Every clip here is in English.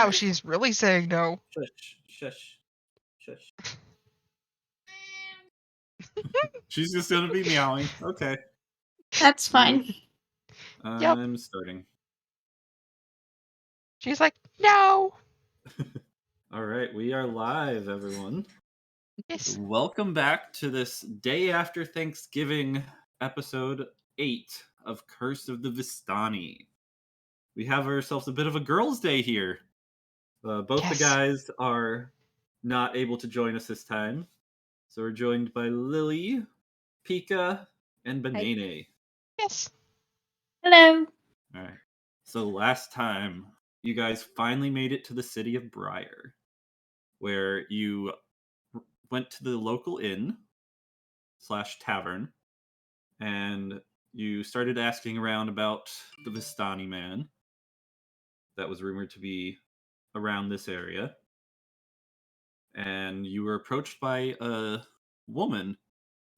Wow, she's really saying no. Shush, shush, shush. She's just gonna be meowing. Okay. That's fine. Yep. I'm starting. She's like, no. All right, we are live, everyone. Yes. Welcome back to this day after Thanksgiving, episode 8 of Curse of the Vistani. We have ourselves a bit of a girls' day here. Both the Yes. guys are not able to join us this time, so we're joined by Lily, Pika, and Banane. Yes. Hello. All right. So last time, you guys finally made it to the city of Briar, where you went to the local inn / tavern, and you started asking around about the Vistani man that was rumored to be around this area. And you were approached by a woman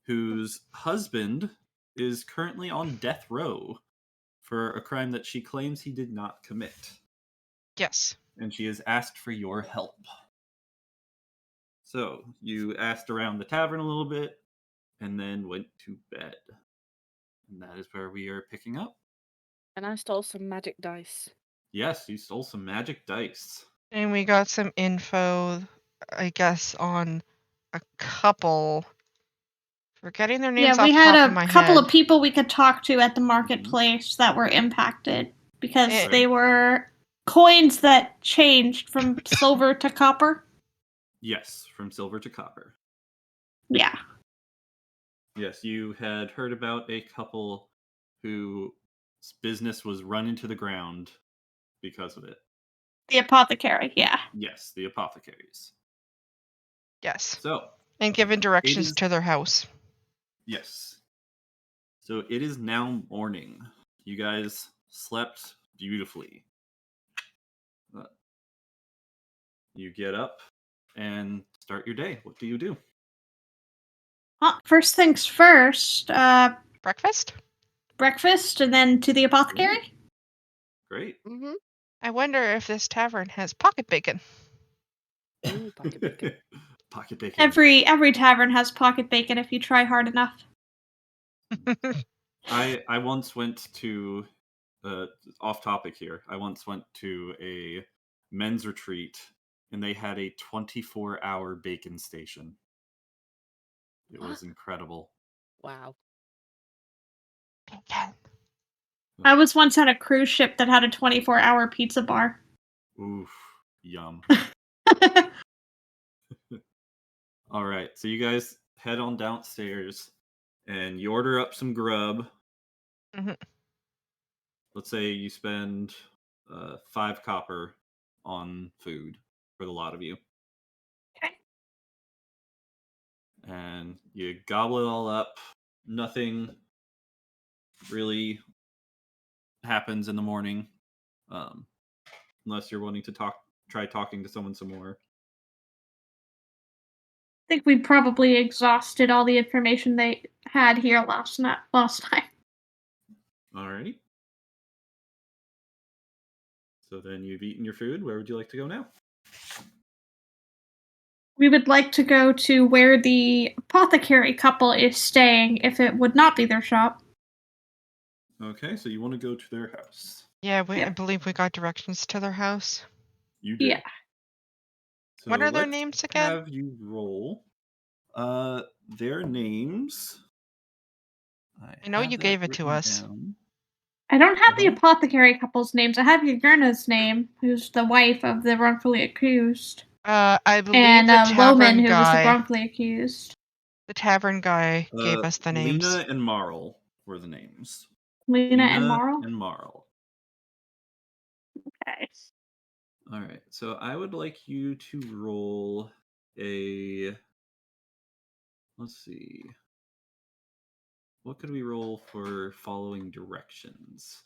whose husband is currently on death row for a crime that she claims he did not commit. Yes. And she has asked for your help. So you asked around the tavern a little bit and then went to bed. And that is where we are picking up. And I stole some magic dice. Yes, you stole some magic dice. And we got some info, I guess, on a couple. Forgetting their names Yeah, off we the had top of a my couple head. of people we could talk to at the marketplace that were impacted because Eh. they were coins that changed from silver to copper. Yes, from silver to copper. Yeah. Yes, you had heard about a couple whose business was run into the ground because of it. The apothecary, yeah. Yes, the apothecaries. Yes. So, And given directions is- to their house. yes. So it is now morning. You guys slept beautifully. You get up and start your day. What do you do? First things first, Breakfast? breakfast and then to the apothecary. Great. Mm-hmm. I wonder if this tavern has pocket bacon. Ooh, pocket bacon. Pocket bacon. Every tavern has pocket bacon if you try hard enough. I once went to off topic here. I once went to a men's retreat and they had a 24-hour bacon station. It was incredible. Wow. Bacon. I was once on a cruise ship that had a 24-hour pizza bar. Oof, yum. All right, so you guys head on downstairs and you order up some grub. Mhm. Let's say you spend 5 copper on food for the lot of you. Okay. And you gobble it all up. Nothing really happens in the morning, unless you're wanting to try talking to someone some more. I think we probably exhausted all the information they had here last time. Alrighty. So then you've eaten your food. Where would you like to go now? We would like to go to where the apothecary couple is staying if it would not be their shop. Okay, so you want to go to their house. Yeah, I Yep. believe we got directions to their house. You did. Yeah. So What are their let's names again? have you roll. Their names. I know you gave it to us. Down. I don't have the Uh-huh. apothecary couple's names. I have Yagurna's name, who's the wife of the wrongfully accused. I believe And the Loman, tavern who was the guy. wrongfully accused. The tavern guy gave us the names. Lena and Marl were the names. Lena and Marl? And Marl. Okay. All right, so I would like you to roll a. Let's see. What could we roll for following directions?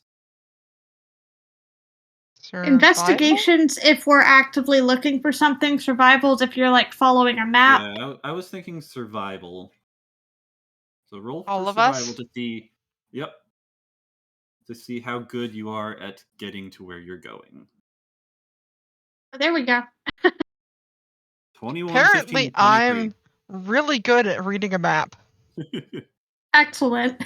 Survival? Investigations if we're actively looking for something. Survivals if you're like following a map. Yeah, I was thinking survival. So roll for All of survival us? to see. Yep. To see how good you are at getting to where you're going. Oh, there we go. 21, Apparently, 15, I'm really good at reading a map. 23. Excellent.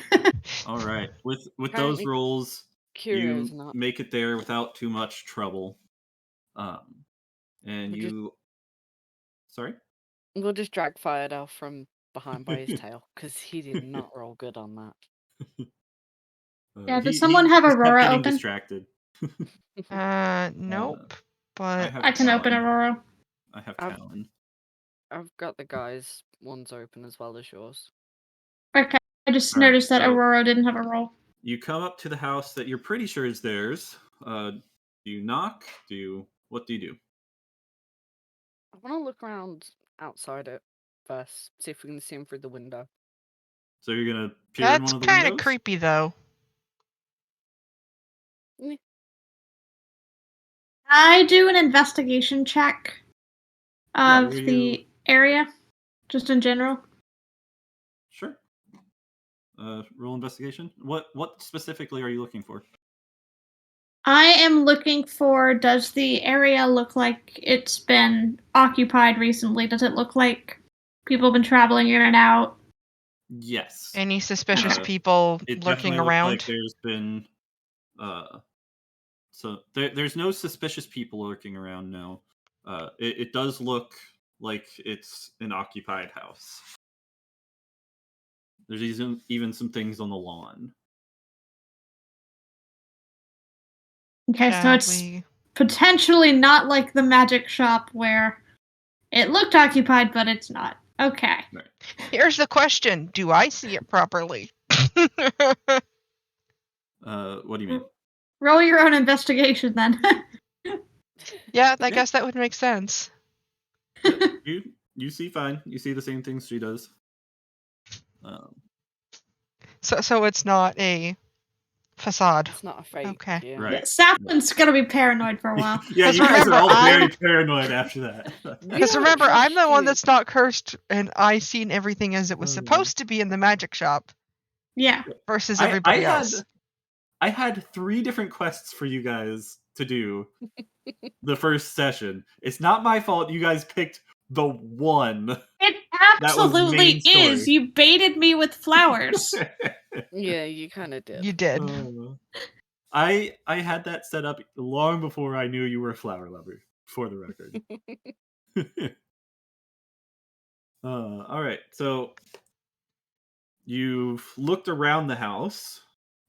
All right. With those Apparently, rolls, Kira's you not. make it there without too much trouble. And We'll just- you. Sorry. We'll just drag Firedale from behind by his tail, because he did not roll good on that. Yeah, does someone have just kept Aurora getting open? distracted. Nope. I But have I can open Talon. Aurora. I have I've- Talon. I've got the guys' ones open as well as yours. Okay, I just All right, noticed that so- Aurora didn't have a roll. You come up to the house that you're pretty sure is theirs. Do you knock? What do you do? I want to look around outside it first, see if we can see him through the window. So you're gonna peer in that's one of the kind of windows? creepy, though. I do an investigation check Yeah, of the area, just in general. Sure. Roll investigation. What specifically are you looking for? I am looking for, does the area look like it's been occupied recently? Does it look like people have been traveling in and out? Yes. Any suspicious Uh, people It lurking definitely looks around? like there's been so there's no suspicious people lurking around, no. It does look like it's an occupied house. There's even some things on the lawn. Okay, so Shall it's we? potentially not like the magic shop where it looked occupied, but it's not. Okay. Here's the question: do I see it properly? What do you mean? Roll your own investigation then. Yeah, I guess that would make sense. You see fine. You see the same things she does. So it's not a facade. It's not a fake. Okay. Yeah. Right. Saplin's gonna be paranoid for a while. Yeah, you 'Cause guys are remember, all very I'm- paranoid after that. Because We remember, don't I'm the trust one you. that's not cursed, and I seen everything as it was supposed to be in the magic shop Yeah. versus I everybody had else. I had 3 different quests for you guys to do the first session. It's not my fault you guys picked the one. It That was absolutely main story. is. You baited me with flowers. Yeah, you kind of did. You did. I had that set up long before I knew you were a flower lover, for the record. All right, so you've looked around the house.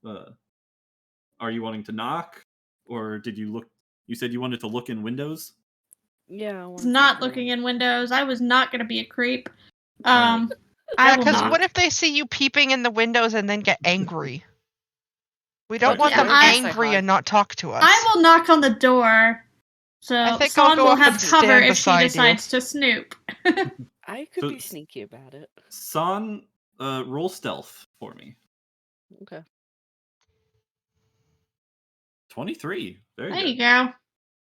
Are you wanting to knock, or did you look? You said you wanted to look in windows. Yeah, I I was wanted to not look looking around. in windows. I was not gonna be a creep. Alright. I Yeah, will because knock. what if they see you peeping in the windows and then get angry? We don't Well, want yeah, them I- angry and not talk to us. I will knock on the door. So I think I'll Son go will up have and cover stand if she beside you. decides to snoop. I could So be s- sneaky about it. San, roll stealth for me. Okay. 23. Very There good. you go.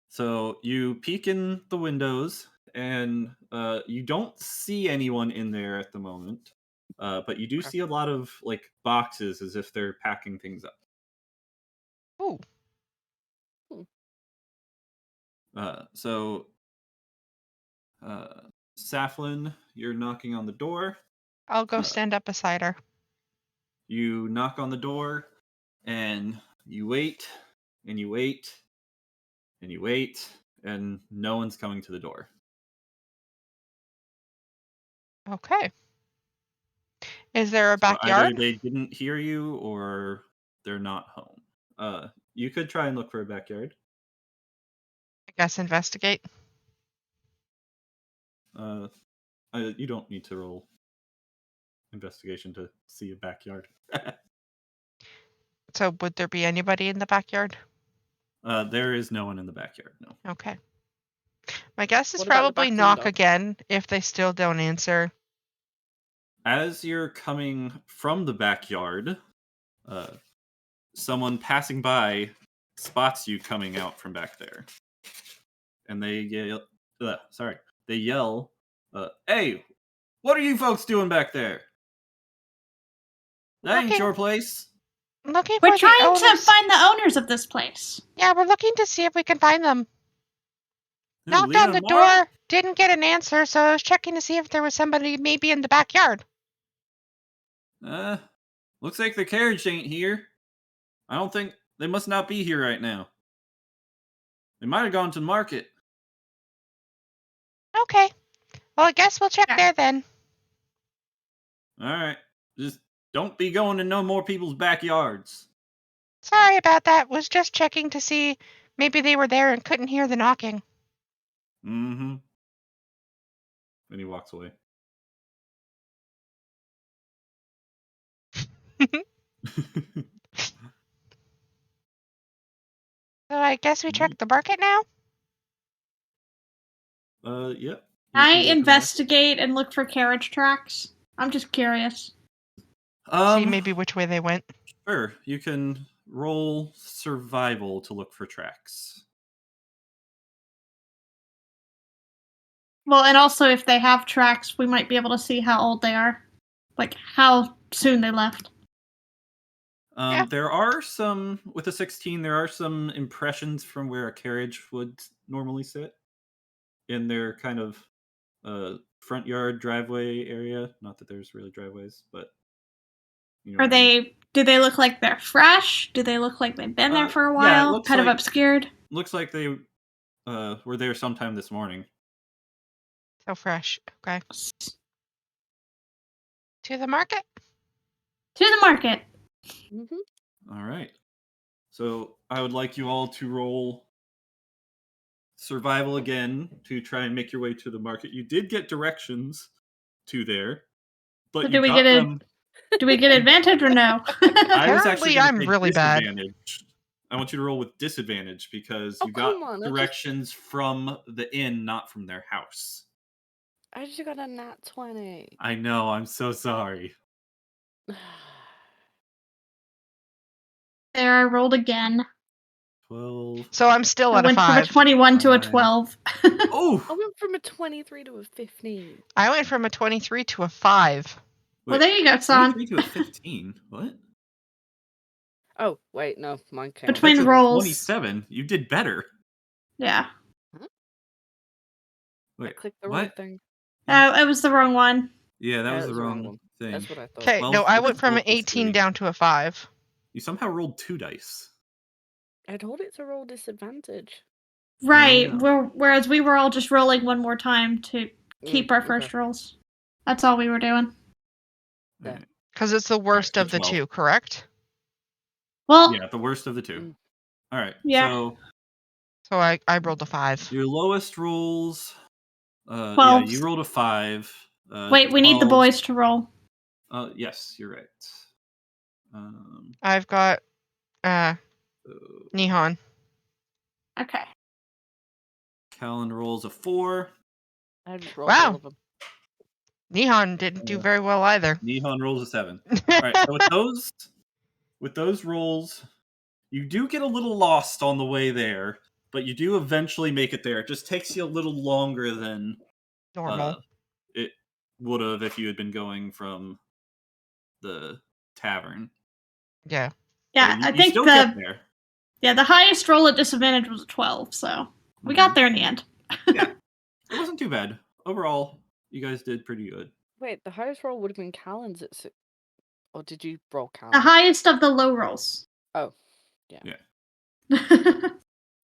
So you peek in the windows, and you don't see anyone in there at the moment. But you do Okay. see a lot of like boxes, as if they're packing things up. Ooh. So, Saflin, you're knocking on the door. I'll go stand up beside her. You knock on the door, and you wait, and you wait, and you wait, and no one's coming to the door. Okay. Is there a So either backyard? they didn't hear you, or they're not home. You could try and look for a backyard. I guess investigate. You don't need to roll investigation to see a backyard. So would there be anybody in the backyard? There is no one in the backyard. No. Okay. My guess is What about the probably back knock window? again if they still don't answer. As you're coming from the backyard, someone passing by spots you coming out from back there, and they yell. They yell, "Hey, what are you folks doing back there? That ain't Looking- your place." Looking We're for the trying to owners. find the owners of this place. Yeah, we're looking to see if we can find them. Knocked Leah on the and Mara? door, didn't get an answer, so I was checking to see if there was somebody maybe in the backyard. Looks like the carriage ain't here. I don't think they must not be here right now. They might have gone to the market. Okay. Well, I guess we'll check Yeah. there then. All right. Just don't be going to no more people's backyards. Sorry about that. Was just checking to see maybe they were there and couldn't hear the knocking. Mm-hmm. And he walks away. So I guess we check the market now? Yep. you I can go to the investigate and look for carriage tracks. I'm just curious. market. See maybe which way they went. Sure. You can roll survival to look for tracks. Well, and also if they have tracks, we might be able to see how old they are. Like, how soon they left. Yeah. There are some, with a 16, there are some impressions from where a carriage would normally sit in their kind of front yard driveway area. Not that there's really driveways, but you know Are what I mean. they... Do they look like they're fresh? Do they look like they've been there for a while? Yeah, it looks kind like, of obscured? Looks like they were there sometime this morning. So fresh. Okay. To the market? To the market. Mm-hmm. All right. So I would like you all to roll survival again to try and make your way to the market. You did get directions to there, but So you do we got get a... them. Do we get advantage or no? I was actually Apparently, going I'm to say really bad. disadvantage. I want you to roll with disadvantage because Oh, you got come on, directions from the inn, not from their house. I just got a nat 20. I know. I'm so sorry. There, I rolled again. 12. So I'm still I at a went from a 5. 21 to a 5. 12. Oh! I went from a 23 to a 15. I went from a 23 to a 5. Well, there you go, son. 23 to a 15. What? Oh, wait, no, mine came Between That's a rolls. 27. You did better. Yeah. I Wait, clicked the what? wrong thing. Oh, it was the wrong one. Yeah, that Yeah, was it the was the wrong wrong one. thing. That's what I thought. Okay, 12 no, I plus went from 12 an plus 18 3. down to a 5. You somehow rolled 2 dice. I told it to roll disadvantage. Right. Yeah. Whereas we were all just rolling one more time to keep our first rolls. That's all we were doing. Yeah. Alright. Because it's the worst so of the 12. 2, correct? Well, Yeah, the worst of the 2. Alright, Yeah. so So I rolled a 5. your lowest rolls... yeah, 12. you rolled a 5. Wait, we need the 12. boys to roll. Yes, you're right. I've got So Nihon. Okay. Callan rolls a 4. I just rolled Wow. all of them. Nihon didn't do very well either. Nihon rolls a 7. Alright, so with those rolls, you do get a little lost on the way there, but you do eventually make it there. It just takes you a little longer than Normal. it would have if you had been going from the tavern. Yeah. Yeah, So I you think still get there. the highest roll at disadvantage was a 12, so we got there in the end. Yeah. It wasn't too bad. Overall, you guys did pretty good. Wait, the highest roll would have been Callan's at 6. Or did you roll The Callan's? highest of the low rolls. Oh. Yeah.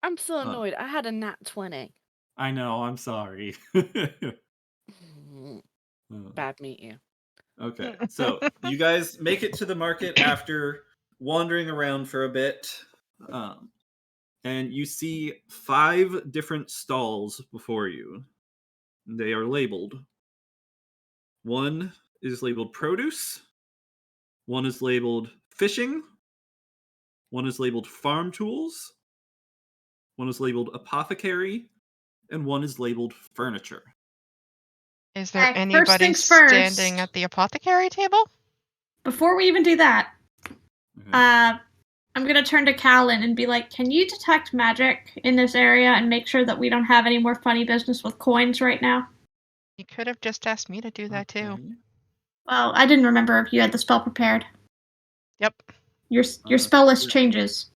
I'm still annoyed. I had a nat 20. I know, I'm sorry. Bad meet you. Okay, so you guys make it to the market after wandering around for a bit. And you see 5 different stalls before you. They are labeled. One is labeled produce. One is labeled fishing. One is labeled farm tools. One is labeled apothecary. And one is labeled furniture. Is there Okay, first anybody things first. standing at the apothecary table? Before we even do that, Okay. I'm gonna turn to Callan and be like, can you detect magic in this area and make sure that we don't have any more funny business with coins right now? You could have just asked me to do that too. Okay. Well, I didn't remember if you had the spell prepared. Yep. Your spell list sure. changes.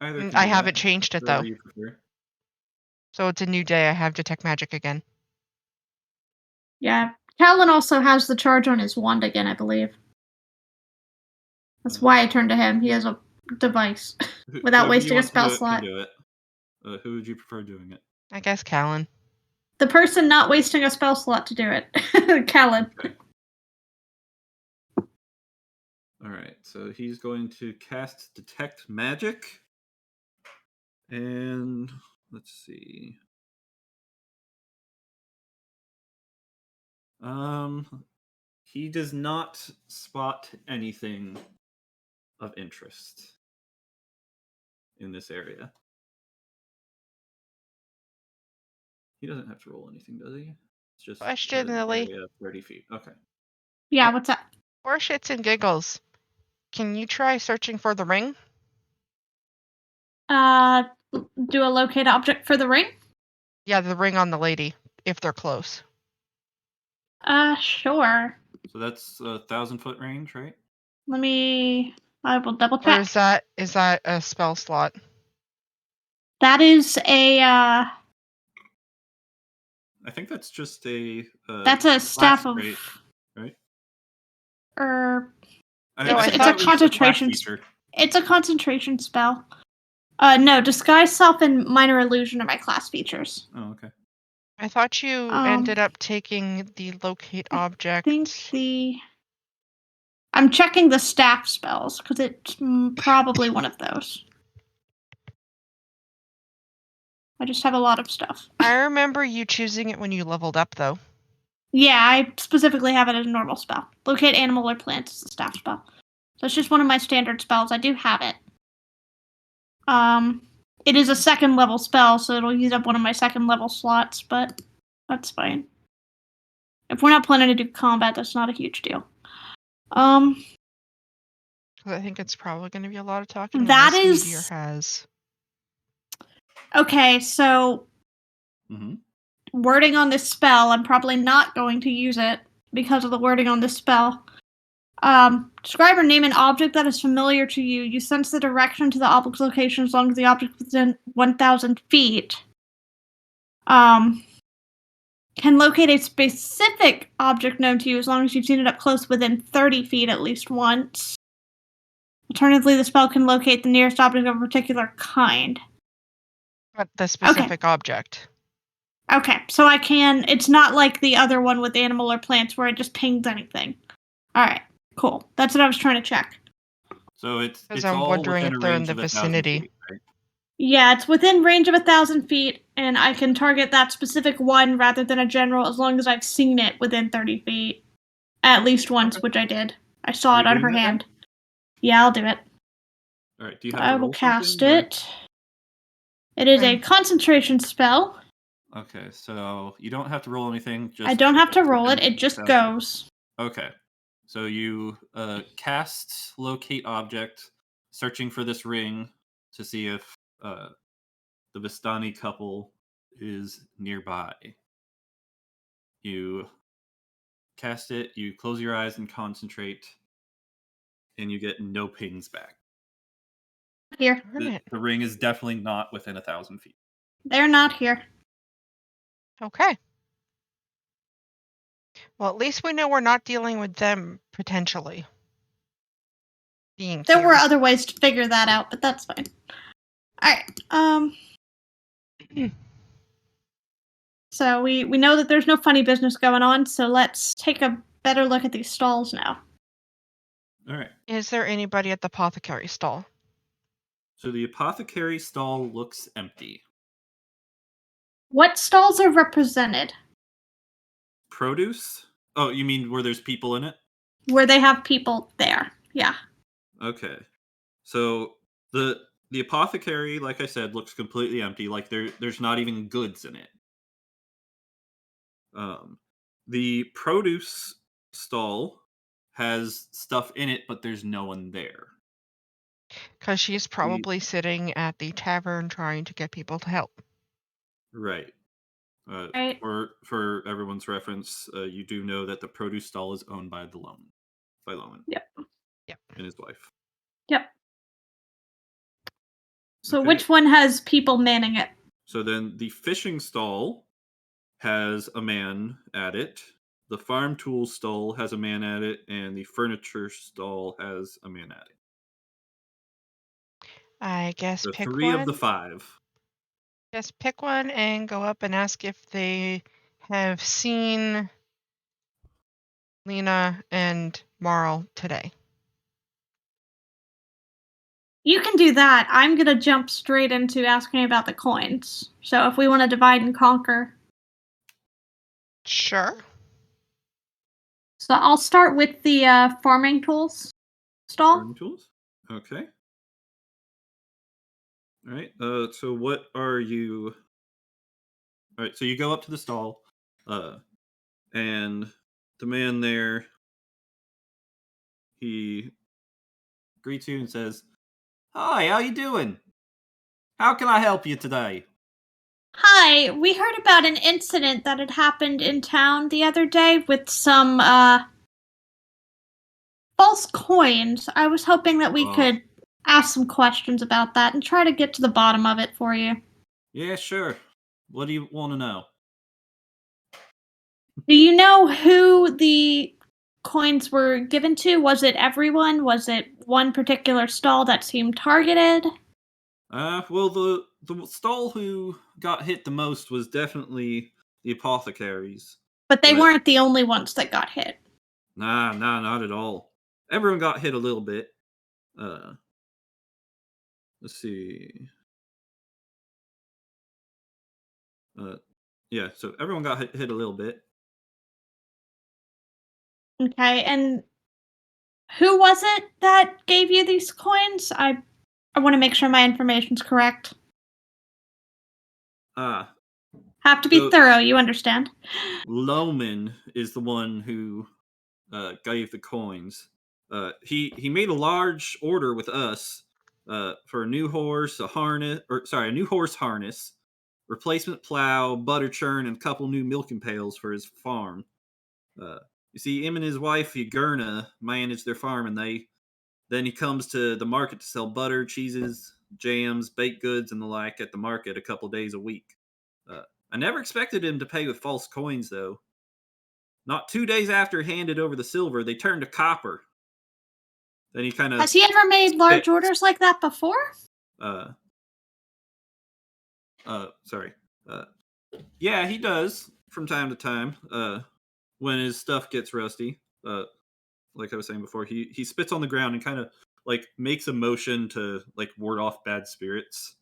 Either can I do haven't that, changed it whatever though. you prefer. So it's a new day. I have Detect Magic again. Yeah. Callan also has the charge on his wand again, I believe. That's why I turned to him. He has a device without Whoever you wasting a want to spell do it slot. can do it. Who would you prefer doing it? I guess Callan. The person not wasting a spell slot to do it. Callan. Okay. Alright, so he's going to cast Detect Magic. And let's see. He does not spot anything of interest in this area. He doesn't have to roll anything, does he? It's just Question, an Lily. area of 30 feet. Okay. Yeah, what's up? For shits and giggles, can you try searching for the ring? Do a locate object for the ring? Yeah, the ring on the lady, if they're close. Sure. So that's a 1,000-foot range, right? I will double Or check. is that a spell slot? That is a, I think that's just a that's a staff of, trait, right? No, I it's a thought it was concentration. class feature. It's a concentration spell. No, disguise self and minor illusion are my class features. Oh, okay. I thought you ended up taking the locate object. I'm checking the staff spells because it's probably one of those. I just have a lot of stuff. I remember you choosing it when you leveled up, though. Yeah, I specifically have it as a normal spell. Locate animal or plant is a staff spell. So it's just one of my standard spells. I do have it. It is a second level spell, so it'll use up one of my second level slots, but that's fine. If we're not planning to do combat, that's not a huge deal. I think it's probably going to be a lot of talking. That unless is Meteor has. Okay, so wording on this spell, I'm probably not going to use it because of the wording on this spell. Describe or name an object that is familiar to you. You sense the direction to the object's location as long as the object is within 1,000 feet. Can locate a specific object known to you as long as you've seen it up close within 30 feet at least once. Alternatively, the spell can locate the nearest object of a particular kind. But the specific object. Okay, so I can. It's not like the other one with animal or plants where it just pings anything. Alright, cool. That's what I was trying to check. So it's I'm all wondering within if a they're in range the of 1,000 vicinity. feet, right? Yeah, it's within range of 1,000 feet, and I can target that specific one rather than a general as long as I've seen it within 30 feet. At least once, which I did. I saw it on her hand. Yeah, I'll do it. Alright, do you have to I roll will cast something, or- it. It is a concentration spell. Okay, so you don't have to roll anything. Just I don't have to roll it, within it just 1,000 feet. goes. Okay, so you cast locate object, searching for this ring to see if the Vistani couple is nearby. You cast it, you close your eyes and concentrate, and you get no pings back. Here. The ring is definitely not within 1,000 feet. They're not here. Okay. Well, at least we know we're not dealing with them potentially. There were other ways to figure that out, but that's fine. Alright, So we know that there's no funny business going on, so let's take a better look at these stalls now. Alright. Is there anybody at the Apothecary Stall? So the Apothecary Stall looks empty. What stalls are represented? Produce? Oh, you mean where there's people in it? Where they have people there, yeah. Okay. So the apothecary, like I said, looks completely empty. Like there's not even goods in it. The produce stall has stuff in it, but there's no one there. Because she's probably sitting at the tavern trying to get people to help. Right. Right. For everyone's reference, you do know that the produce stall is owned by Loman. Yep. And his wife. Yep. So Okay. which one has people manning it? So then the fishing stall has a man at it. The farm tools stall has a man at it, and the furniture stall has a man at it. I guess So pick 3 of the one. 5. Just pick one and go up and ask if they have seen Lena and Marl today. You can do that. I'm gonna jump straight into asking about the coins. So if we want to divide and conquer. Sure. So I'll start with the farming tools stall. Farm tools? Okay. All right. So what are you? All right. So you go up to the stall, and the man there, he greets you and says, "Hi, how you doing? How can I help you today?" Hi, we heard about an incident that had happened in town the other day with some false coins. I was hoping that we Oh. could ask some questions about that and try to get to the bottom of it for you. Yeah, sure. What do you want to know? Do you know who the coins were given to? Was it everyone? Was it one particular stall that seemed targeted? Well, the stall who got hit the most was definitely the apothecaries. But they But weren't the only ones that got hit. nah, not at all. Everyone got hit a little bit. Let's see. Yeah, so everyone got hit a little bit. Okay, and who was it that gave you these coins? I want to make sure my information's correct. Have to be So thorough, you understand. Loman is the one who gave the coins. He made a large order with us for a new horse, a new horse harness, replacement plow, butter churn, and a couple new milking pails for his farm. You see, him and his wife Yagurna manage their farm, and then he comes to the market to sell butter, cheeses, jams, baked goods, and the like at the market a couple days a week. I never expected him to pay with false coins, though. Not 2 days after he handed over the silver, they turned to copper. Then he kind of Has he ever made large orders like that before? Sorry. Yeah, he does from time to time. When his stuff gets rusty. Like I was saying before, he spits on the ground and kind of like makes a motion to like ward off bad spirits.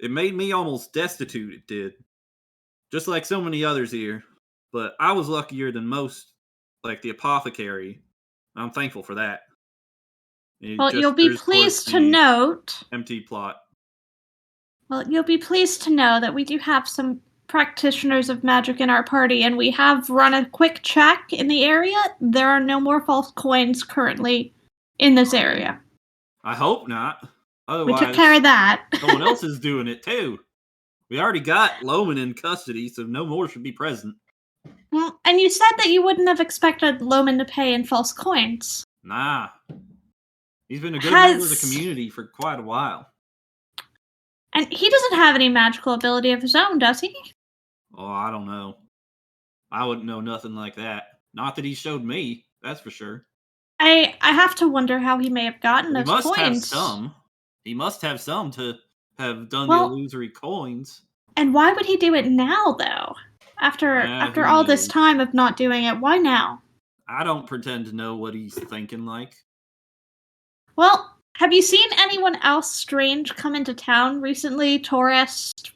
It made me almost destitute. It did, just like so many others here. But I was luckier than most, like the apothecary. I'm thankful for that. He Well, you'll be gestures towards pleased to the note. empty plot. Well, you'll be pleased to know that we do have some practitioners of magic in our party, and we have run a quick check in the area. There are no more false coins currently in this area. I hope not. We took Otherwise, care of that. someone else is doing it too. We already got Loman in custody, so no more should be present. Well, and you said that you wouldn't have expected Loman to pay in false coins. Nah. He's been a good member of the community for quite a while. And he doesn't have any magical ability of his own, does he? Oh, I don't know. I wouldn't know nothing like that. Not that he showed me, that's for sure. I have to wonder how he may have gotten those coins. He must have some. He must have some to have done the illusory coins. And why would he do it now, though? After all this time of not doing it, why now? I don't pretend to know what he's thinking like. Well, have you seen anyone else strange come into town recently? Tourists?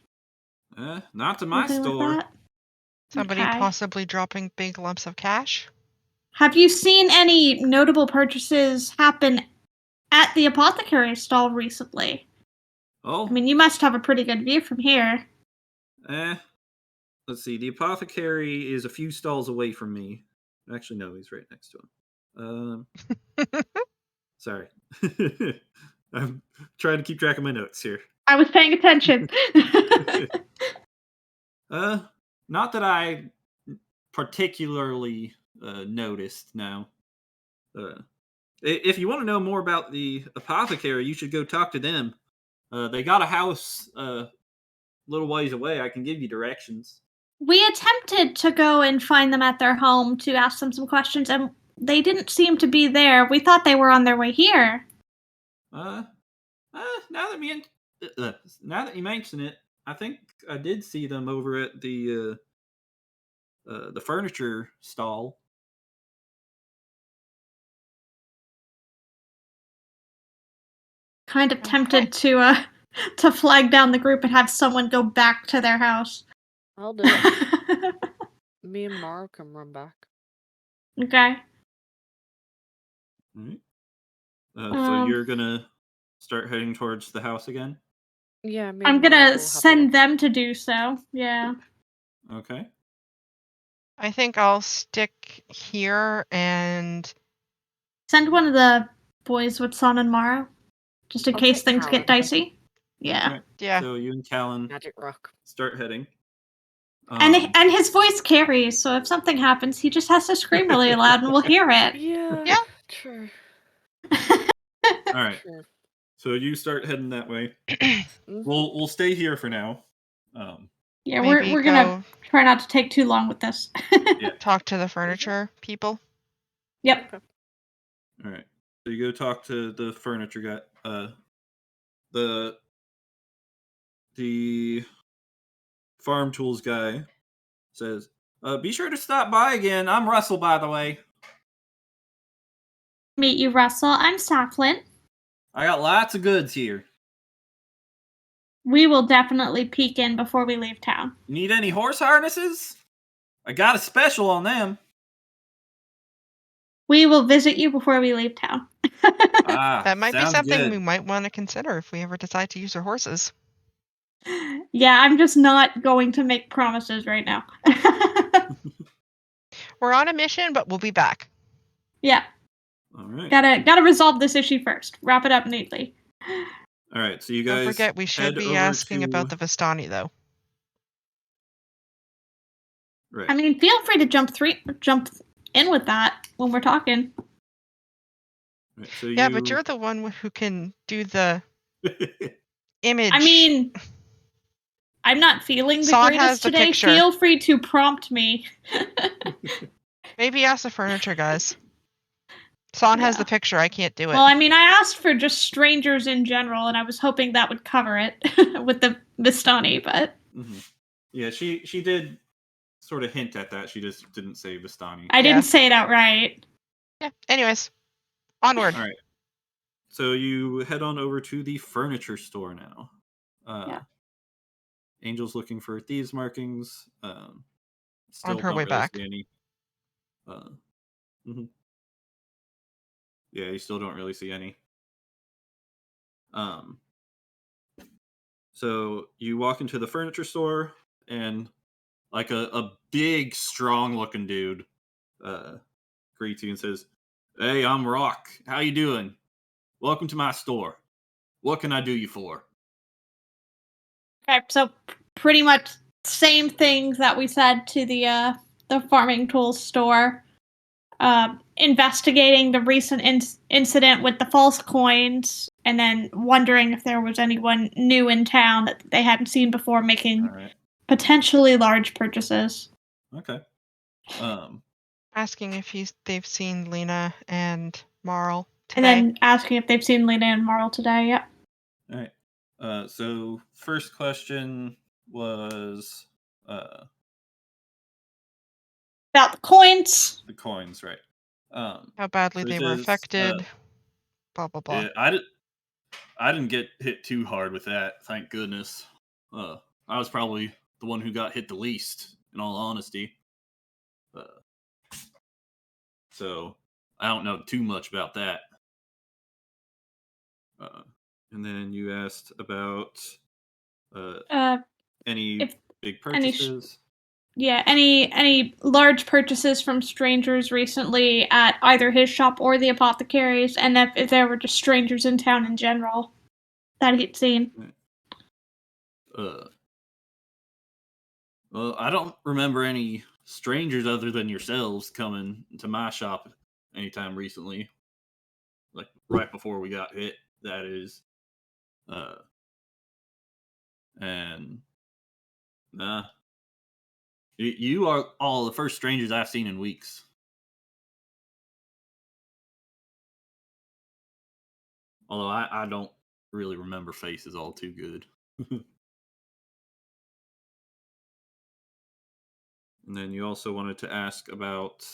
Not to my store. Like Somebody possibly dropping big lumps of cash? Have you seen any notable purchases happen at the Apothecary Stall recently? Oh. I mean, you must have a pretty good view from here. Let's see. The Apothecary is a few stalls away from me. Actually, no, he's right next to him. Sorry. I'm trying to keep track of my notes here. I was paying attention. Not that I particularly noticed now. If you want to know more about the Apothecary, you should go talk to them. They got a house a little ways away. I can give you directions. We attempted to go and find them at their home to ask them some questions, and they didn't seem to be there. We thought they were on their way here. Now that you mention it, I think I did see them over at the furniture stall. Kind of tempted to flag down the group and have someone go back to their house. I'll do it. Me and Mara can run back. Okay. All right. So you're gonna start heading towards the house again? Yeah, me I'm and Mara will gonna have a send look. them to do so. Yeah. Okay. I think I'll stick here and Send one of the boys with Son and Mara, just in I'll case take things Callan. get dicey. Yeah. All right. yeah. So you and Callan Magic rock. start heading. And his voice carries, so if something happens, he just has to scream really loud and we'll hear it. Yeah. Yeah. True. All right. True. So you start heading that way. Mhm. We'll stay here for now. Yeah, Maybe we're gonna try not to take too long with this. Yeah. talk to the furniture people. Yep. Okay. All right. So you go talk to the furniture guy. The farm tools guy says, "Be sure to stop by again. I'm Russell, by the way. Meet you, Russell. I'm Saflin. I got lots of goods here. We will definitely peek in before we leave town. Need any horse harnesses? I got a special on them." We will visit you before we leave town. That might be sounds something good. we might want to consider if we ever decide to use our horses. Yeah, I'm just not going to make promises right now. We're on a mission, but we'll be back. Yeah, All right. gotta resolve this issue first. Wrap it up neatly. All right. So you guys Don't forget, we should head be over asking to... about the Vistani, though. Right. I mean, feel free to jump in with that when we're talking. Right, so Yeah, but you're the one who can do the image. I mean, I'm not feeling the Son greatest has the today. picture. Feel free to prompt me. Maybe ask the furniture guys. Son has Yeah. the picture. I can't do it. Well, I mean, I asked for just strangers in general, and I was hoping that would cover it with the Vistani, but Mhm. Yeah, she did sort of hint at that. She just didn't say Vistani. I didn't say it outright. Yeah. Anyways, onward. All right. So you head on over to the furniture store now. Yeah. Angel's looking for thieves markings. Still On her don't way really back. see any. Mhm. Yeah, you still don't really see any. So you walk into the furniture store, and like a big, strong-looking dude greets you and says, "Hey, I'm Rock. How you doing? Welcome to my store. What can I do you for?" Okay, so pretty much same things that we said to the farming tools store. Investigating the recent incident with the false coins, and then wondering if there was anyone new in town that they hadn't seen before making All right. potentially large purchases. Okay. Asking if they've seen Lena and Marl And today. then asking if they've seen Lena and Marl today. Yep. All right. So first question was About the coins. the coins, right? How badly so they it were says, affected. Blah blah blah. Yeah, I didn't get hit too hard with that, thank goodness. I was probably the one who got hit the least, in all honesty. So I don't know too much about that. And then you asked about any big purchases. Any large purchases from strangers recently at either his shop or the apothecaries, and if there were just strangers in town in general that he'd seen. Well, I don't remember any strangers other than yourselves coming to my shop anytime recently. Like right before we got hit, that is. And nah, you are all the first strangers I've seen in weeks. Although I don't really remember faces all too good. And then you also wanted to ask about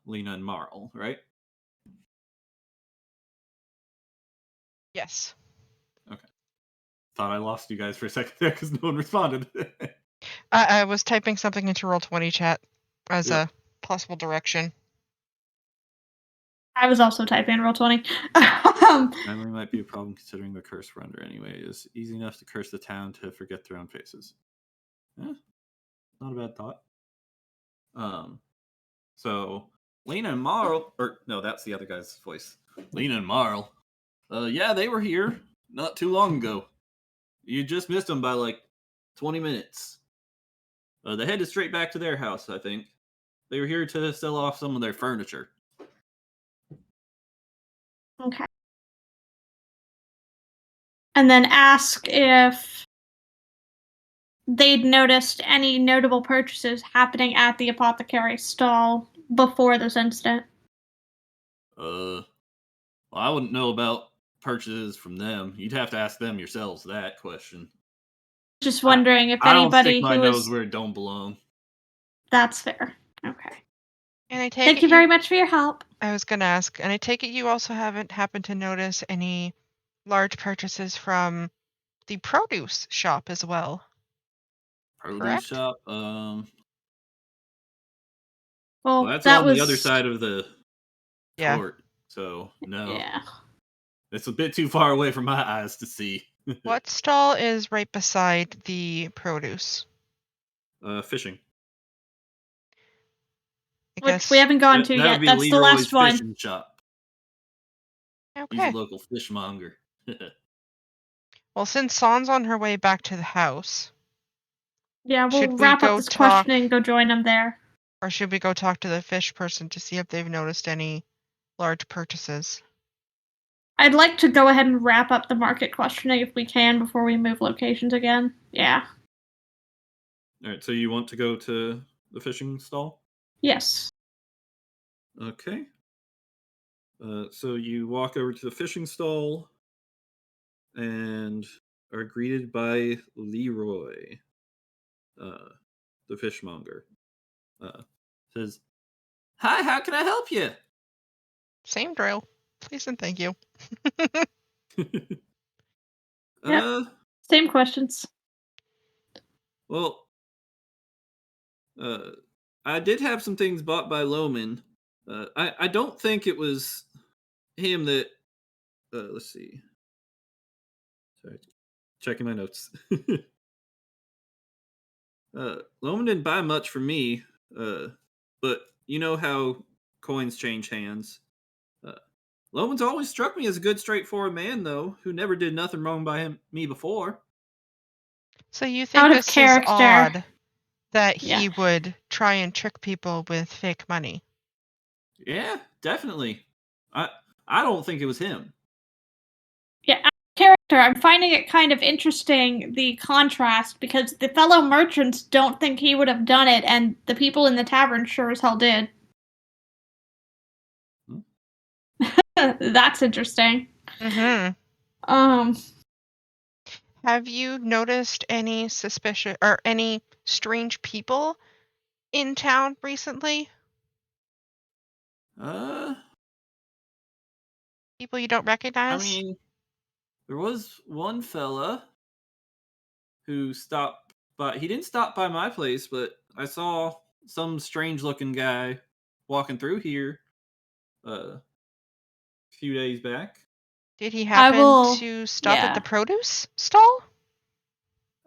Lena and Marl, right? Yes. Okay. Thought I lost you guys for a second there because no one responded. I was typing something into Roll20 chat as Yep. a possible direction. I was also typing Roll20. Memory might be a problem considering the curse we're under anyway. It's easy enough to curse the town to forget their own faces. Not a bad thought. So Lena and Marl, or no, that's the other guy's voice. Lena and Marl. Yeah, they were here not too long ago. You just missed them by like 20 minutes. They headed straight back to their house, I think. They were here to sell off some of their furniture. Okay. And then ask if they'd noticed any notable purchases happening at the Apothecary Stall before this incident. Well, I wouldn't know about purchases from them. You'd have to ask them yourselves that question. Just wondering if I don't stick anybody my who nose was... where it don't belong. That's fair. Okay. And I take Thank it you very much for your help. I was going to ask, and I take it you also haven't happened to notice any large purchases from the produce shop as well. Produce Correct? shop. Well, That's that on was... the other side of the Yeah. court. So no, Yeah. it's a bit too far away from my eyes to see. What stall is right beside the produce? Fishing. I Which guess. we haven't gone to That yet. would be That's the Leroy's last one. fishing shop. He's a Okay. local fishmonger. Well, since San's on her way back to the house, Yeah, we'll should we wrap go up this talk- questioning and go join them there. or should we go talk to the fish person to see if they've noticed any large purchases? I'd like to go ahead and wrap up the market questioning if we can before we move locations again. Yeah. All right, so you want to go to the fishing stall? Yes. Okay. So you walk over to the fishing stall and are greeted by Leroy, the fishmonger. Says, "Hi, how can I help you?" Same drill. Please and thank you. Same questions. Well, I did have some things bought by Loman. I don't think it was him that. Let's see. Sorry, checking my notes. Loman didn't buy much from me, but you know how coins change hands. Loman's always struck me as a good, straightforward man, though, who never did nothing wrong by me before. So you think Out of this character. is odd that Yeah. he would try and trick people with fake money? Yeah, definitely. I don't think it was him. Yeah, out of character. I'm finding it kind of interesting, the contrast, because the fellow merchants don't think he would have done it, and the people in the tavern sure as hell did. That's interesting. Mm-hmm. Have you noticed any suspicious or any strange people in town recently? People you don't recognize? I mean, there was one fella who stopped by. He didn't stop by my place, but I saw some strange-looking guy walking through here a few days back. Did he happen will- to stop yeah. at the produce stall?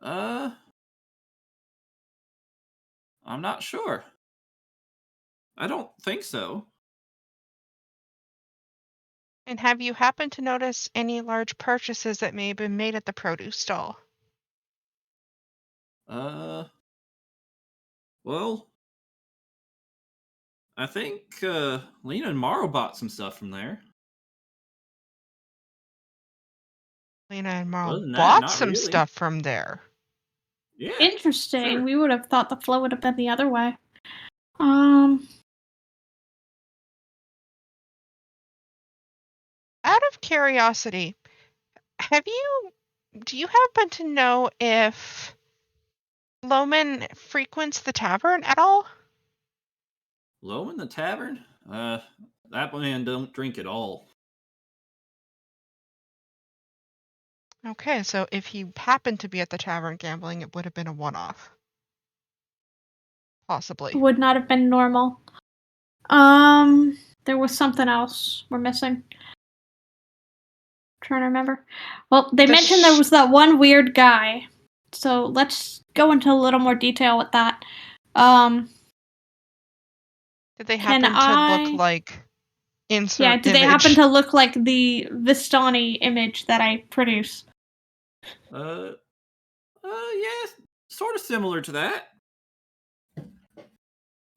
I'm not sure. I don't think so. And have you happened to notice any large purchases that may have been made at the produce stall? Well, I think Lena and Morrow bought some stuff from there. Lena and Other Marl than that, bought not some really. stuff from there. Yeah. Interesting. Sure. We would have thought the flow would have been the other way. Out of curiosity, do you happen to know if Loman frequents the tavern at all? Low in the tavern? That man don't drink at all. Okay, so if he happened to be at the tavern gambling, it would have been a one-off. Possibly. Would not have been normal. There was something else we're missing. Trying to remember. Well, they mentioned there was that one weird guy. So let's go into a little more detail with that. Did they happen to look like insert Yeah, did image? they happen to look like the Vistani image that I produce? Yeah, sort of similar to that.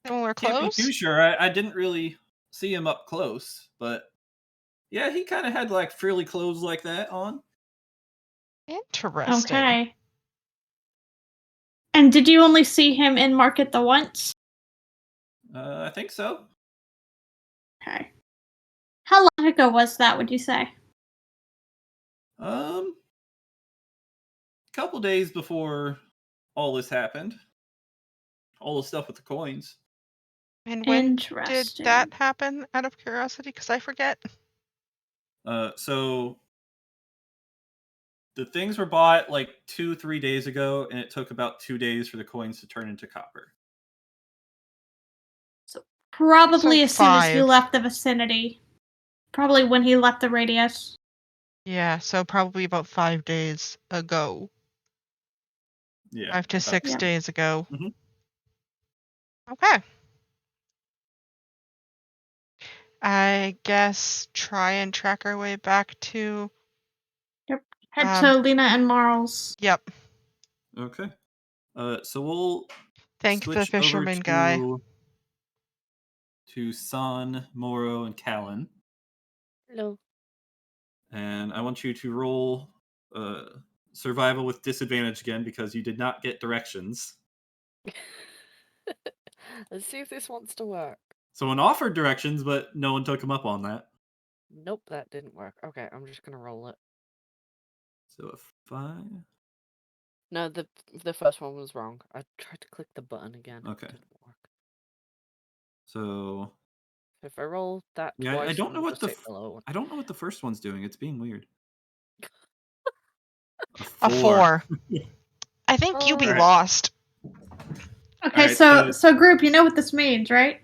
Similar Can't be clothes? too sure. I didn't really see him up close, but yeah, he kind of had like frilly clothes like that on. Interesting. Okay. And did you only see him in market the once? I think so. Okay. How long ago was that, would you say? Couple days before all this happened. All the stuff with the coins. And when did Interesting. that happen, out of curiosity? Because I forget. So the things were bought like 2-3 days ago, and it took about 2 days for the coins to turn into copper. So probably So as soon as he 5. left the vicinity. Probably when he left the radius. Yeah, so probably about 5 days ago. Yeah. 5 to 6 Yeah. days ago. Mhm. Okay. I guess try and track our way back to... Head to Lena and Marl's. Yep. Okay. So we'll Thank the switch over fisherman guy. to San, Moro, and Callan. Hello. And I want you to roll survival with disadvantage again because you did not get directions. Let's see if this wants to work. Someone offered directions, but no one took him up on that. Nope, that didn't work. Okay, I'm just gonna roll it. So a 5. No, the first one was wrong. I tried to click the button again. Okay. It didn't work. So If I roll that yeah, twice, I don't then know we'll what just the take the lower one. I don't know what the first one's doing. It's being weird. A 4. I think you be Alright. lost. Okay, Alright, so group, you know what this means, right?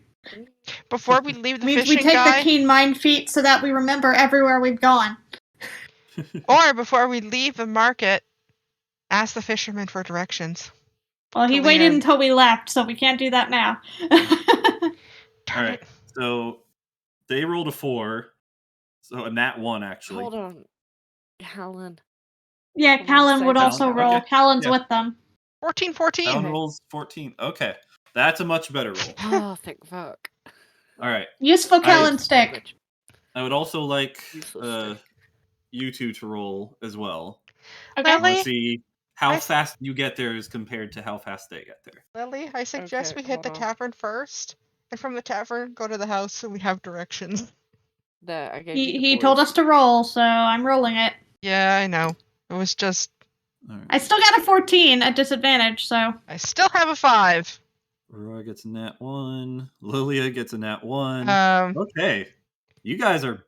Before we leave It the means we fishing take guy, the keen mind feat so that we remember everywhere we've gone. or before we leave the market, ask the fisherman for directions. Well, he To waited Lena. until we left, so we can't do that now. Darn Alright, it. so they rolled a 4. So a nat 1 actually. Hold on, Callan. Yeah, Come on, Callan say would that, also Callan. roll. Okay, Callan's yeah. with them. 14. Callan Okay. rolls 14. Okay. That's a much better roll. Oh, thank fuck. Alright. Useful Callan stick. Which I would also like useless stick. you two to roll as well. Okay. I want Lily, to see how I- fast you get there as compared to how fast they get there. Lily, I suggest Okay, we hit hold the on. tavern first, and from the tavern, go to the house so we have directions. There, I gave you the He told boys. us to roll, so I'm rolling it. Yeah, I know. It was just... All right. I still got a 14 at disadvantage, so. I still have a 5. Roy gets a nat 1. Lilia gets a nat 1. Okay. You guys are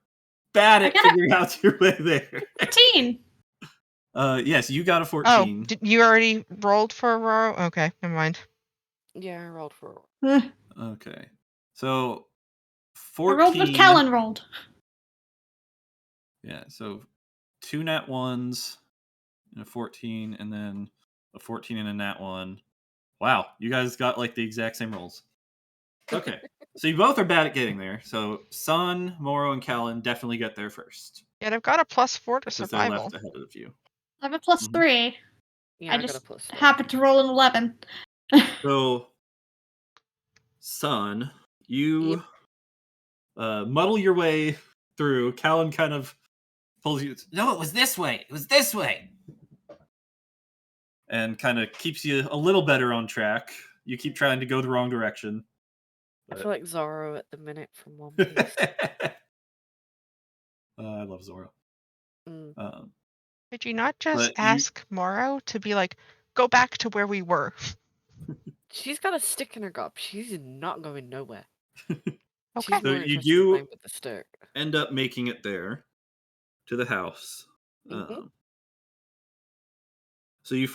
bad at figuring out your way there. 14. Yes, you got a 14. Oh, did you already rolled for Aurora? Okay, never mind. Yeah, I rolled for Okay. So, I 14. rolled what Callan rolled. Yeah, so 2 nat 1s and a 14, and then a 14 and a nat 1. Wow, you guys got like the exact same rolls. Okay, so you both are bad at getting there. So Sun, Moro, and Callan definitely get there first. Yet I've got a +4 to Because they're survival. left ahead of you. I have a plus 3. Yeah, I got just a plus 3. happened to roll an 11. So, Sun, you muddle your way through. Callan kind of pulls you. No, it was this way. It was this way. And kind of keeps you a little better on track. You keep trying to go the wrong direction. I feel like Zorro at the minute from One But... Piece. I love Zoro. Did you not just But ask Morrow to be like, go back to where we were? She's got a stick in her gob. She's not going nowhere. Okay. She's So more you interested in do playing with the stick. end up making it there to the house. Mhm. So you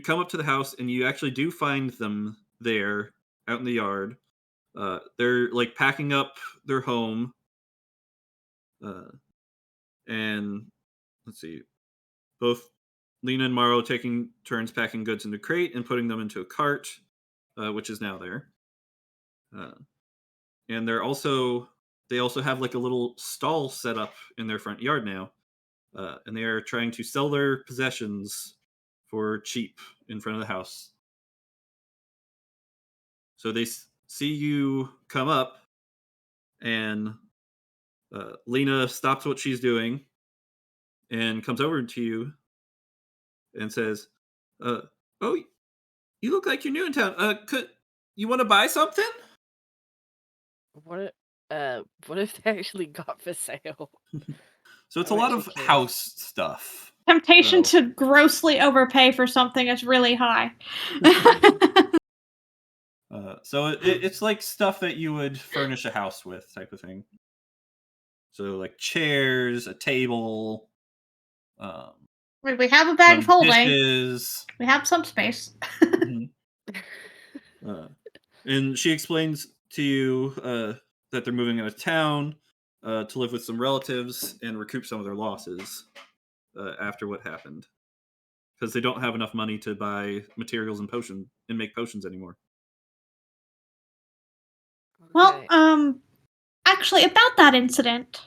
come up to the house and you actually do find them there out in the yard. They're like packing up their home. And let's see, both Lena and Morrow taking turns packing goods into a crate and putting them into a cart, which is now there. And they also have like a little stall set up in their front yard now, and they are trying to sell their possessions for cheap in front of the house. So they see you come up, and Lena stops what she's doing and comes over to you and says, "Oh, you look like you're new in town. Could you want to buy something?" What if they actually got for sale? So it's I'm a lot actually of curious. house stuff. Temptation So- to grossly overpay for something is really high. So it's like stuff that you would furnish a house with, type of thing. So like chairs, a table, We have a bag of some holding. dishes. We have some space. Mhm. And she explains to you that they're moving out of town to live with some relatives and recoup some of their losses after what happened, because they don't have enough money to buy materials and make potions anymore. Well, Okay. actually, about that incident.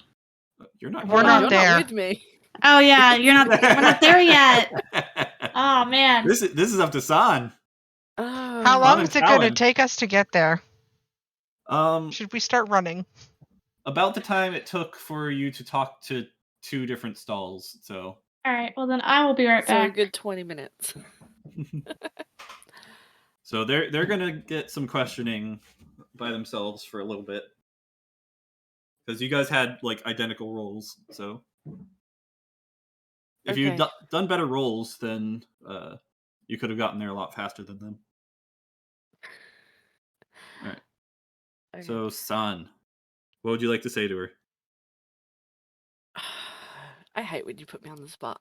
You're not. We're here. not You're there. not with me. Oh yeah, we're not there yet. Oh man. This is up to San. Oh. How long and is it going to Talon. take us to get there? Um, Should we start running? about the time it took for you to talk to 2 different stalls. So All right. Well, then I will be right So a back. good 20 minutes. so they're gonna get some questioning by themselves for a little bit, because you guys had like identical rolls. So if you'd Okay. done better rolls, then you could have gotten there a lot faster than them. All right. Okay. So San, what would you like to say to her? I hate when you put me on the spot.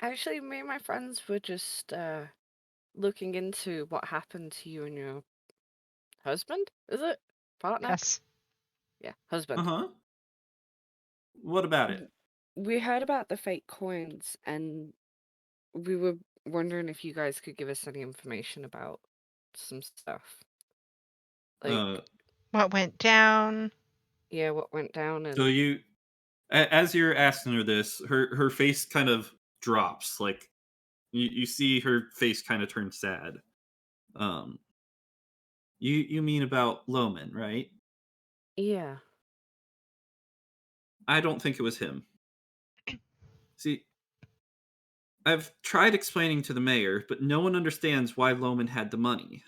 Actually, me and my friends were just looking into what happened to you and your husband. Is it partner? Yes. Yeah, husband. Uh-huh. What about it? We heard about the fake coins, and we were wondering if you guys could give us any information about some stuff. Like, What went down? yeah, what went down So and as you're asking her this, her face kind of drops. Like you see her face kind of turn sad. You mean about Loman, right? yeah. I don't think it was him. See, I've tried explaining to the mayor, but no one understands why Loman had the money.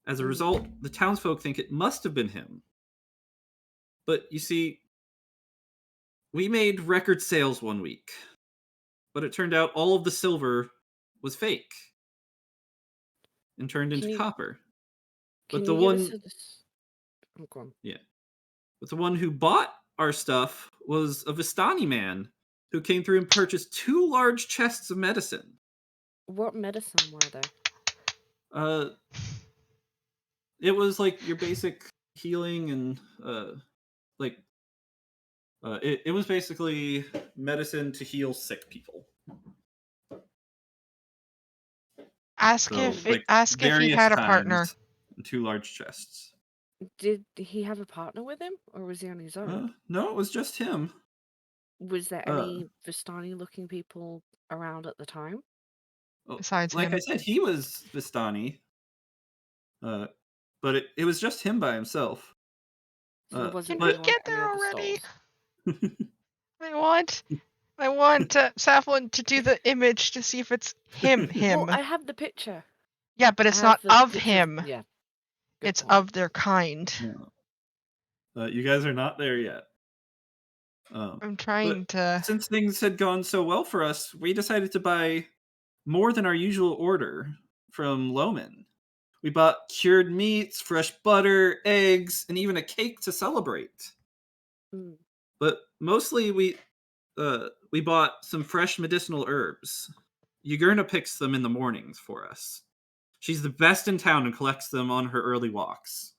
As a result, the townsfolk think it must have been him. But you see, we made record sales one week, but it turned out all of the silver was fake and turned into Can you copper. But can the you give us one, oh, go on. yeah, but the one who bought our stuff was a Vistani man who came through and purchased 2 large chests of medicine. What medicine were they? It was like your basic healing and it was basically medicine to heal sick people. Ask So if like ask if he various had a partner. times in 2 large chests. Did he have a partner with him, or was he on his own? No, it was just him. Was there any Vistani-looking people around at the time? Besides like him. I said, he was Vistani. But it was just him by himself. So there wasn't Can we but- get any there other already? stalls. I want Saflin to do the image to see if it's him. Well, I have the picture. Yeah, but I it's have not the of picture him. Yeah. Good It's point. of their kind. You guys are not there yet. I'm trying to. Since things had gone so well for us, we decided to buy more than our usual order from Loman. We bought cured meats, fresh butter, eggs, and even a cake to celebrate. Mm. But mostly we bought some fresh medicinal herbs. Yugurna picks them in the mornings for us. She's the best in town and collects them on her early walks.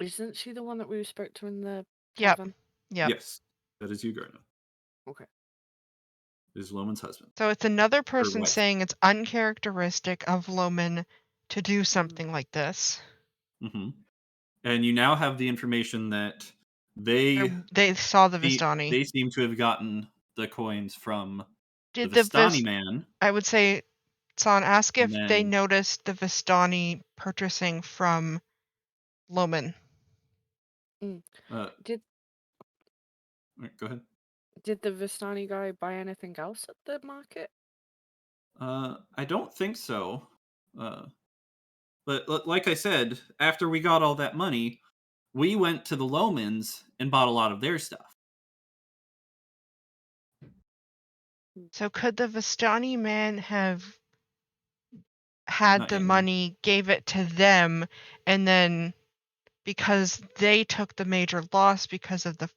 Isn't she the one that we spoke to in the Yep. tavern? Yep. Yes, that is Yugurna. Okay. It is Loman's husband. So it's another person wife. saying it's uncharacteristic of Loman to do something like this. Mm-hmm. And you now have the information that they Saw the Vistani. They seem to have gotten the coins from Did the Vistani man. I would say, San, ask if And they then- noticed the Vistani purchasing from Loman. Did Go ahead. Did the Vistani guy buy anything else at the market? I don't think so. But like I said, after we got all that money, we went to the Lomans and bought a lot of their stuff. So could the Vistani man have had Not the yet. money, gave it to them, and then because they took the major loss because of the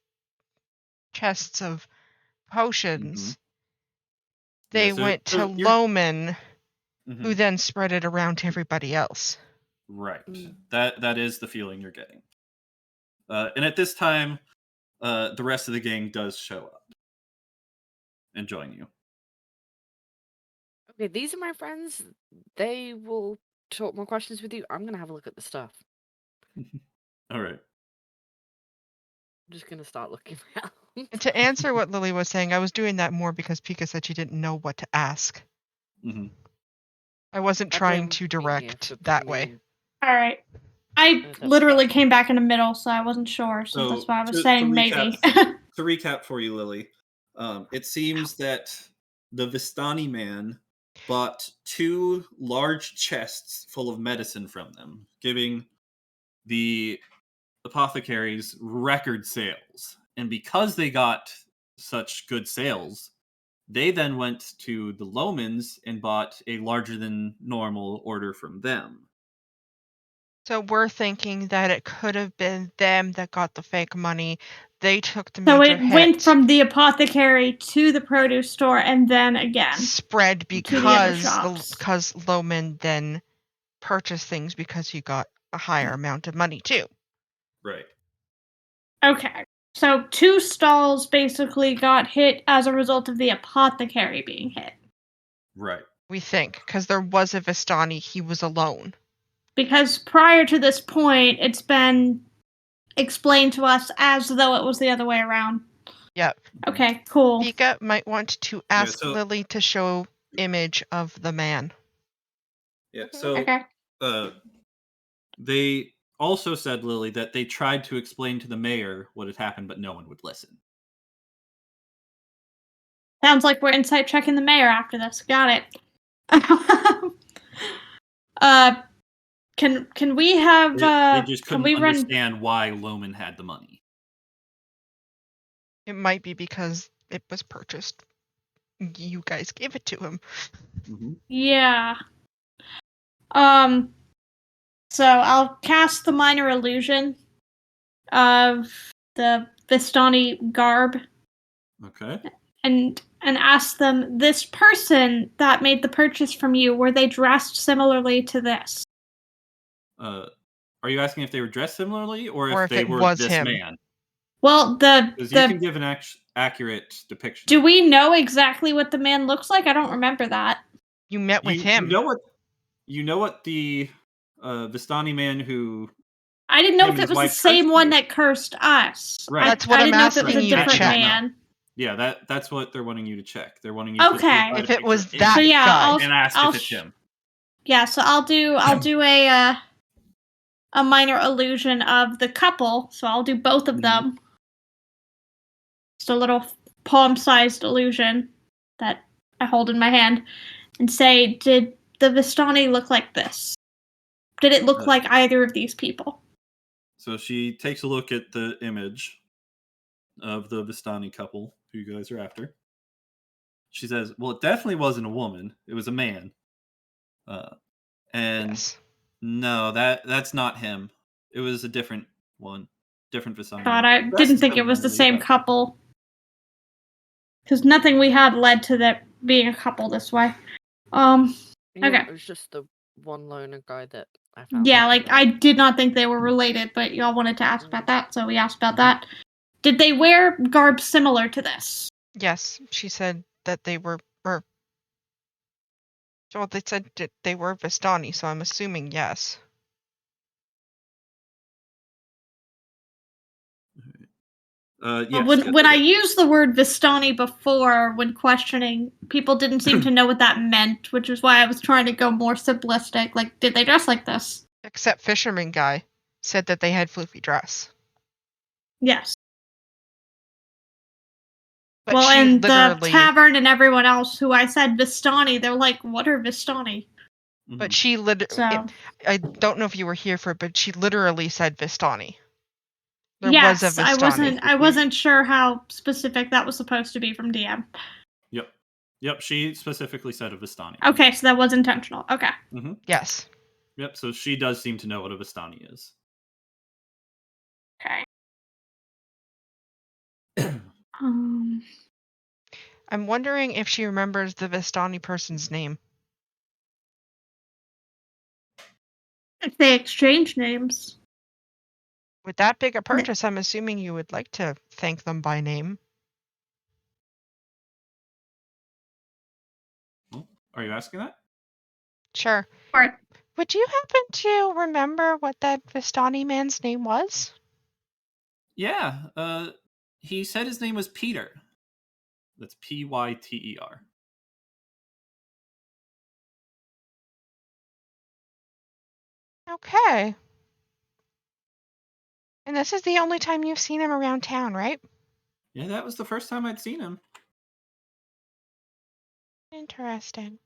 chests of potions, they Yeah, so- went so to you're- Loman, Mhm. who then spread it around to everybody else. Right. Mm. That is the feeling you're getting. And at this time, the rest of the gang does show up and join you. Okay, these are my friends. They will talk more questions with you. I'm gonna have a look at the stuff. All right. I'm just gonna start looking around. And to answer what Lily was saying, I was doing that more because Pika said she didn't know what to ask. Mm-hmm. I wasn't I trying blame to me here direct for that putting way. in- All right. I that's literally fine. came back in the middle, so I wasn't sure. So that's why I was saying maybe. To recap for you, Lily, it seems that the Vistani man bought 2 large chests full of medicine from them, giving the apothecaries record sales. And because they got such good sales, they then went to the Lomans and bought a larger than normal order from them. So we're thinking that it could have been them that got the fake money. They took the So major it went hit, from the apothecary to the produce store and then again. spread to the other because shops. Loman then purchased things because he got a higher amount of money too. Right. Okay. So 2 stalls basically got hit as a result of the apothecary being hit. Right. We think, because there was a Vistani, he was alone. Because prior to this point, it's been explained to us as though it was the other way around. Yep. Okay, cool. Pika might want to ask so- Lily to show image of the man. Yeah. Mhm. So Okay. they also said, Lily, that they tried to explain to the mayor what had happened, but no one would listen. Sounds like we're insight checking the mayor after this. Got it. Can we have They just can couldn't we run understand why Loman had the money. It might be because it was purchased. You guys gave it to him. Mm-hmm. Yeah. So I'll cast the minor illusion of the Vistani garb Okay. and ask them, this person that made the purchase from you, were they dressed similarly to this? Are you asking if they were dressed similarly, or Or if if they it were was this him. man? Well, Because you can the give an accurate depiction. do we know exactly what the man looks like? I don't remember that. You met with him. You know what the Vistani man who I didn't know him if and it his was the wife same cursed one you. that cursed us. Right. That's what I I'm didn't know if it was a asking you to different check. man. Yeah, that's what they're wanting you to check. They're wanting you to Okay. try to If it was picture that So yeah, guy. I'll and ask I'll if it's him. Yeah, so I'll do a a minor illusion of the couple, so I'll do both of them. Just a little palm-sized illusion that I hold in my hand, and say, did the Vistani look like this? Did it look like either of these people? So she takes a look at the image of the Vistani couple who you guys are after. She says, well, it definitely wasn't a woman. It was a man. And Yes. no, that's not him. It was a different one. Different Vistani. God, I didn't think it was the same couple. Because nothing we had led to that being a couple this way. Yeah, Okay. it was just the one loner guy that I found. Yeah, like, I did not think they were related, but y'all wanted to ask about that, so we asked about that. Did they wear garb similar to this? Yes, she said that they were, well, they said that they were Vistani, so I'm assuming yes. Yes. When I used the word Vistani before when questioning, people didn't seem to know what that meant, which is why I was trying to go more simplistic. Like, did they dress like this? Except fisherman guy said that they had floofy dress. Yes. But well, she and literally, the tavern and everyone else who I said Vistani, they're like, what are Vistani? But she literally, I don't know if you were here for it, but she literally said Vistani. There was a Vistani. I wasn't sure how specific that was supposed to be from DM. Yep, she specifically said a Vistani. Okay, so that was intentional. Okay. Yes. Yep, so she does seem to know what a Vistani is. Okay. I'm wondering if she remembers the Vistani person's name. If they exchange names. With that big a purchase, I'm assuming you would like to thank them by name. Are you asking that? Sure. Sure. Would you happen to remember what that Vistani man's name was? Yeah, he said his name was Peter. That's Pyter. Okay. And this is the only time you've seen him around town, right? Yeah, that was the first time I'd seen him. Interesting.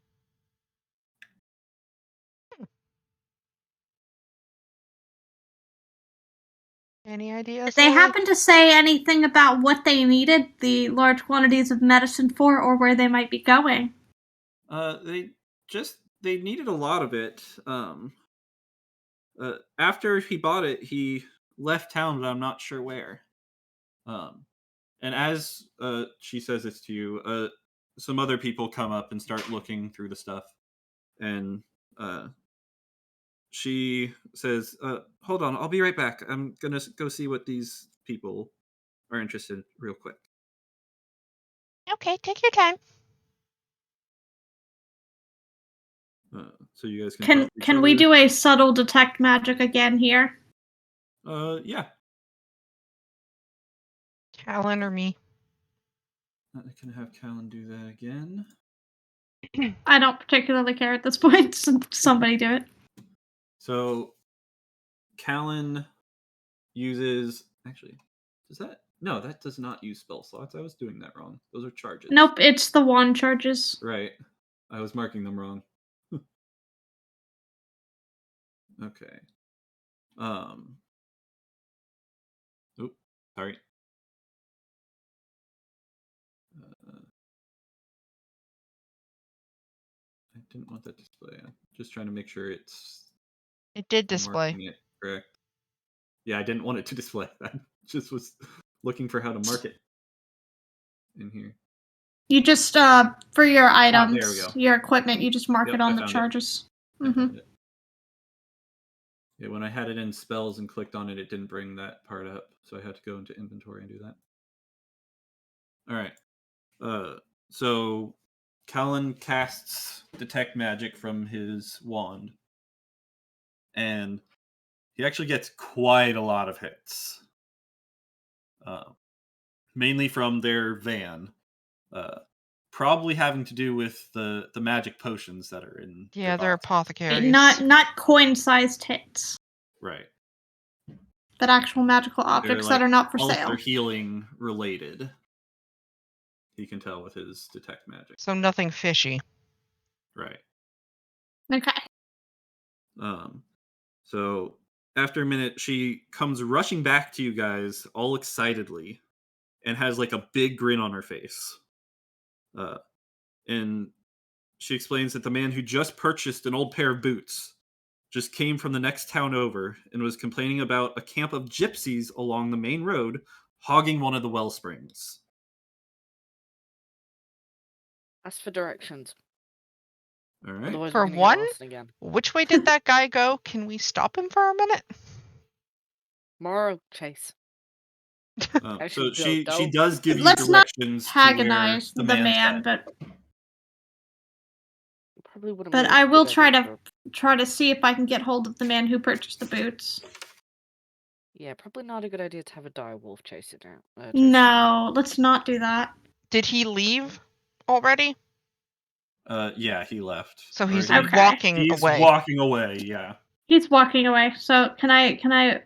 Any ideas? Did they happen to say anything about what they needed the large quantities of medicine for, or where they might be going? They needed a lot of it. After he bought it, he left town, but I'm not sure where. And as she says this to you, some other people come up and start looking through the stuff, and she says, "Hold on, I'll be right back. I'm gonna go see what these people are interested in real quick." Okay, take your time. So you guys can we do a subtle detect magic again here? Yeah. Callan or me? I can have Callan do that again. I don't particularly care at this point. Somebody do it. So, Callan uses... Actually, does that... No, that does not use spell slots. I was doing that wrong. Those are charges. Nope, it's the wand charges. Right. I was marking them wrong. Okay. Oop, sorry. I didn't want that display. I'm just trying to make sure it's... It did display. Marking it correct. Yeah, I didn't want it to display. I just was looking for how to mark it in here. You just, for your items, there we go. your equipment, you just mark it on the charges. Yeah, when I had it in spells and clicked on it, it didn't bring that part up, so I had to go into inventory and do that. All right. So Callan casts detect magic from his wand, and he actually gets quite a lot of hits. Mainly from their van. Probably having to do with the magic potions that are in. Yeah, they're apothecaries. Not coin-sized hits. Right. But actual magical They're objects like that are not for all sale. they're healing related. He can tell with his detect magic. So nothing fishy. Right. Okay. So after a minute, she comes rushing back to you guys all excitedly and has like a big grin on her face. And she explains that the man who just purchased an old pair of boots just came from the next town over and was complaining about a camp of gypsies along the main road hogging one of the well springs. Ask for directions. All right. Otherwise, For we're gonna one? get lost again. Which way did that guy go? Can we stop him for a minute? Moral chase. So Actually, she don't. does give you Let's not directions to where Antagonize the man, at. but Probably wouldn't. but be a I will good try idea to see if I can get hold of the man who purchased the boots. Yeah, probably not a good idea to have a dire wolf chase it down. No, let's not do that. Did he leave already? Yeah, he left. So he's Okay. walking He's away. walking away. Yeah. He's walking away. So can I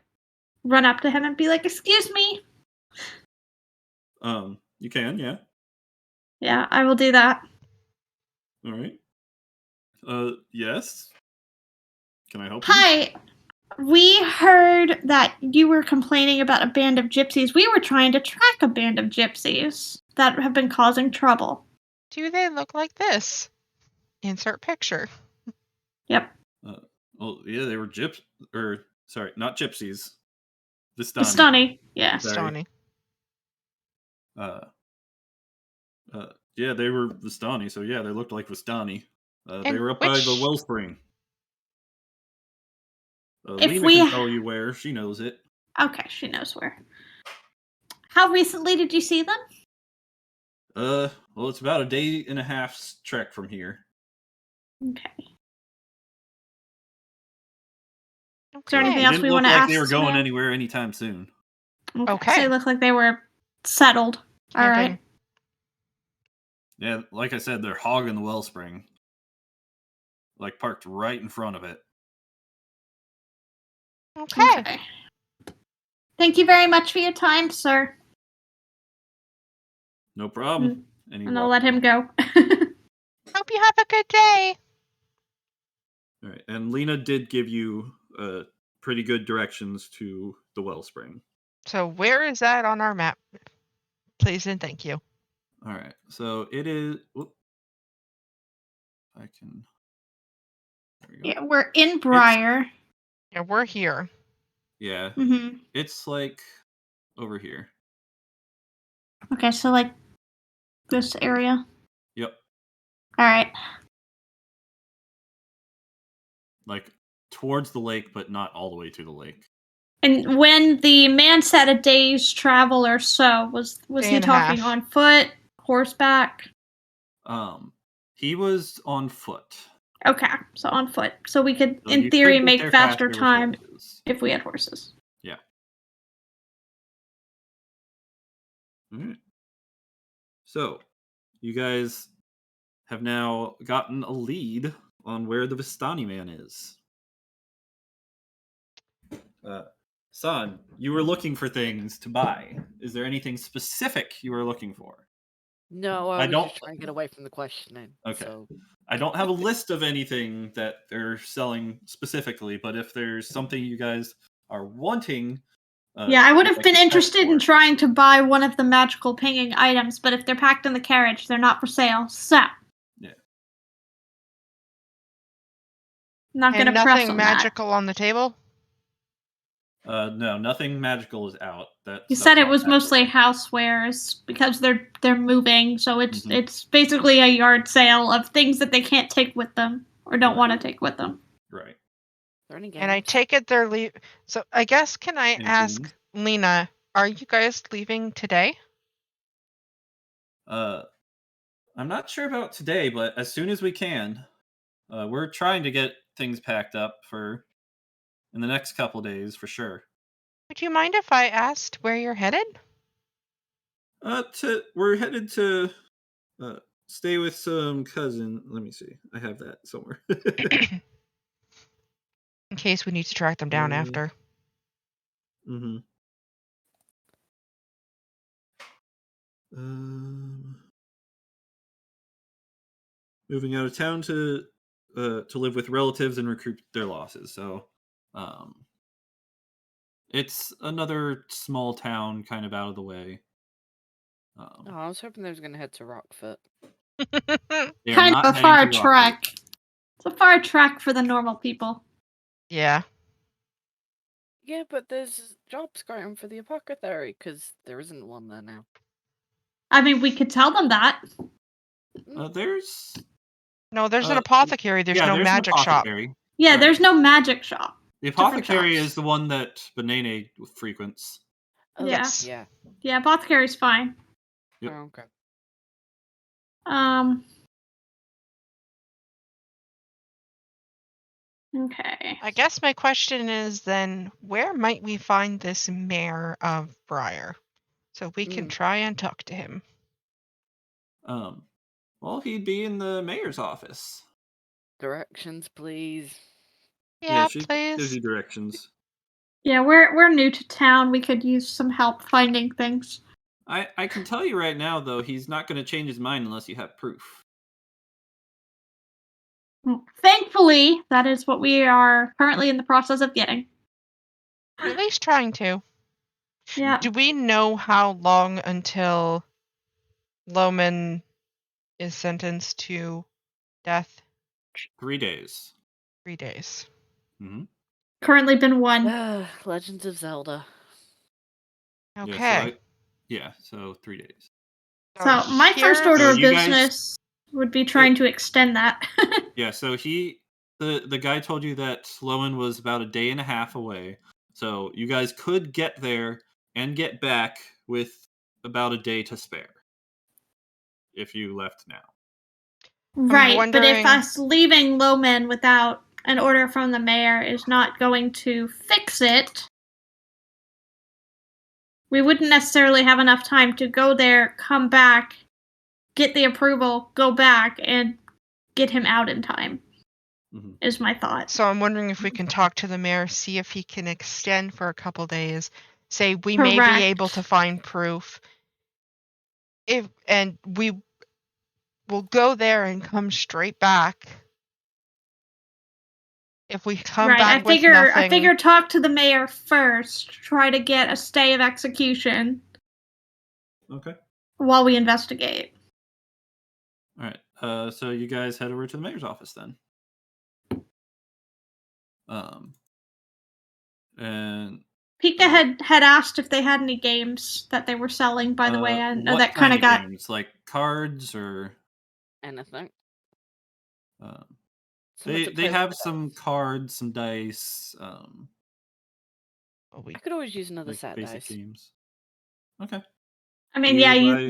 run up to him and be like, "Excuse me"? You can. Yeah. Yeah, I will do that. All right. Yes. Can I help you? Hi. We heard that you were complaining about a band of gypsies. We were trying to track a band of gypsies that have been causing trouble. Do they look like this? Insert picture. Yep. Well, yeah, they were not gypsies. Vistani. Vistani. Yeah. Vistani. Yeah, they were Vistani, so yeah, they looked like Vistani. They And were up by the which- Wellspring. If Lena we- can tell you where. She knows it. Okay, she knows where. How recently did you see them? Well, it's about a day and a half's trek from here. Okay. Is there Okay. anything It else didn't we look want to like ask they were this going man? anywhere anytime soon. Okay. So they look like they were settled. All right. Camping. Yeah, like I said, they're hogging the Wellspring. Like parked right in front of it. Okay. Thank you very much for your time, sir. No problem. And he And I'll walked let him go. Hope you have a good day. All right, and Lena did give you pretty good directions to the Wellspring. So where is that on our map? Please and thank you. All right, so it is. I can. There we go. Yeah, we're in Briar. Yeah, we're here. Yeah, Mm-hmm. it's like over here. Okay, so like this area. Yep, All right. like towards the lake, but not all the way to the lake. And when the man said a day's travel or so, was Day he and a talking half. on foot, horseback? He was on foot. Okay, so on foot. So we could, So in you theory, could get make there faster with time horses. if we had horses. Yeah. All right. So, you guys have now gotten a lead on where the Vistani man is. Son, you were looking for things to buy. Is there anything specific you were looking for? No, I was just trying to get away from the questioning. Okay. So. I don't have a list of anything that they're selling specifically, but if there's something you guys are wanting... Yeah, I would have like been to check interested in for. trying to buy one of the magical pinging items, but if they're packed in the carriage, they're not for sale. So, Yeah. not And gonna press nothing on magical on the table? No, nothing magical is out. You said it was mostly housewares because they're moving, so it's basically a yard sale of things that they can't take with them or don't want to take with them. Right. And I take it they're leaving. So I guess, can I ask Lena, are you guys leaving today? I'm not sure about today, but as soon as we can. We're trying to get things packed up for in the next couple days for sure. Would you mind if I asked where you're headed? We're headed to stay with some cousin. Let me see. I have that somewhere. In case we need to track them down after. Mm-hmm. Moving out of town to live with relatives and recoup their losses. So, it's another small town, kind of out of the way. Oh, I was hoping they was gonna head to Rockfoot. They are Kind not of a heading far to Rockford. trek. It's a far trek for the normal people. Yeah. Yeah, but there's jobs going for the apothecary, because there isn't one there now. I mean, we could tell them that. There's No, there's an apothecary. There's no there's magic an shop. apothecary. Yeah, Right. there's no magic shop. The Different apothecary shops. is the one that Banane frequents. Oh, Yes. Yeah. Yeah, apothecary's fine. Yep. Oh, okay. Okay. I guess my question is then, where might we find this mayor of Briar? So we can try and talk to him. Well, he'd be in the mayor's office. Directions, please. Yeah, she gives please. you directions. Yeah, we're new to town. We could use some help finding things. I can tell you right now, though, he's not going to change his mind unless you have proof. Thankfully, that is what we are currently in the process of getting. Or at least trying to. Yeah. Do we know how long until Loman is sentenced to death? 3 days. 3 days. Mm-hmm. Currently been 1. Legends of Zelda. Okay. So 3 days. So my first order of business would be trying to extend that. Yeah, so the guy told you that Sloan was about a day and a half away. So you guys could get there and get back with about a day to spare. If you left now. Right, but if us leaving Loman without an order from the mayor is not going to fix it, we wouldn't necessarily have enough time to go there, come back, get the approval, go back, and get him out in time, is my thought. So I'm wondering if we can talk to the mayor, see if he can extend for a couple days, say we Correct. may be able to find proof, and we will go there and come straight back. If we come back with nothing... I figure talk to the mayor first, try to get a stay of execution. Okay. While we investigate. All right. So you guys head over to the mayor's office then. And Pika had asked if they had any games that they were selling, by the way. I know that kind of got games, like cards or anything. They have some cards, some dice. I could always use another like set of basic dice. Games. Okay. I mean,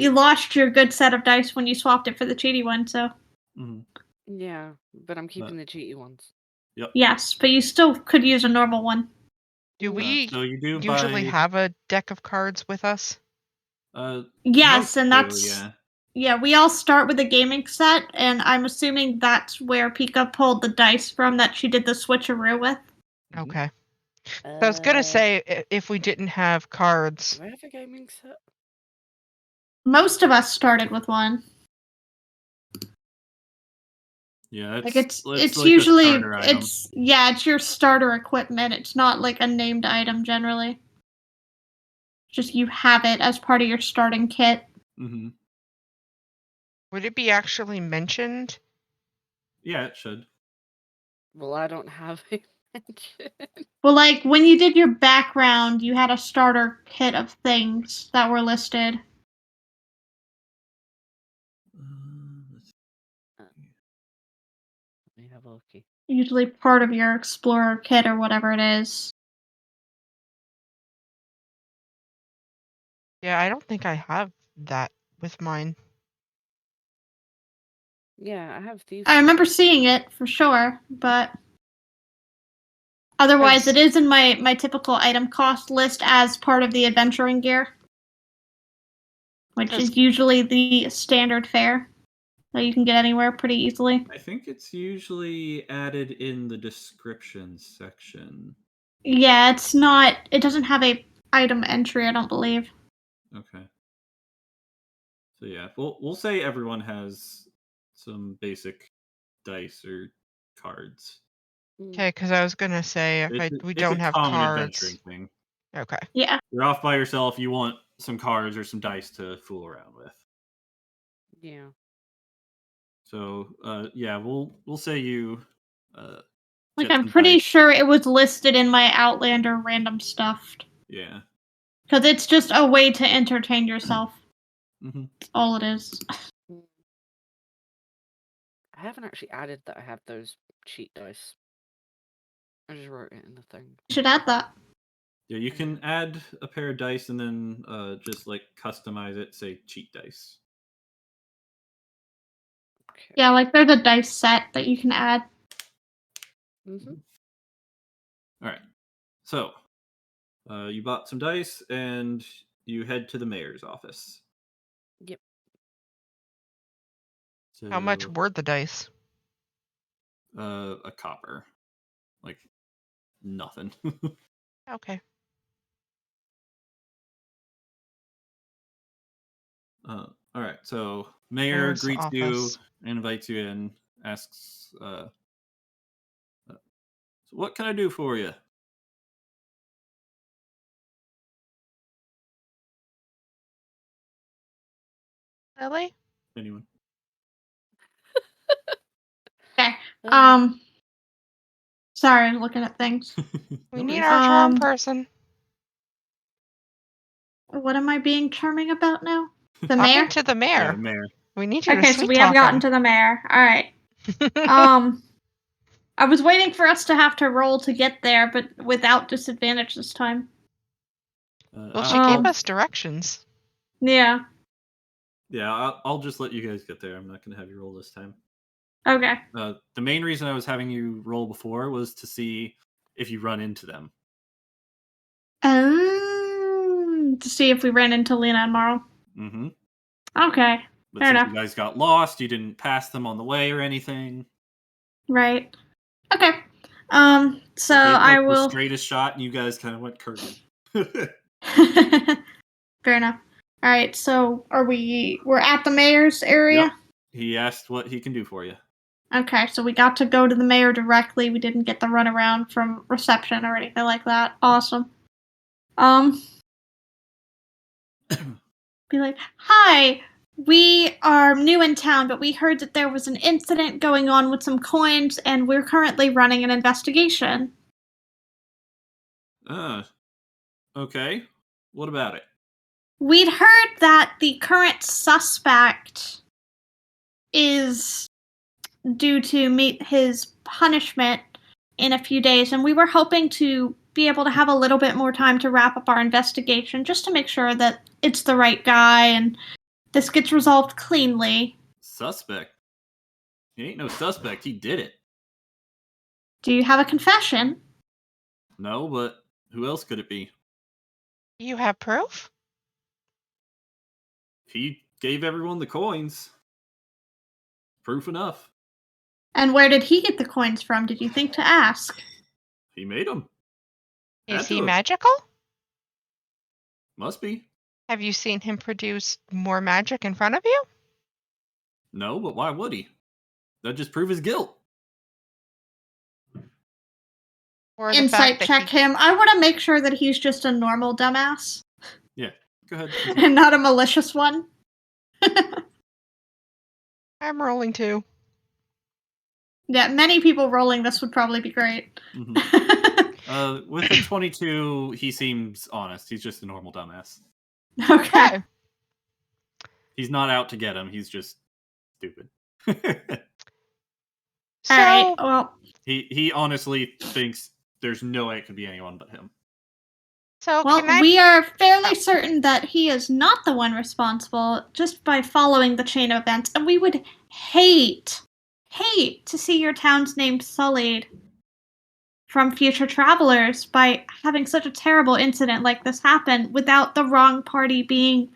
you lost your good set of dice when you swapped it for the cheaty one, so. Mm-hmm. Yeah, but I'm keeping the cheaty ones. Yep. Yes, but you still could use a normal one. Do we so you do usually have a deck of cards with us? Yes, and that's... Yeah, we all start with a gaming set, and I'm assuming that's where Pika pulled the dice from that she did the switcheroo with. Okay. So I was going to say, if we didn't have cards... Do I have a gaming set? Most of us started with one. Yeah, it's usually it's your starter equipment. It's not like a named item generally. Just you have it as part of your starting kit. Mm-hmm. Would it be actually mentioned? Yeah, it should. Well, I don't have a mention. Well, like when you did your background, you had a starter kit of things that were listed. Let me have a looky. Usually part of your explorer kit or whatever it is. Yeah, I don't think I have that with mine. Yeah, I have thieves. I remember seeing it for sure, but otherwise it is in my typical item cost list as part of the adventuring gear, which is usually the standard fare. that you can get anywhere pretty easily? I think it's usually added in the description section. Yeah, it's not. It doesn't have a item entry, I don't believe. Okay. So yeah, we'll say everyone has some basic dice or cards. Okay, because I was gonna say if we It's a don't have common cards. adventuring thing. Okay. Yeah. You're off by yourself. You want some cards or some dice to fool around with. Yeah. So yeah, we'll say you. Like, get I'm some pretty dice. sure it was listed in my Outlander random stuff. Yeah. Because it's just a way to entertain yourself. Mm-hmm. That's all it is. I haven't actually added that I have those cheat dice. I just wrote it in the thing. You should add that. Yeah, you can add a pair of dice and then just like customize it. Say cheat dice. Okay. Yeah, like there's a dice set that you can add. Mm-hmm. All right. So you bought some dice and you head to the mayor's office. Yep. So, How much were the dice? A copper. Like nothing. Okay. All right. So mayor Mayor's greets you, office. invites you in, asks, "So what can I do for you?" Lily? Anyone? Okay. Sorry, I'm looking at things. We No need worries. our charm person. What am I being charming about now? The Talking mayor? to the Yeah, mayor. mayor. We need you to Okay, so sweet we have talk gotten him. to the mayor. Alright. I was waiting for us to have to roll to get there, but without disadvantage this time. Well, she gave us directions. Yeah. Yeah, I'll just let you guys get there. I'm not going to have you roll this time. Okay. The main reason I was having you roll before was to see if you run into them. To see if we ran into Lena and Marl. Mm-hmm. Okay. But Fair since enough. you guys got lost, you didn't pass them on the way or anything. Right. Okay. So They I took the will. straightest shot, and you guys kind of went curvy. Fair enough. All right. So we're at the mayor's area? Yep. He asked what he can do for you. Okay. So we got to go to the mayor directly. We didn't get the runaround from reception or anything like that. Awesome. Be like, hi. We are new in town, but we heard that there was an incident going on with some coins, and we're currently running an investigation. Okay. What about it? We'd heard that the current suspect is due to meet his punishment in a few days, and we were hoping to be able to have a little bit more time to wrap up our investigation just to make sure that it's the right guy and this gets resolved cleanly. Suspect? He ain't no suspect. He did it. Do you have a confession? No, but who else could it be? You have proof? He gave everyone the coins. Proof enough. And where did he get the coins from, did you think to ask? He made them. Is he magical? Must be. Have you seen him produce more magic in front of you? No, but why would he? That'd just prove his guilt. Or the Insight fact that check him. I want to make sure that he's just a normal dumbass. Yeah, go ahead. And not a malicious one. I'm rolling 2. Yeah, many people rolling this would probably be great. Mm-hmm. With a 22, he seems honest. He's just a normal dumbass. Okay. He's not out to get him. He's just stupid. So, alright, well. He honestly thinks there's no way it could be anyone but him. So Well, we are fairly certain that he is not the one responsible just by following the chain of events, and we would hate to see your town's name sullied from future travelers by having such a terrible incident like this happen without the wrong party being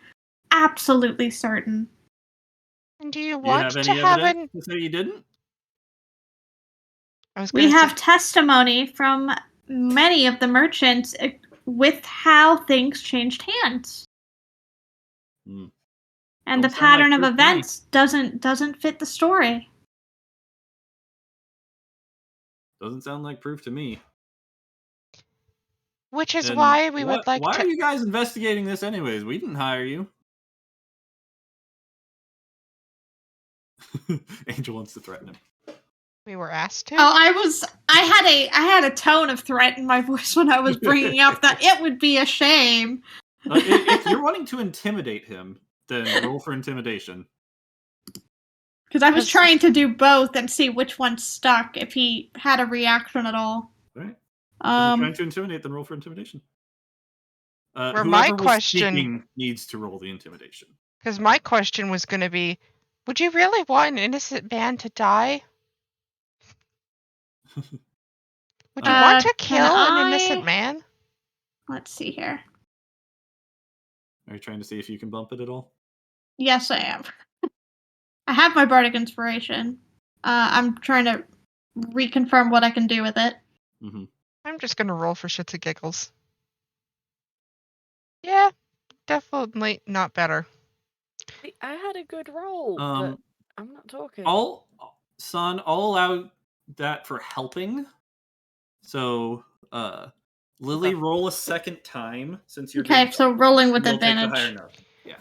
absolutely certain. And do you Do you want have to any have evidence to say you didn't? I was We gonna have say, testimony from many of the merchants with how things changed hands. Hmm. And Don't the sound like pattern of proof to me. events doesn't fit the story. Doesn't sound like proof to me. which is And why we would like why to. are you guys investigating this anyways? We didn't hire you. Angel wants to threaten him. We were asked to. Oh, I had a tone of threat in my voice when I was bringing up that it would be a shame. If you're wanting to intimidate him, then roll for intimidation. Because I was 'Cause- trying to do both and see which one stuck, if he had a reaction at all. All right. If you're trying Um, to intimidate, then roll for intimidation. Where Whoever my was question- speaking needs to roll the intimidation. Because my question was going to be, would you really want an innocent man to die? Would you want to can kill an innocent man? Let's see here. Are you trying to see if you can bump it at all? Yes, I am. I have my bardic inspiration. I'm trying to reconfirm what I can do with it. Mm-hmm. I'm just going to roll for shits and giggles. Yeah, definitely not better. I had a good roll, but I'm not talking. I'll allow that for helping. So, Lily, Okay. roll a second time since you're Okay, so rolling with you'll take the advantage. higher number. Yeah.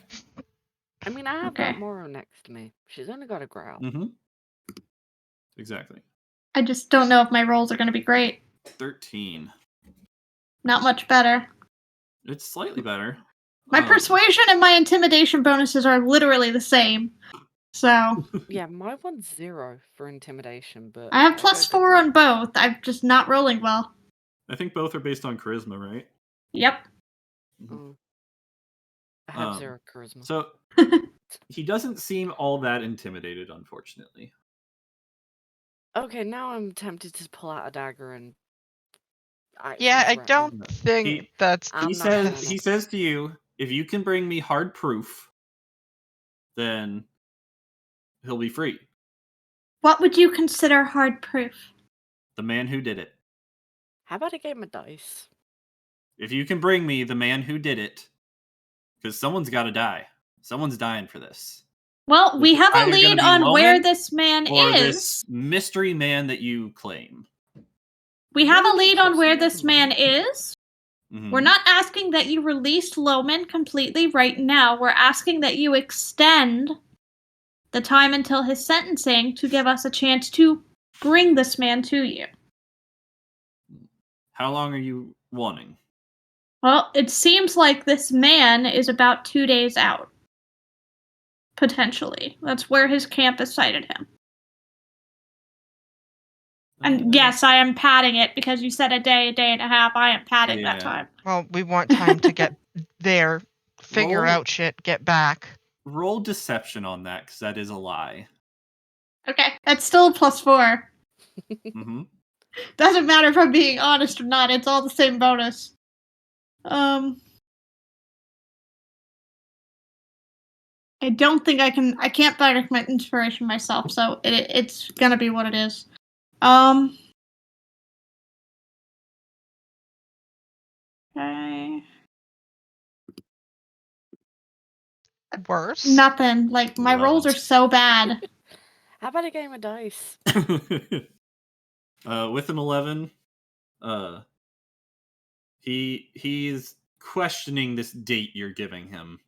I mean, I have Okay. that Moro next to me. She's only got a growl. Mm-hmm. Exactly. I just don't know if my rolls are going to be great. 13. Not much better. It's slightly better. My persuasion and my intimidation bonuses are literally the same. So Yeah, my one's 0 for intimidation, but I have got a +4 good roll. on both. I'm just not rolling well. I think both are based on charisma, right? Yep. Mm. I have 0 charisma. So he doesn't seem all that intimidated, unfortunately. Okay, now I'm tempted to pull out a dagger and. Yeah, I threaten. don't think that's. I'm He not says gonna. he says to you, if you can bring me hard proof, then he'll be free. What would you consider hard proof? The man who did it. How about a game of dice? If you can bring me the man who did it, because someone's got to die. Someone's dying for this. Well, we It's have a either gonna lead be on where Loman this man or is. this mystery man that you claim. We have a Really lead don't on put where some this of them man on. is. Mhm. We're not asking that you release Loman completely right now. We're asking that you extend the time until his sentencing to give us a chance to bring this man to you. How long are you wanting? Well, it seems like this man is about 2 days out. Potentially. That's where his camp has cited him. And yes, I am padding it because you said a day and a half. I am padding that time. Well, we want time to get there, figure Roll- out shit, get back. Roll deception on that, because that is a lie. Okay, that's still a +4. Mm-hmm. Doesn't matter if I'm being honest or not. It's all the same bonus. I don't think I can. I can't direct my inspiration myself, so it's gonna be what it is. Okay. Worse? Nothing. Like my rolls are so bad. How about a game of dice? With an 11, he's questioning this date you're giving him.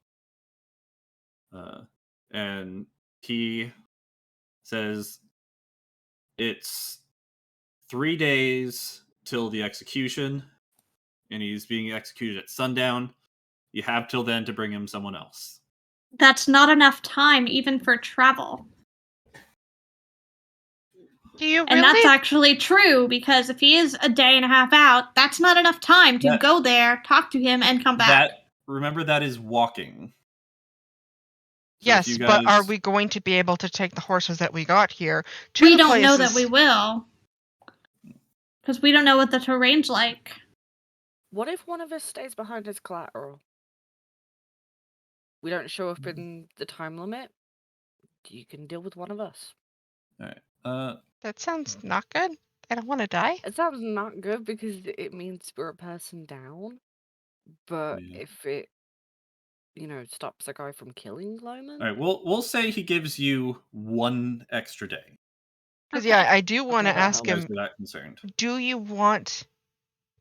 And he says it's 3 days till the execution, and he's being executed at sundown. You have till then to bring him someone else. That's not enough time even for travel. Do you And really? that's actually true, because if he is a day and a half out, that's not enough time to go there, talk to him, and come back. Remember, that is walking. So Yes, but are we going to be able to take the horses that we got here to We the don't know places- that we will. Because we don't know what the terrain's like. What if one of us stays behind as collateral? We don't show up in the time limit. you can deal with one of us. All right. That sounds not good. I don't want to die. It sounds not good because it means we're a person down. But Yeah. if it, stops a guy from killing Loman. All right. We'll say he gives you 1 extra day. Because Okay. I do want to that ask As him, we're not concerned. do you want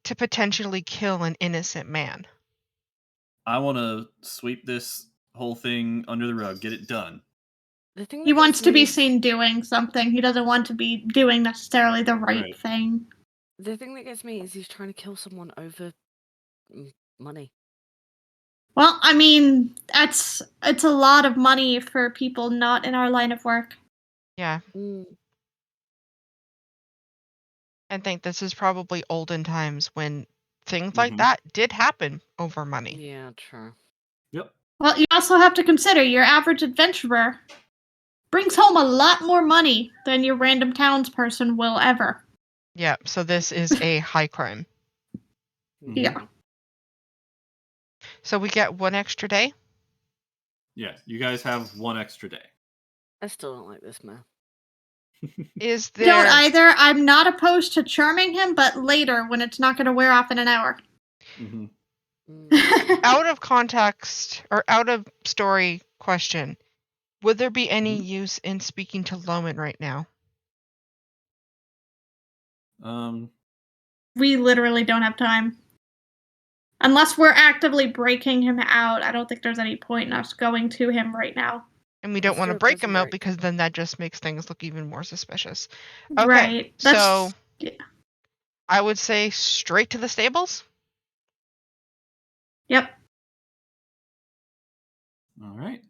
to potentially kill an innocent man? I want to sweep this whole thing under the rug, get it done. The thing He that wants gets to me be is- seen doing something. He doesn't want to be doing necessarily the right thing. The thing that gets me is he's trying to kill someone over money. Well, I mean, it's a lot of money for people not in our line of work. Yeah. Mm, I think this is probably olden times when things like that did happen over money. yeah, true. Yep. Well, you also have to consider your average adventurer brings home a lot more money than your random townsperson will ever. Yeah, so this is a high crime. Yeah. So we get 1 extra day? Yeah, you guys have 1 extra day. I still don't like this man. Is Don't there either. I'm not opposed to charming him, but later when it's not going to wear off in an hour. Mm-hmm. out of context or out of story question, would there be any use in speaking to Loman right now? We literally don't have time. Unless we're actively breaking him out, I don't think there's any point in us going to him right now. And we don't Let's want do to a break prison him out break. because then that just makes things look even more suspicious. Okay, Right. so Yeah. I would say straight to the stables. Yep. All right.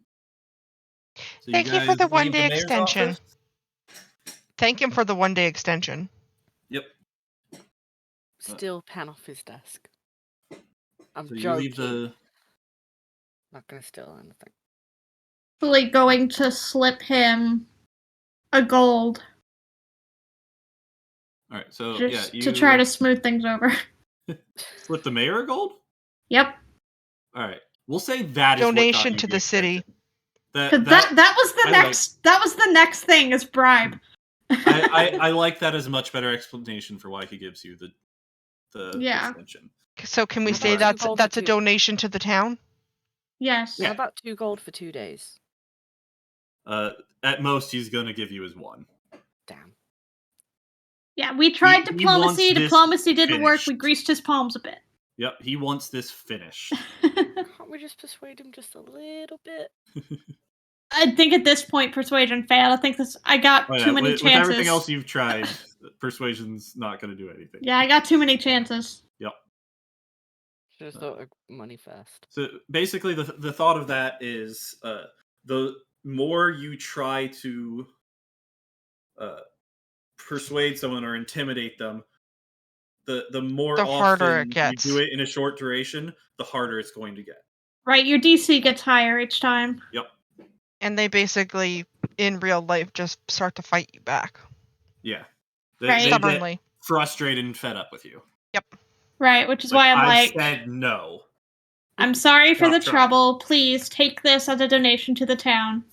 So Thank you for the guys leave 1-day mayor's extension. office? Thank him for the 1-day extension. Yep. Steal pen off his desk. I'm So you joking. leave the. Not gonna steal anything. Actually going to slip him a gold All right. So just you to try to smooth things over. slip the mayor a gold. Yep. All right. We'll say that is what Donation got you to the the city. extension. That That was the I next. That was the next thing is bribe. I like that as a much better explanation for why he gives you the Yeah. extension. So can we How say about that's a 2 gold for 2 donation to the town? Yes. Yeah. How about 2 gold for 2 days? At most, he's gonna give you his 1. Damn. Yeah, we tried He wants diplomacy. this Diplomacy didn't work. We finished. greased his palms a bit. Yep, he wants this finished. Can't we just persuade him just a little bit? I think at this point, persuasion failed. I think I got too many with chances. everything else you've tried, persuasion's not gonna do anything. Yeah, I got too many chances. Yep. Just thought of money first. So basically, the thought of that is the more you try to persuade someone or intimidate them, the more The harder often it gets. you do it in a short duration, the harder it's going to get. Right, your DC gets higher each time. Yep. And they basically, in real life, just start to fight you back. Yeah. Right. They Stubbornly. get frustrated and fed up with you. Yep. Right, which is why I'm I like, said no. I'm sorry for Stop the trying. trouble. Please take this as a donation to the town.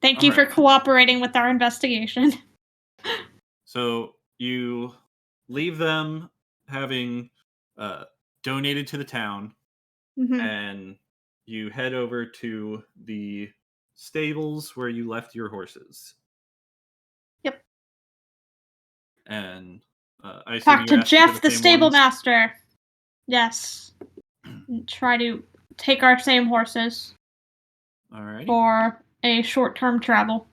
Thank you for Alright. cooperating with our investigation. So you leave them having donated to the town, and you head over to the stables where you left your horses. Yep. And I assume Talk you're to asking Jeff, for the same stable ones? master. Yes. Try to take our same horses Alrighty. for a short-term travel.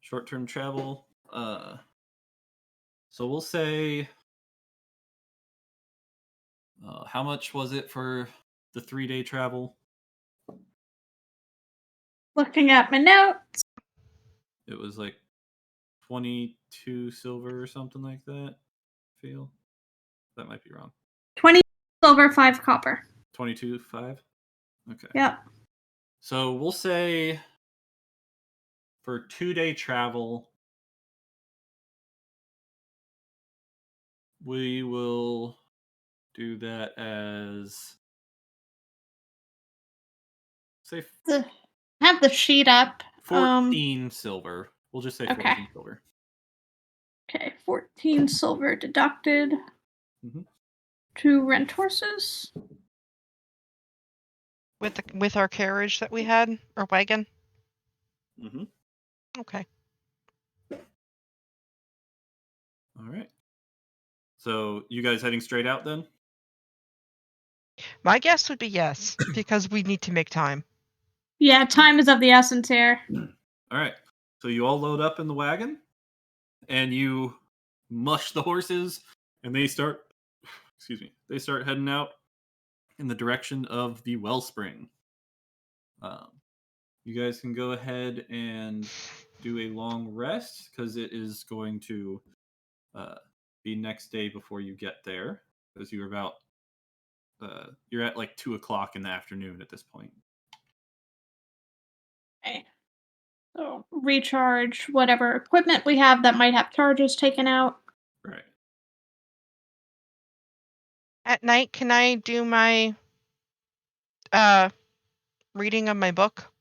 Short-term travel. So we'll say, how much was it for the 3-day travel? Looking at my notes. It was like 22 silver or something like that. Feel that might be wrong. 20 silver, 5 copper. 22.5. Okay. Yep. So we'll say for 2-day travel, we will do that as say Have the sheet up. 14 silver. We'll just say Okay. 14 silver. Okay, 14 silver deducted. Mm-hmm. 2 rent horses. With our carriage that we had, or wagon? Mm-hmm. Okay. All right. So you guys heading straight out then? My guess would be yes, because we need to make time. Yeah, time is of the essence here. All right. So you all load up in the wagon, and you mush the horses, and they start. Excuse me. They start heading out in the direction of the Wellspring. You guys can go ahead and do a long rest because it is going to be next day before you get there, because you're about you're at like 2:00 in the afternoon at this point. Okay. So recharge whatever equipment we have that might have charges taken out. Right. At night, can I do my reading of my book?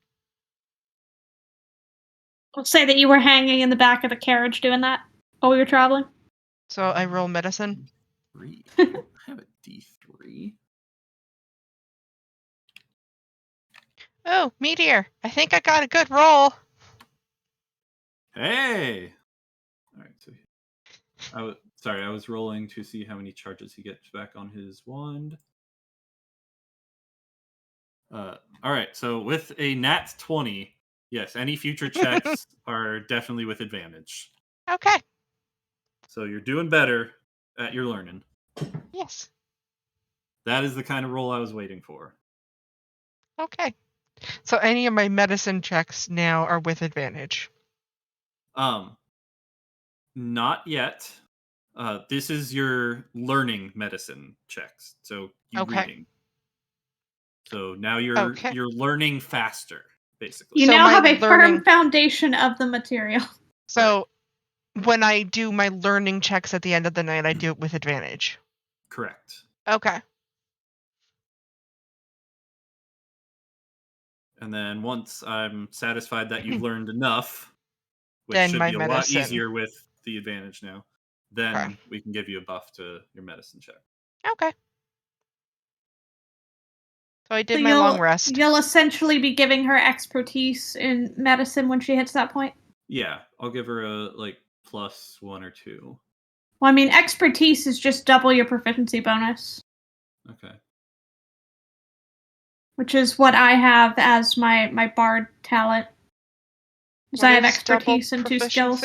Let's say that you were hanging in the back of the carriage doing that while we were traveling. So I roll medicine. D3. I don't have a D3. Oh, meteor! I think I got a good roll. Hey. All right. So I was rolling to see how many charges he gets back on his wand. All right. So with a nat 20, yes, any future checks are definitely with advantage. Okay. So you're doing better at your learning. Yes. That is the kind of roll I was waiting for. Okay. So any of my medicine checks now are with advantage. Not yet. This is your learning medicine checks. So you Okay. reading. So now you're learning faster, basically. You So now my have a learning- firm foundation of the material. So when I do my learning checks at the end of the night, I do it with advantage. Correct. Okay. And then once I'm satisfied that you've learned enough, which Then should my be a lot medicine. easier with the advantage now, then Okay. we can give you a buff to your medicine check. Okay. So I did So my long rest. You'll essentially be giving her expertise in medicine when she hits that point. Yeah, I'll give her a +1 or 2. Well, I mean, expertise is just double your proficiency bonus. Okay. Which is what I have as my bard talent. Because I have expertise and 2 skills.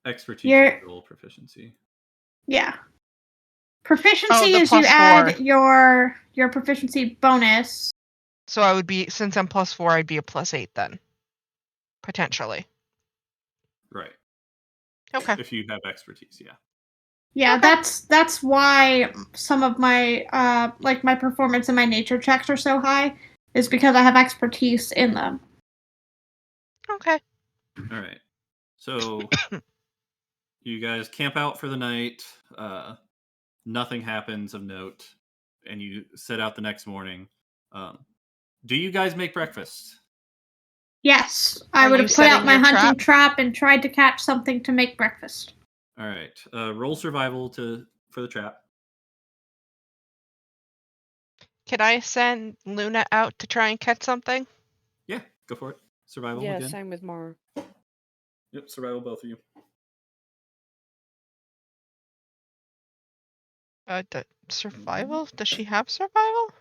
Expertise is double proficiency. Yeah. Proficiency is you add your proficiency bonus. So I would be, since I'm +4, I'd be a +8 then. Potentially. Right. Okay. If you have expertise, yeah. Yeah, Okay. that's why some of my my performance and my nature checks are so high, is because I have expertise in them. Okay. All right. So you guys camp out for the night. Nothing happens of note, and you set out the next morning. Do you guys make breakfast? Yes, I Are would you have put out setting my your hunting trap and tried to catch something to make breakfast. All right. Roll survival for the trap. Can I send Luna out to try and catch something? Yeah, go for it. Survival Yeah, again. same with Mara. Yep, survival both of you. Survival? Does she have survival?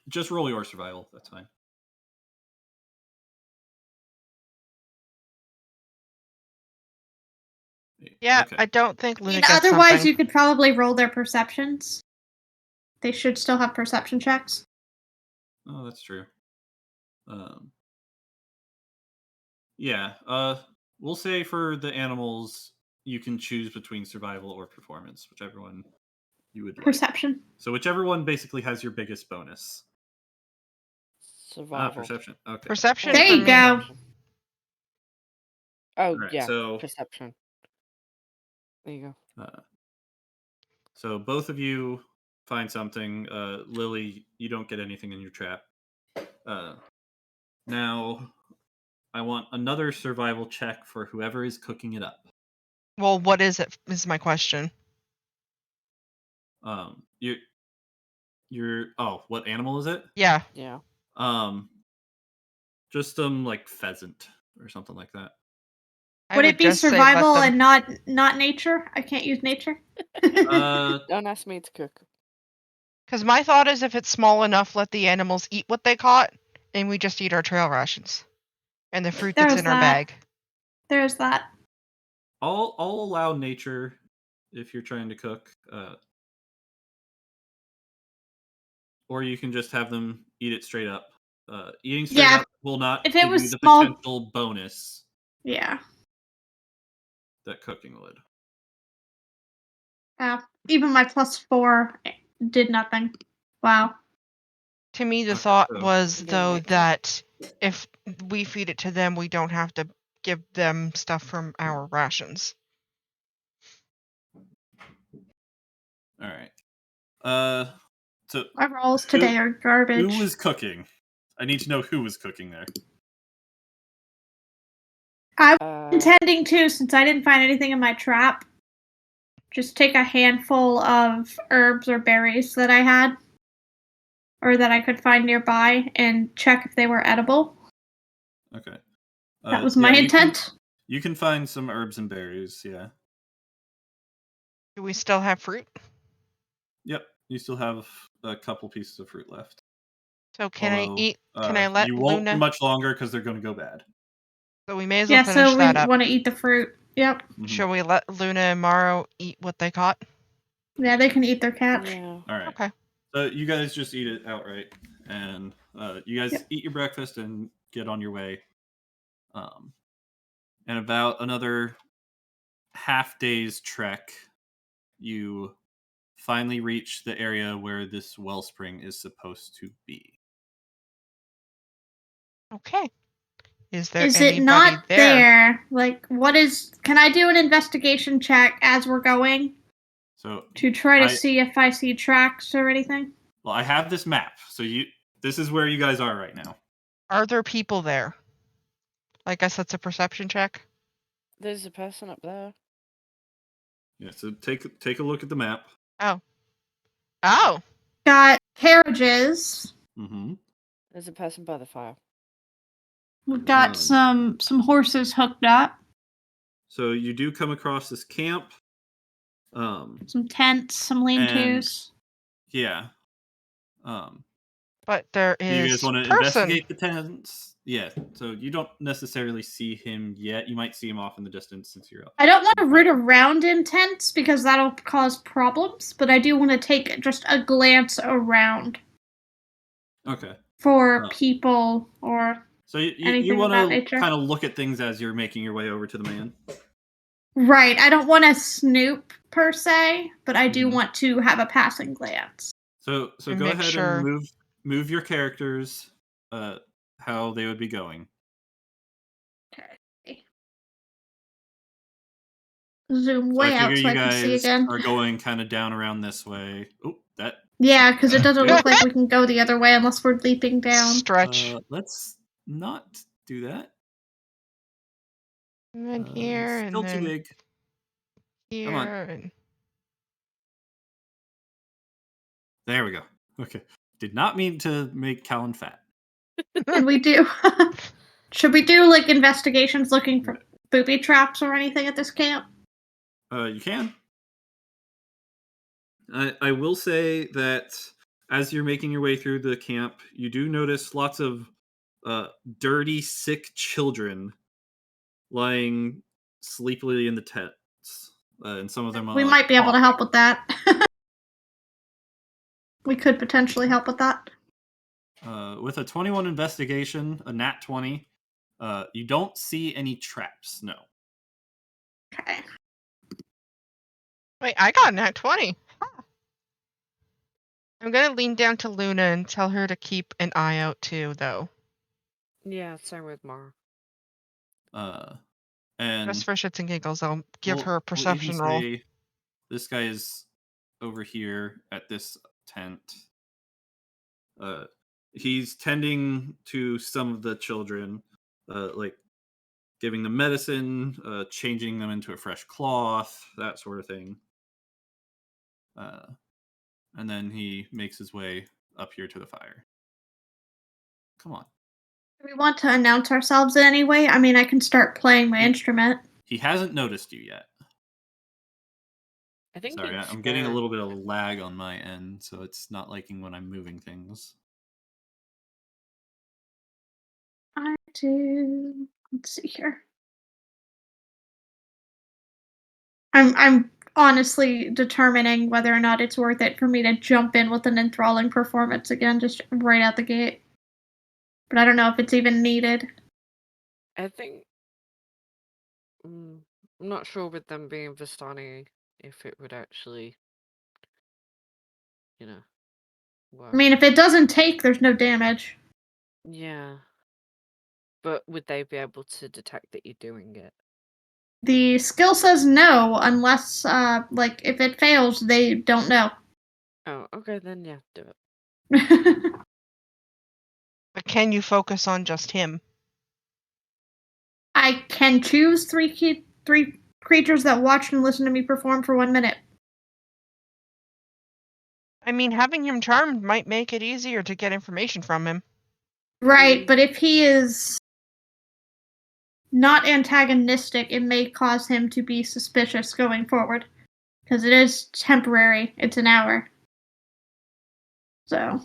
Just roll your survival. That's fine. Yeah, okay. I don't think Luna I mean, gets otherwise, something. you could probably roll their perceptions. They should still have perception checks. Oh, that's true. Yeah. We'll say for the animals, you can choose between survival or performance, whichever one you would like. Perception. So whichever one basically has your biggest bonus. Survival. Perception. Okay. Perception. There for you me. go. Oh, Right, yeah. so- Perception. There you go. So both of you find something. Lily, you don't get anything in your trap. Now, I want another survival check for whoever is cooking it up. Well, what is it? Is my question. You're. Oh, what animal is it? Yeah. Yeah. Just some like pheasant or something like that. Would it be just say let survival them- and not nature? I can't use nature. Don't ask me to cook. Because my thought is if it's small enough, let the animals eat what they caught, and we just eat our trail rations. And the fruit that's There's in our that. bag. There's that. I'll allow nature if you're trying to cook. Or you can just have them eat it straight up. Eating straight Yeah, up will not if it give was you the small- potential bonus Yeah. that cooking would. Even my +4 did nothing. Wow. To me, the Okay, thought so- was, You didn't though, like it? that if we feed it to them, we don't have to give them stuff from our rations. All right. So My rolls today are garbage. who was cooking? I need to know who was cooking there. Intending to, since I didn't find anything in my trap, just take a handful of herbs or berries that I had, or that I could find nearby, and check if they were edible. Okay. That was my intent. You can find some herbs and berries, yeah. Do we still have fruit? Yep. You still have a couple pieces of fruit left. So can Although, I eat? Can I let you won't Luna? for much longer because they're going to go bad. So we may as well Yeah, finish so we that up. want to eat the fruit. Yep. Mhm. Shall we let Luna and Maro eat what they caught? Yeah, they can eat their catch. Yeah. All right. Okay. So you guys just eat it outright, and you guys Yep. eat your breakfast and get on your way. And about another half day's trek, you finally reach the area where this wellspring is supposed to be. Okay. Is there Is anybody it not there? there? Like, what is? Can I do an investigation check as we're going So to try to I- see if I see tracks or anything? Well, I have this map, so this is where you guys are right now. Are there people there? I guess that's a perception check. There's a person up there. Yeah, so take a look at the map. Oh. Got carriages. Mm-hmm. There's a person by the fire. We've got some horses hooked up. So you do come across this camp. Some tents, some lean-tos. Yeah. But there Do you guys is want to person. investigate the tents? Yeah. So you don't necessarily see him yet. You might see him off in the distance since you're up. I don't want to root around in tents because that'll cause problems, but I do want to take just a glance around Okay. for people or So you anything want of that to nature. kind of look at things as you're making your way over to the man. Right. I don't want to snoop per se, but I do Mhm. want to have a passing glance. So And go make ahead sure- and move your characters how they would be going. Okay. Zoom So I way out figure so you I can see guys again. are going kind of down around this way. Oh, that. Yeah, because it doesn't look like we can go the other way unless we're leaping down. Stretch. Let's not do that. And then here, Still and too then big. here, Come on. and There we go. Okay. Did not mean to make Callan fat. And we do. Should we do like investigations looking for booby traps or anything at this camp? You can. I will say that as you're making your way through the camp, you do notice lots of dirty, sick children lying sleepily in the tents. And some of them We are might be able to coughing. help with that. We could potentially help with that. With a 21 investigation, a nat 20, you don't see any traps, no. Okay. wait, I got nat 20. Huh. I'm gonna lean down to Luna and tell her to keep an eye out too, though, Yeah, same with Mara. And just for shits and giggles. I'll give her a we'll perception even roll. say this guy is over here at this tent. he's tending to some of the children, like giving them medicine, changing them into a fresh cloth, that sort of thing. And then he makes his way up here to the fire. Come on. Do we want to announce ourselves in any way? I mean, I can start playing my instrument. He hasn't noticed you yet. I think Sorry, it's I'm getting a little bit of lag on my end, so it's not liking when I'm moving things. Let's see here. I'm honestly determining whether or not it's worth it for me to jump in with an enthralling performance again, just right out the gate. But I don't know if it's even needed. I think I'm not sure with them being Vistani if it would actually, work. I mean, if it doesn't take, there's no damage. Yeah. But would they be able to detect that you're doing it? The skill says no, unless, if it fails, they don't know. Oh, okay, then yeah, do it. But can you focus on just him? I can choose three creatures that watch and listen to me perform for 1 minute. I mean, having him charmed might make it easier to get information from him. Right, but if he is not antagonistic, it may cause him to be suspicious going forward. Because it is temporary. It's an hour. So.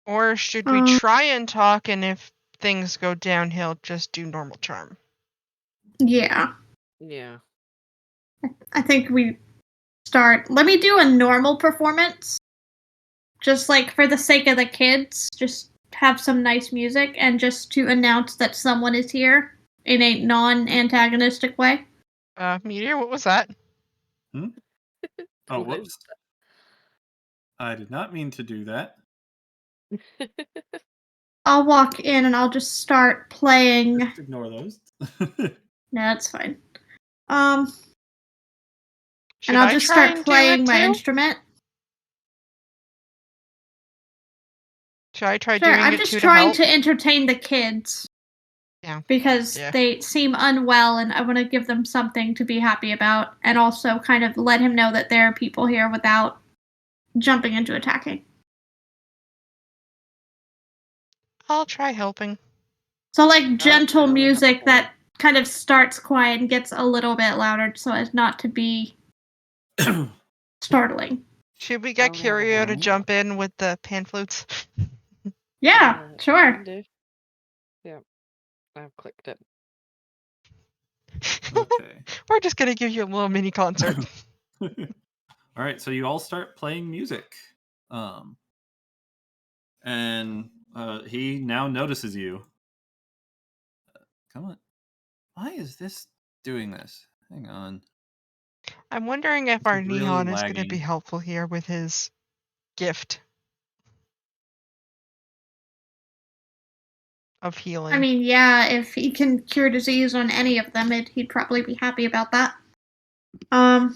Or should we try and talk, and if things go downhill, just do normal charm? Yeah. Yeah. I think we start. Let me do a normal performance. Just like for the sake of the kids. Just have some nice music and just to announce that someone is here in a non-antagonistic way. Meteor, what was that? Oh, whoops. I did not mean to do that. I'll walk in and I'll just start playing. Just ignore those. No, that's fine. And Should I'll I just try start and playing do it my too? instrument. Should I try Sure, doing I'm it just too trying to help? to entertain the kids. Yeah. Because they seem unwell and I want to give them something to be happy about and also kind of let him know that there are people here without jumping into attacking. I'll try helping. So like gentle music that kind of starts quiet and gets a little bit louder so as not to be startling. Should we get Curio to jump in with the pan flutes? Yeah, sure. Yeah, I've clicked it. Okay. We're just gonna give you a little mini concert. All right, so you all start playing music, and he now notices you. Come on, why is this doing this? Hang on. I'm wondering if our really Nihon is going to lagging. be helpful here with his gift of healing. I mean, yeah, if he can cure disease on any of them, he'd probably be happy about that. Because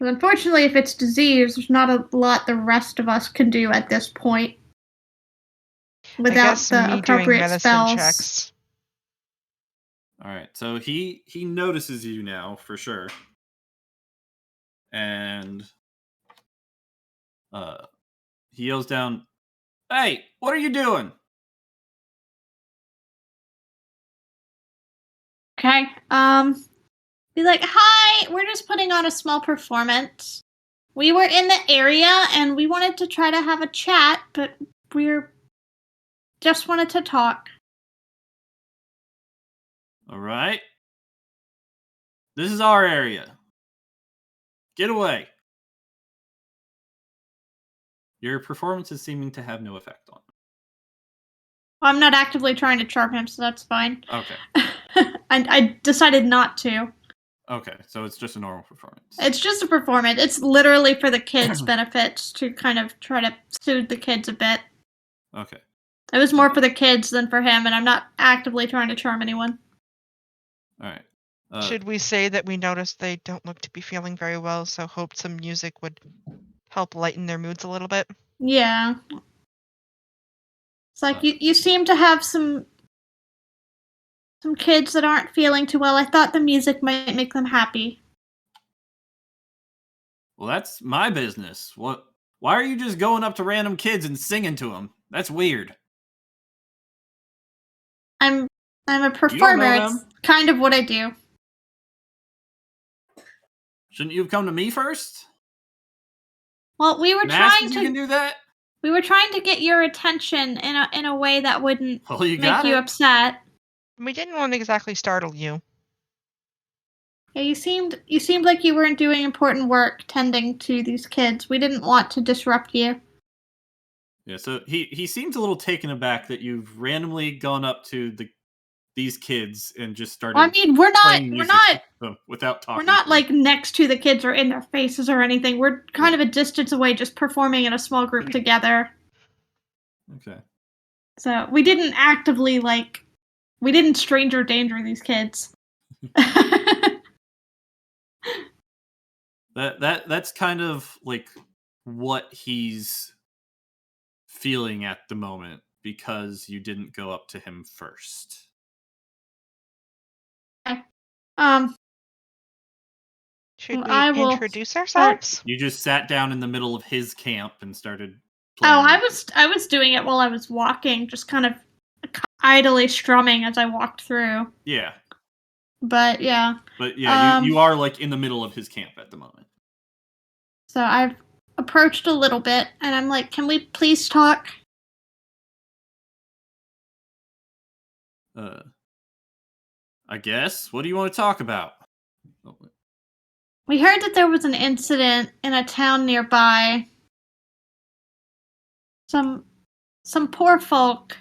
unfortunately, if it's disease, there's not a lot the rest of us can do at this point. Without the appropriate spells. Checks. All right, so he notices you now for sure, and he yells down, "Hey, what are you doing?" Okay. Be like, hi, we're just putting on a small performance. We were in the area and we wanted to try to have a chat, but we're just wanted to talk. All right. This is our area. Get away. Your performance is seeming to have no effect on him. Well, I'm not actively trying to charm him, so that's fine. Okay. I decided not to. Okay, so it's just a normal performance. It's just a performance. It's literally for the kids' benefits to kind of try to soothe the kids a bit. Okay. It was more for the kids than for him, and I'm not actively trying to charm anyone. All right. Should we say that we noticed they don't look to be feeling very well, so hoped some music would help lighten their moods a little bit. Yeah. It's like you seem to have some kids that aren't feeling too well. I thought the music might make them happy. Well, that's my business. What? Why are you just going up to random kids and singing to them? That's weird. I'm a You don't performer. know It's them? kind of what I do. Shouldn't you have come to me first? Well, we were And asked trying if you can to do that? get your attention in a way that wouldn't Well, you make got you it. upset. We didn't want to exactly startle you. Yeah, you seemed like you weren't doing important work tending to these kids. We didn't want to disrupt you. Yeah, so he seems a little taken aback that you've randomly gone up to these kids and just started Well, I mean, playing music to them without talking. we're not to them. like next to the kids or in their faces or anything. We're kind of a distance away, just performing in a small group together. Okay. So we didn't actively we didn't stranger danger these kids. That's kind of like what he's feeling at the moment because you didn't go up to him first. Should we I will introduce ourselves? You just sat down in the middle of his camp and started Oh, playing. I was doing it while I was walking, just kind of idly strumming as I walked through. Yeah. But yeah. But yeah, you are like in the middle of his camp at the moment. So I've approached a little bit and I'm like, "Can we please talk?" I guess. What do you want to talk about? Oh, We heard that there was an incident in a town nearby. Some poor folk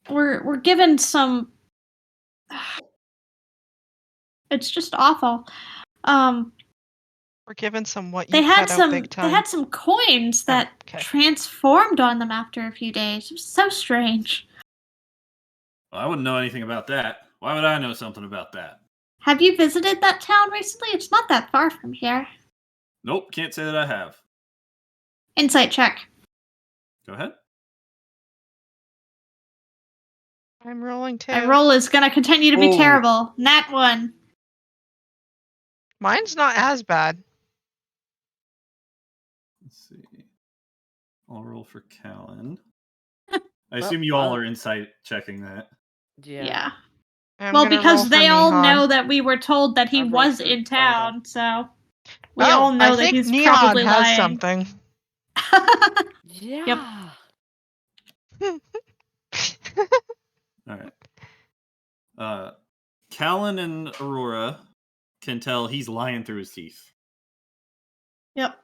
were given some. It's just awful. We're given some what you cut out big time. They had some coins that transformed on them after a few days. It was so strange. Well, I wouldn't know anything about that. Why would I know something about that? Have you visited that town recently? It's not that far from here. Nope, can't say that I have. Insight check. Go ahead. I'm rolling too. My roll is going to continue to be terrible. Nat 1. Mine's not as bad. Let's see. I'll roll for Callan. I assume you all are insight checking that. Yeah. Well, because they all know that we were told that he was in town, so we all know that he's probably has lying. Something. Yeah. All right. Callan and Aurora can tell he's lying through his teeth. Yep.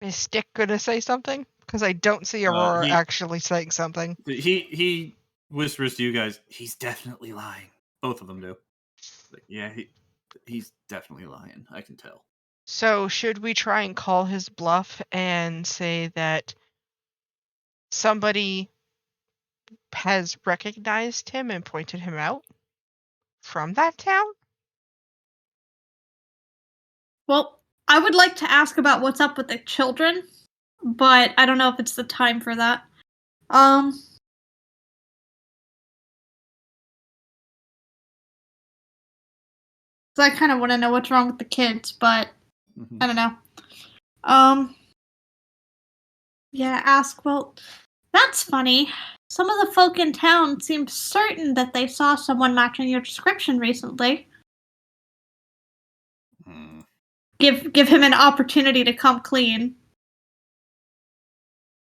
Is Stick gonna say something? Because I don't see Aurora actually saying something. He whispers to you guys, he's definitely lying. Both of them do. Like, yeah, he's definitely lying. I can tell. So should we try and call his bluff and say that somebody has recognized him and pointed him out from that town? Well, I would like to ask about what's up with the children, but I don't know if it's the time for that. So I kind of want to know what's wrong with the kids, but I don't know. Yeah, ask, well, that's funny. Some of the folk in town seemed certain that they saw someone matching your description recently. Give him an opportunity to come clean.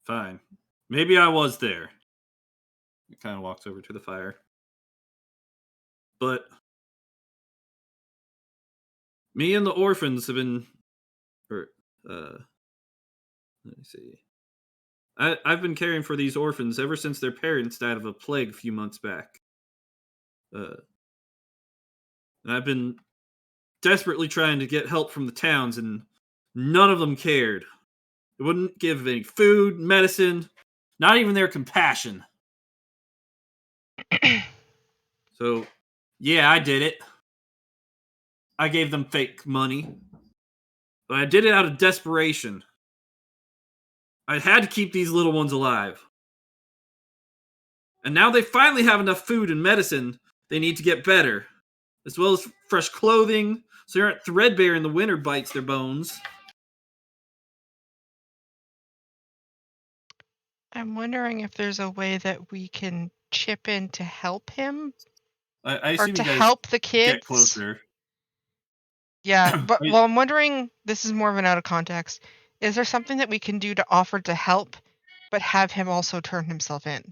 Fine. Maybe I was there. He kind of walks over to the fire. But me and the orphans have been... let me see. I've been caring for these orphans ever since their parents died of a plague a few months back. And I've been desperately trying to get help from the towns, and none of them cared. They wouldn't give any food, medicine, not even their compassion. So, yeah, I did it. I gave them fake money. But I did it out of desperation. I had to keep these little ones alive. And now they finally have enough food and medicine they need to get better, as well as fresh clothing, so they aren't threadbare and the winter bites their bones. I'm wondering if there's a way that we can chip in to help him I or assume to you guys help the kids. get closer. Yeah, but well, I'm wondering, this is more of an out of context. Is there something that we can do to offer to help, but have him also turn himself in?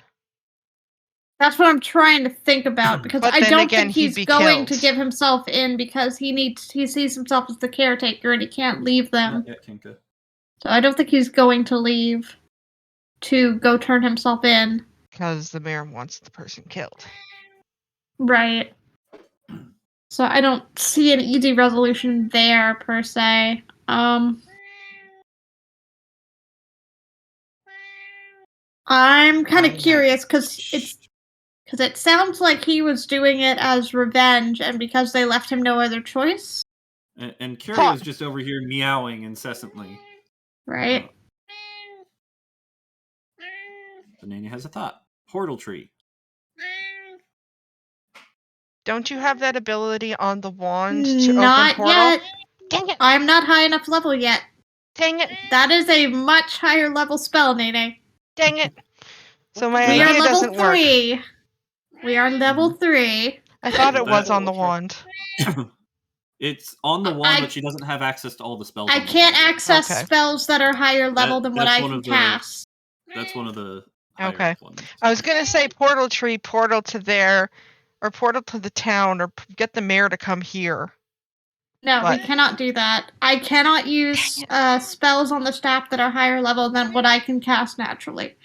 That's what I'm trying to think about, because But I then don't again, think he'd he's be going to killed. give himself in because he sees himself as the caretaker and he can't leave them. Not yet, Kinka. So I don't think he's going to leave to go turn himself in. Because the mayor wants the person killed. Right. So I don't see an easy resolution there per se. I'm kind of curious because it sounds like he was doing it as revenge, and because they left him no other choice. And Curio's just over here meowing incessantly. Right. Banana has a thought. Portal tree. Don't you have that ability on the wand to open Not portal? yet. Dang it! I'm not high enough level yet. Dang it! That is a much higher level spell, Nene. Dang it! So my We are idea level doesn't work. 3. We are level 3. I thought Well, it was that- on the wand. It's on the wand, but she doesn't have access to all the spells. I on the can't wand yet. access Okay. spells that are higher level than what that's I one can of the- cast. That's one of the higher Okay. up ones. I was gonna say portal tree, portal to there, or portal to the town, or get the mayor to come here. No, What? we cannot do that. I cannot use spells on the staff that are higher level than what I can cast naturally.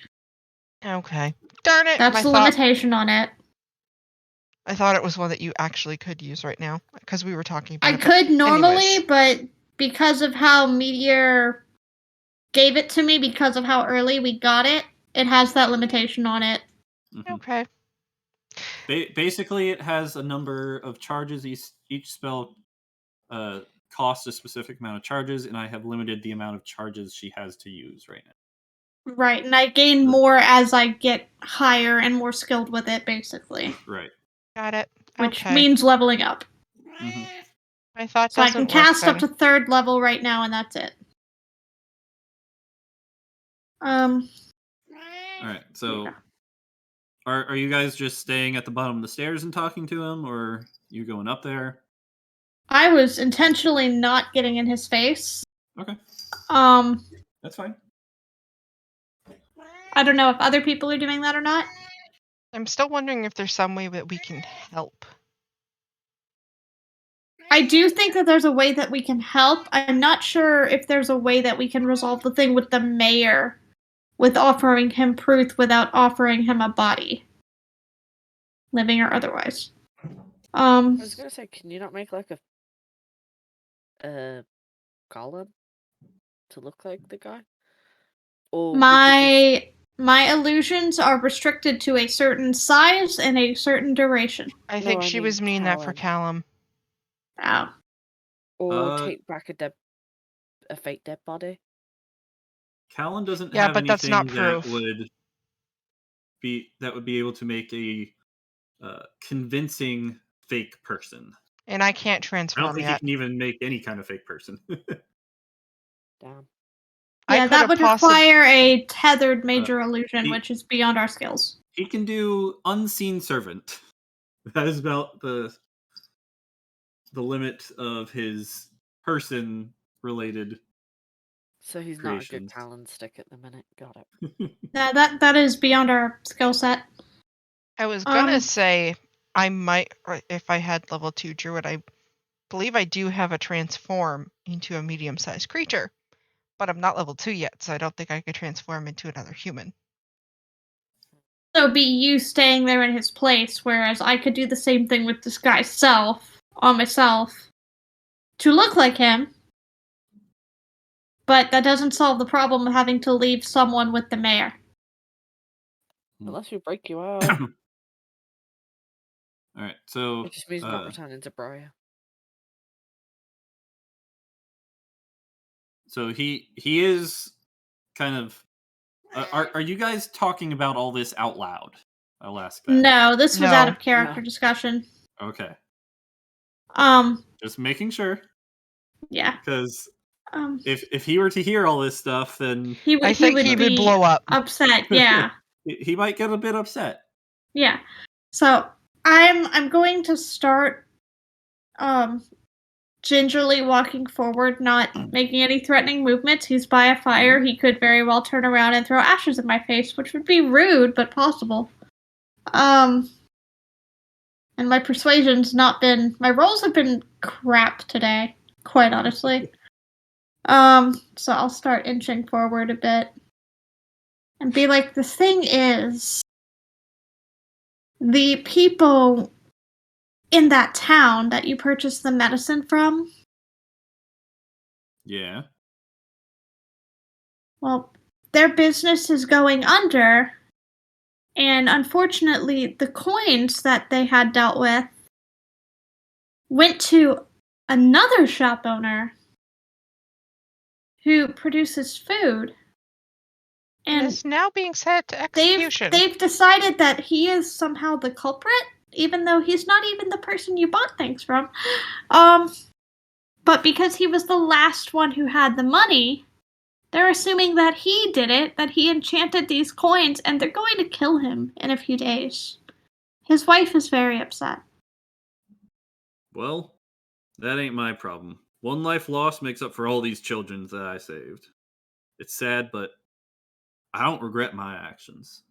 Okay. Darn it! That's the limitation on it. I thought it was one that you actually could use right now, because we were talking about I it. could normally, anyways. but because of how Meteor gave it to me, because of how early we got it, it has that limitation on it. Mhm. Okay. Basically, it has a number of charges. Each spell costs a specific amount of charges, and I have limited the amount of charges she has to use right now. Right, and I gain more as I get higher and more skilled with it, basically. Right. Got it. Which Okay. means leveling up. Mm-hmm. I thought So I can cast up to 3rd level right now, and that's it. All right. So, yeah. are you guys just staying at the bottom of the stairs and talking to him, or you going up there? I was intentionally not getting in his face. Okay. That's fine. I don't know if other people are doing that or not. I'm still wondering if there's some way that we can help. I do think that there's a way that we can help. I'm not sure if there's a way that we can resolve the thing with the mayor, with offering him proof without offering him a body, living or otherwise. I was gonna say, can you not make like a golem to look like the guy? Or my illusions are restricted to a certain size and a certain duration. I think she was meaning that for Callum. Oh. Or take back a fake dead body. Callum doesn't Yeah, have but that's not anything proof. that would be able to make a convincing fake person. And I can't I transform don't think yet. he can even make any kind of fake person. Damn. Yeah, that would require a tethered major illusion, which is beyond our skills. He can do unseen servant. That is about the limit of his person related. So he's creations. not a good talon stick at the minute. Got it. that is beyond our skill set. I was gonna say I might, if I had level 2 druid, I believe I do have a transform into a medium-sized creature, but I'm not level 2 yet, so I don't think I could transform into another human. So be you staying there in his place, whereas I could do the same thing with disguise self on myself to look like him, but that doesn't solve the problem of having to leave someone with the mayor. Unless we break you out. Alright, so it just means not returning to Briar. So he is kind of. Are you guys talking about all this out loud? I'll ask that. No, this was out No. of character discussion. Okay. Um, Just making sure. yeah. Because Um, if he were to hear all this stuff, then I think he would be blow up. upset. Yeah, he might get a bit upset. yeah. So I'm going to start gingerly walking forward, not making any threatening movements. He's by a fire. He could very well turn around and throw ashes in my face, which would be rude, but possible. And my persuasion's not been. My rolls have been crap today, quite honestly. So I'll start inching forward a bit and be like, the thing is, the people in that town that you purchased the medicine from, Yeah. well, their business is going under, and unfortunately, the coins that they had dealt with went to another shop owner who produces food. And And is now being set to execution. they've decided that he is somehow the culprit, even though he's not even the person you bought things from. But because he was the last one who had the money, they're assuming that he did it, that he enchanted these coins, and they're going to kill him in a few days. His wife is very upset. Well, that ain't my problem. One life lost makes up for all these children that I saved. It's sad, but I don't regret my actions.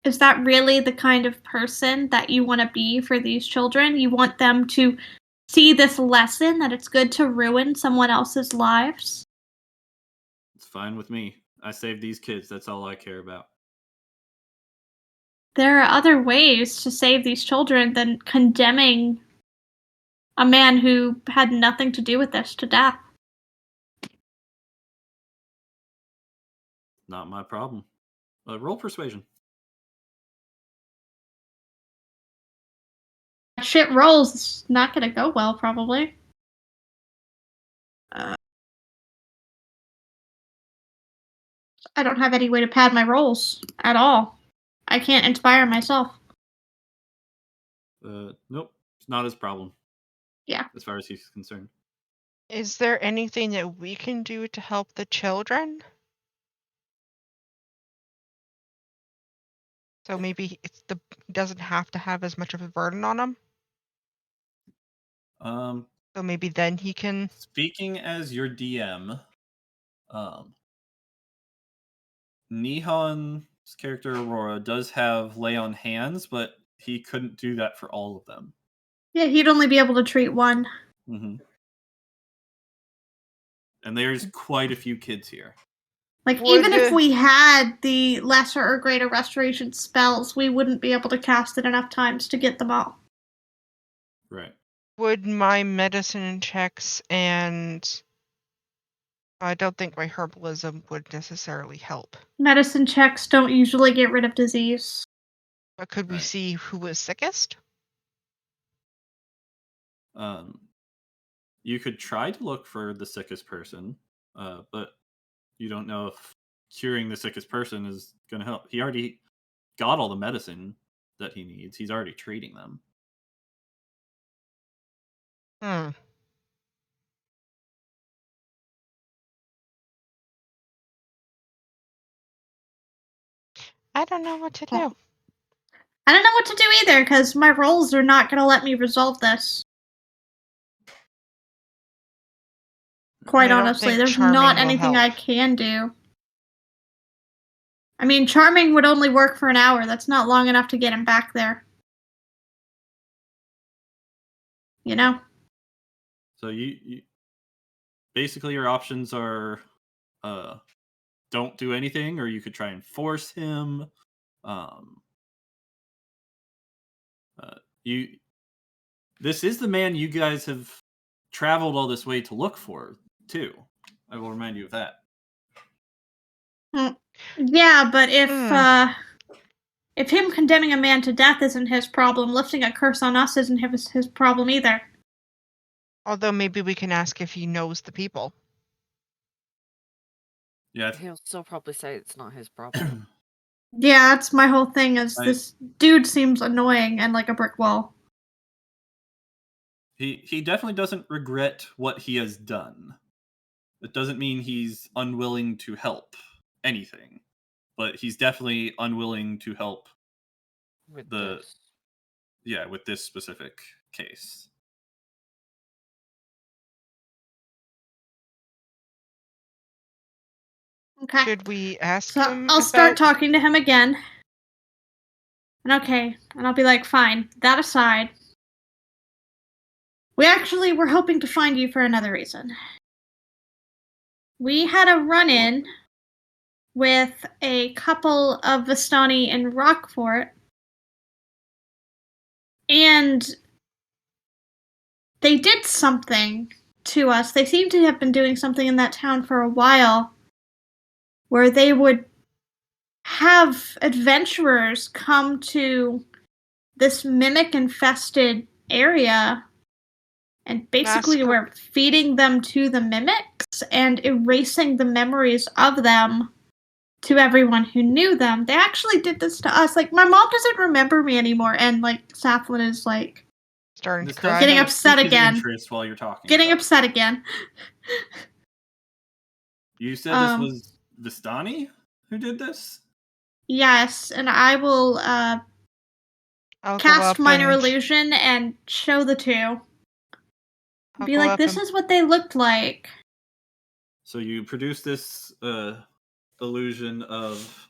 Is that really the kind of person that you want to be for these children? You want them to see this lesson that it's good to ruin someone else's lives? It's fine with me. I saved these kids. That's all I care about. There are other ways to save these children than condemning a man who had nothing to do with this to death. Not my problem. Roll persuasion. Shit rolls. It's not gonna go well, probably. I don't have any way to pad my rolls at all. I can't inspire myself. Nope. It's not his problem. Yeah. As far as he's concerned. Is there anything that we can do to help the children? So maybe he doesn't have to have as much of a burden on him. So maybe then he can. Speaking as your DM, Nihon's character Aurora does have lay on hands, but he couldn't do that for all of them. Yeah, he'd only be able to treat one. Mm-hmm. And there's quite a few kids here. Like, even if we had the lesser or greater restoration spells, we wouldn't be able to cast it enough times to get them all. Right. Would my medicine checks and I don't think my herbalism would necessarily help. Medicine checks don't usually get rid of disease. But could we see who was sickest? You could try to look for the sickest person, but you don't know if curing the sickest person is going to help. He already got all the medicine that he needs. He's already treating them. I don't know what to do. I don't know what to do either, because my rolls are not going to let me resolve this. Quite honestly, there's not anything I can do. I mean, charming would only work for an hour. That's not long enough to get him back there. You know? So you basically your options are don't do anything, or you could try and force him. This is the man you guys have traveled all this way to look for, too. I will remind you of that. Yeah, but if him condemning a man to death isn't his problem, lifting a curse on us isn't his problem either. Although maybe we can ask if he knows the people. Yeah. He'll still probably say it's not his problem. Yeah, that's my whole thing is this dude seems annoying and like a brick wall. He definitely doesn't regret what he has done. It doesn't mean he's unwilling to help anything, but he's definitely unwilling to help With with this specific case. Okay. Should we ask So him? I'll start talking to him again. And okay, and I'll be like, fine, that aside. We actually were hoping to find you for another reason. We had a run-in with a couple of Vistani in Rockfort, and they did something to us. They seem to have been doing something in that town for a while, where they would have adventurers come to this mimic-infested area, and basically we're feeding them to the mimics and erasing the memories of them to everyone who knew them. They actually did this to us. Like, my mom doesn't remember me anymore, and like Saflin is like starting to cry. Getting upset again. Interest while you're talking. Getting upset again. You said this was Vistani who did this? Yes, and I will cast Minor Illusion and show the two. Be like, this is what they looked like. So you produce this illusion of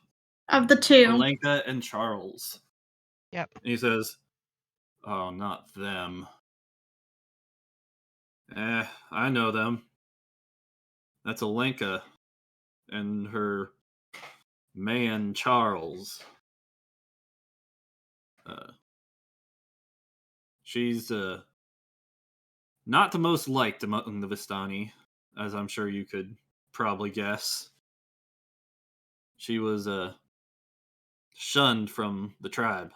the two. Alenka and Charles. Yep. And he says, "Oh, not them. I know them. That's Alenka and her man, Charles. She's not the most liked among the Vistani, as I'm sure you could probably guess. She was shunned from the tribe.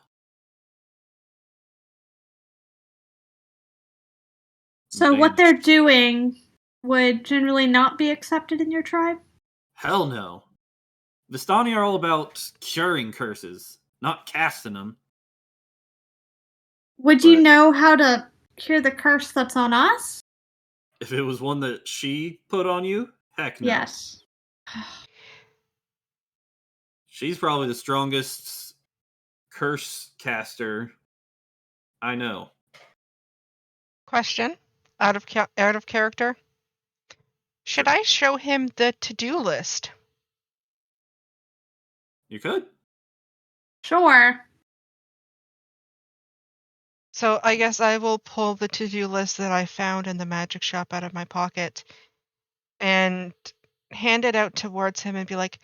So what they're doing would generally not be accepted in your tribe? Hell no. Vistani are all about curing curses, not casting them. Would you know how to cure the curse that's on us? If it was one that she put on you, heck no. Yes. She's probably the strongest curse caster I know. Question, out of character. Should I show him the to-do list? You could. Sure. So I guess I will pull the to-do list that I found in the magic shop out of my pocket and hand it out towards him and be like,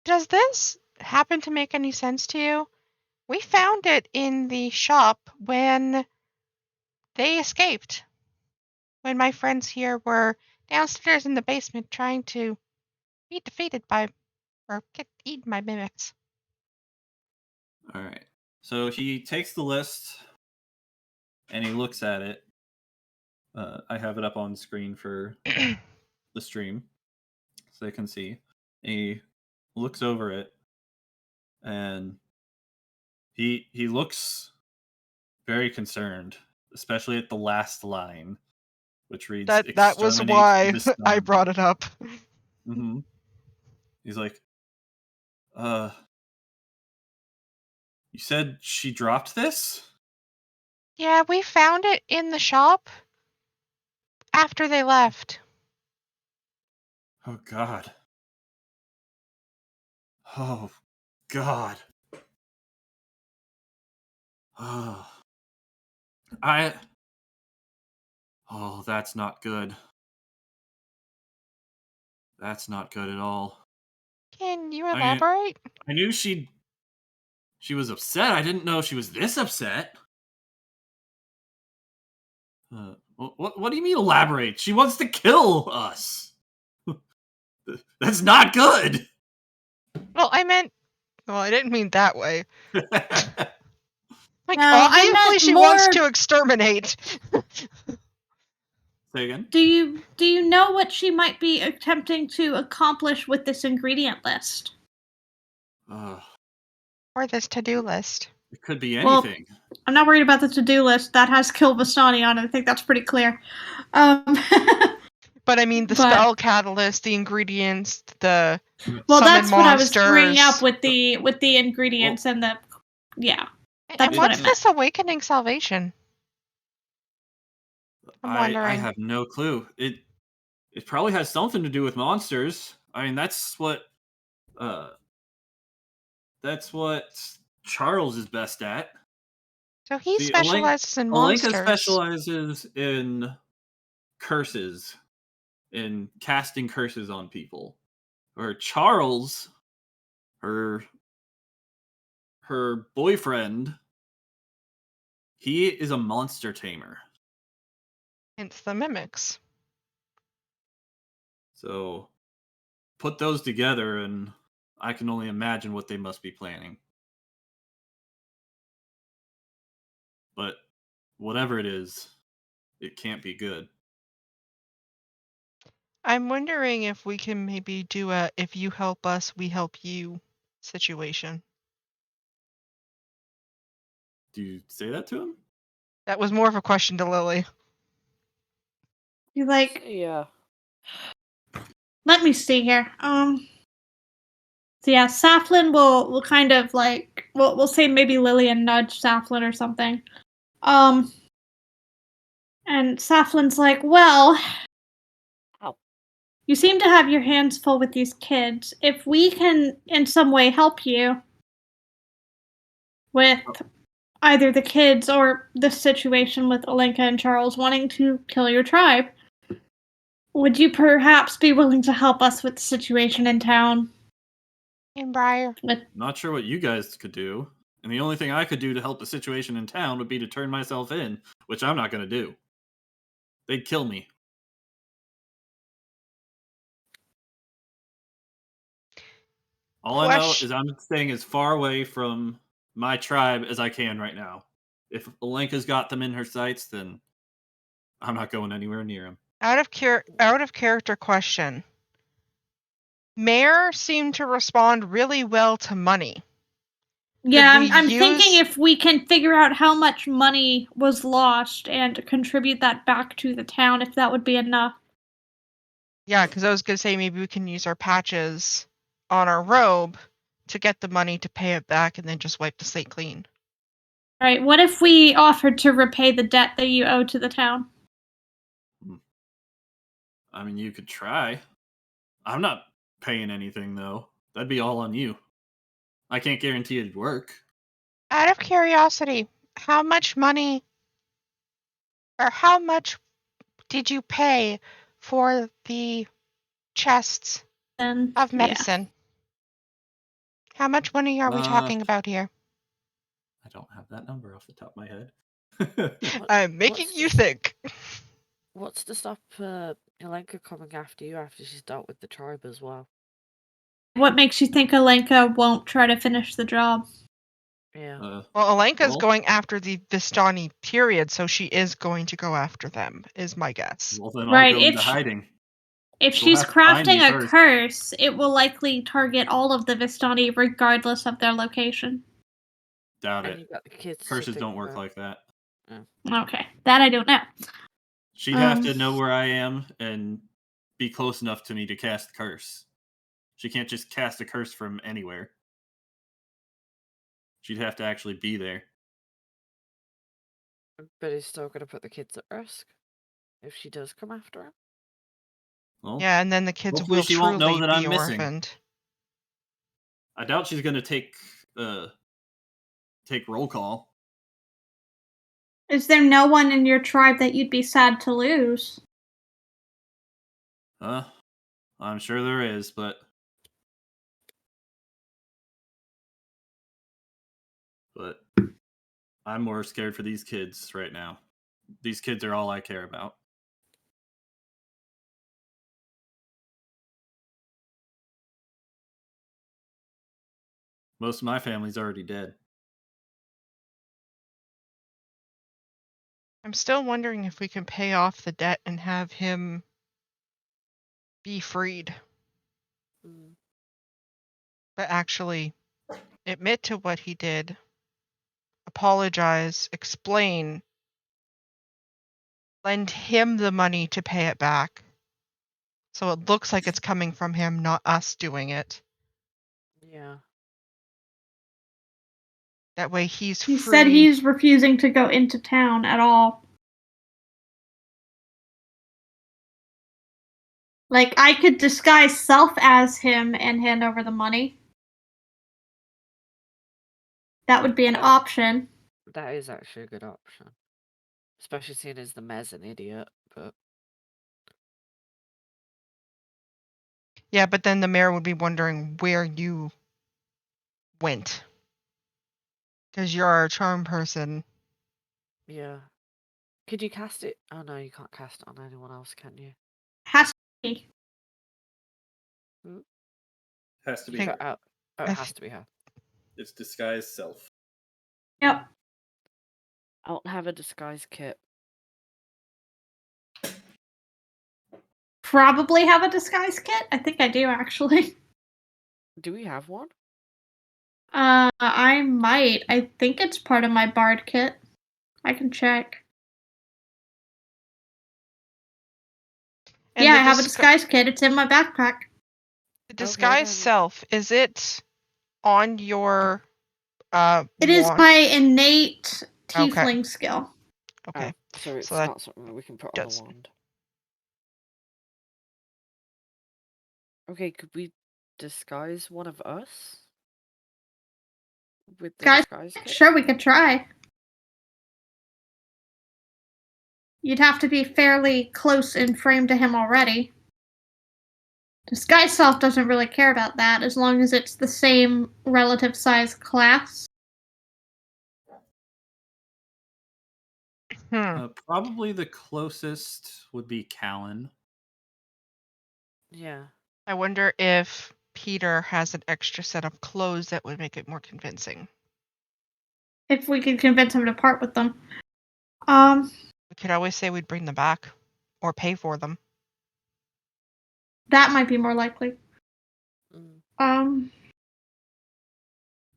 does this happen to make any sense to you? We found it in the shop when they escaped. When my friends here were downstairs in the basement trying to be defeated by, or get eaten by mimics. All right. So he takes the list and he looks at it. I have it up on screen for the stream so they can see. He looks over it and he looks very concerned, especially at the last line, which reads, that was why I brought it up. Mm-hmm. He's like, you said she dropped this? Yeah, we found it in the shop after they left. Oh, God. Oh, God. Oh. Oh, that's not good. That's not good at all. Can you elaborate? I knew she was upset. I didn't know she was this upset. What do you mean elaborate? She wants to kill us. That's not good. Well, I didn't mean that way. Like, no, obviously she wants to exterminate. Say again? Do you know what she might be attempting to accomplish with this ingredient list? Or this to-do list. It could be Well, anything. I'm not worried about the to-do list. That has kill Vistani on it. I think that's pretty clear. But I mean, the spell catalyst, the ingredients, the well, summon that's what I was bringing up monsters. with the ingredients and the yeah. That's And what I what's meant. this awakening salvation? I'm wondering. I have no clue. It probably has something to do with monsters. I mean, that's what Charles is best at. So he See, specializes in Alenka monsters. specializes in curses, in casting curses on people. Or Charles, her boyfriend, he is a monster tamer. Hence the mimics. So put those together and I can only imagine what they must be planning. But whatever it is, it can't be good. I'm wondering if we can maybe do a if you help us, we help you situation. Do you say that to him? That was more of a question to Lily. You like Yeah. let me see here. So yeah, Saflin will kind of like we'll say maybe Lillian nudge Saflin or something. And Saflin's like, well, you seem to have your hands full with these kids. If we can in some way help you with either the kids or the situation with Alenka and Charles wanting to kill your tribe, would you perhaps be willing to help us with the situation in town? In Briar. Not sure what you guys could do. And the only thing I could do to help the situation in town would be to turn myself in, which I'm not going to do. They'd kill me. All I know is I'm staying as far away from my tribe as I can right now. If Alenka's got them in her sights, then I'm not going anywhere near him. Out of character question. Mayor seemed to respond really well to money. Yeah, I'm thinking if we can figure out how much money was lost and contribute that back to the town, if that would be enough. Yeah, because I was going to say maybe we can use our patches on our robe to get the money to pay it back and then just wipe the slate clean. Right, what if we offered to repay the debt that you owe to the town? I mean, you could try. I'm not paying anything, though. That'd be all on you. I can't guarantee it'd work. Out of curiosity, how much money or how much did you pay for the chests of medicine? Yeah. How much money are we talking about here? I don't have that number off the top of my head. I'm making you think. What's to stop Alenka coming after you after she's dealt with the tribe as well? What makes you think Alenka won't try to finish the job? Yeah. Well, Alenka's going after the Vistani period, so she is going to go after them, is my guess. Well, then I'll go into hiding. If she's crafting a curse, it will likely target all of the Vistani regardless of their location. Doubt it. Curses don't work like that. Okay, that I don't know. She'd have to know where I am and be close enough to me to cast the curse. She can't just cast a curse from anywhere. She'd have to actually be there. But he's still going to put the kids at risk if she does come after him. Well, yeah, and then the kids will she truly won't know that be I'm missing. orphaned. I doubt she's going to take roll call. Is there no one in your tribe that you'd be sad to lose? I'm sure there is, but I'm more scared for these kids right now. These kids are all I care about. Most of my family's already dead. I'm still wondering if we can pay off the debt and have him be freed. But actually admit to what he did, apologize, explain, lend him the money to pay it back. So it looks like it's coming from him, not us doing it. Yeah. That way he's He free. said he's refusing to go into town at all. Like, I could disguise self as him and hand over the money. That would be an option. That is actually a good option. Especially seeing as the mayor's an idiot, but... Yeah, but then the mayor would be wondering where you went. Because you're our charm person. Yeah. Could you cast it? Oh no, you can't cast it on anyone else, can you? Has to be. Has to be Okay. her. Oh, it has to be her. It's disguise self. Yep. I don't have a disguise kit. Probably have a disguise kit. I think I do, actually. Do we have one? I might. I think it's part of my bard kit. I can check. And yeah, I have a disguise kit. It's in my backpack. The disguise self, is it on your It is my innate tiefling skill. Okay. So it's So that not something that we can put on the wand. Okay, could we disguise one of us? With the disguise kit? Sure, we could try. You'd have to be fairly close in frame to him already. Disguise self doesn't really care about that as long as it's the same relative size class. Probably the closest would be Callan. Yeah. I wonder if Peter has an extra set of clothes that would make it more convincing. If we could convince him to part with them. We could always say we'd bring them back. Or pay for them. That might be more likely.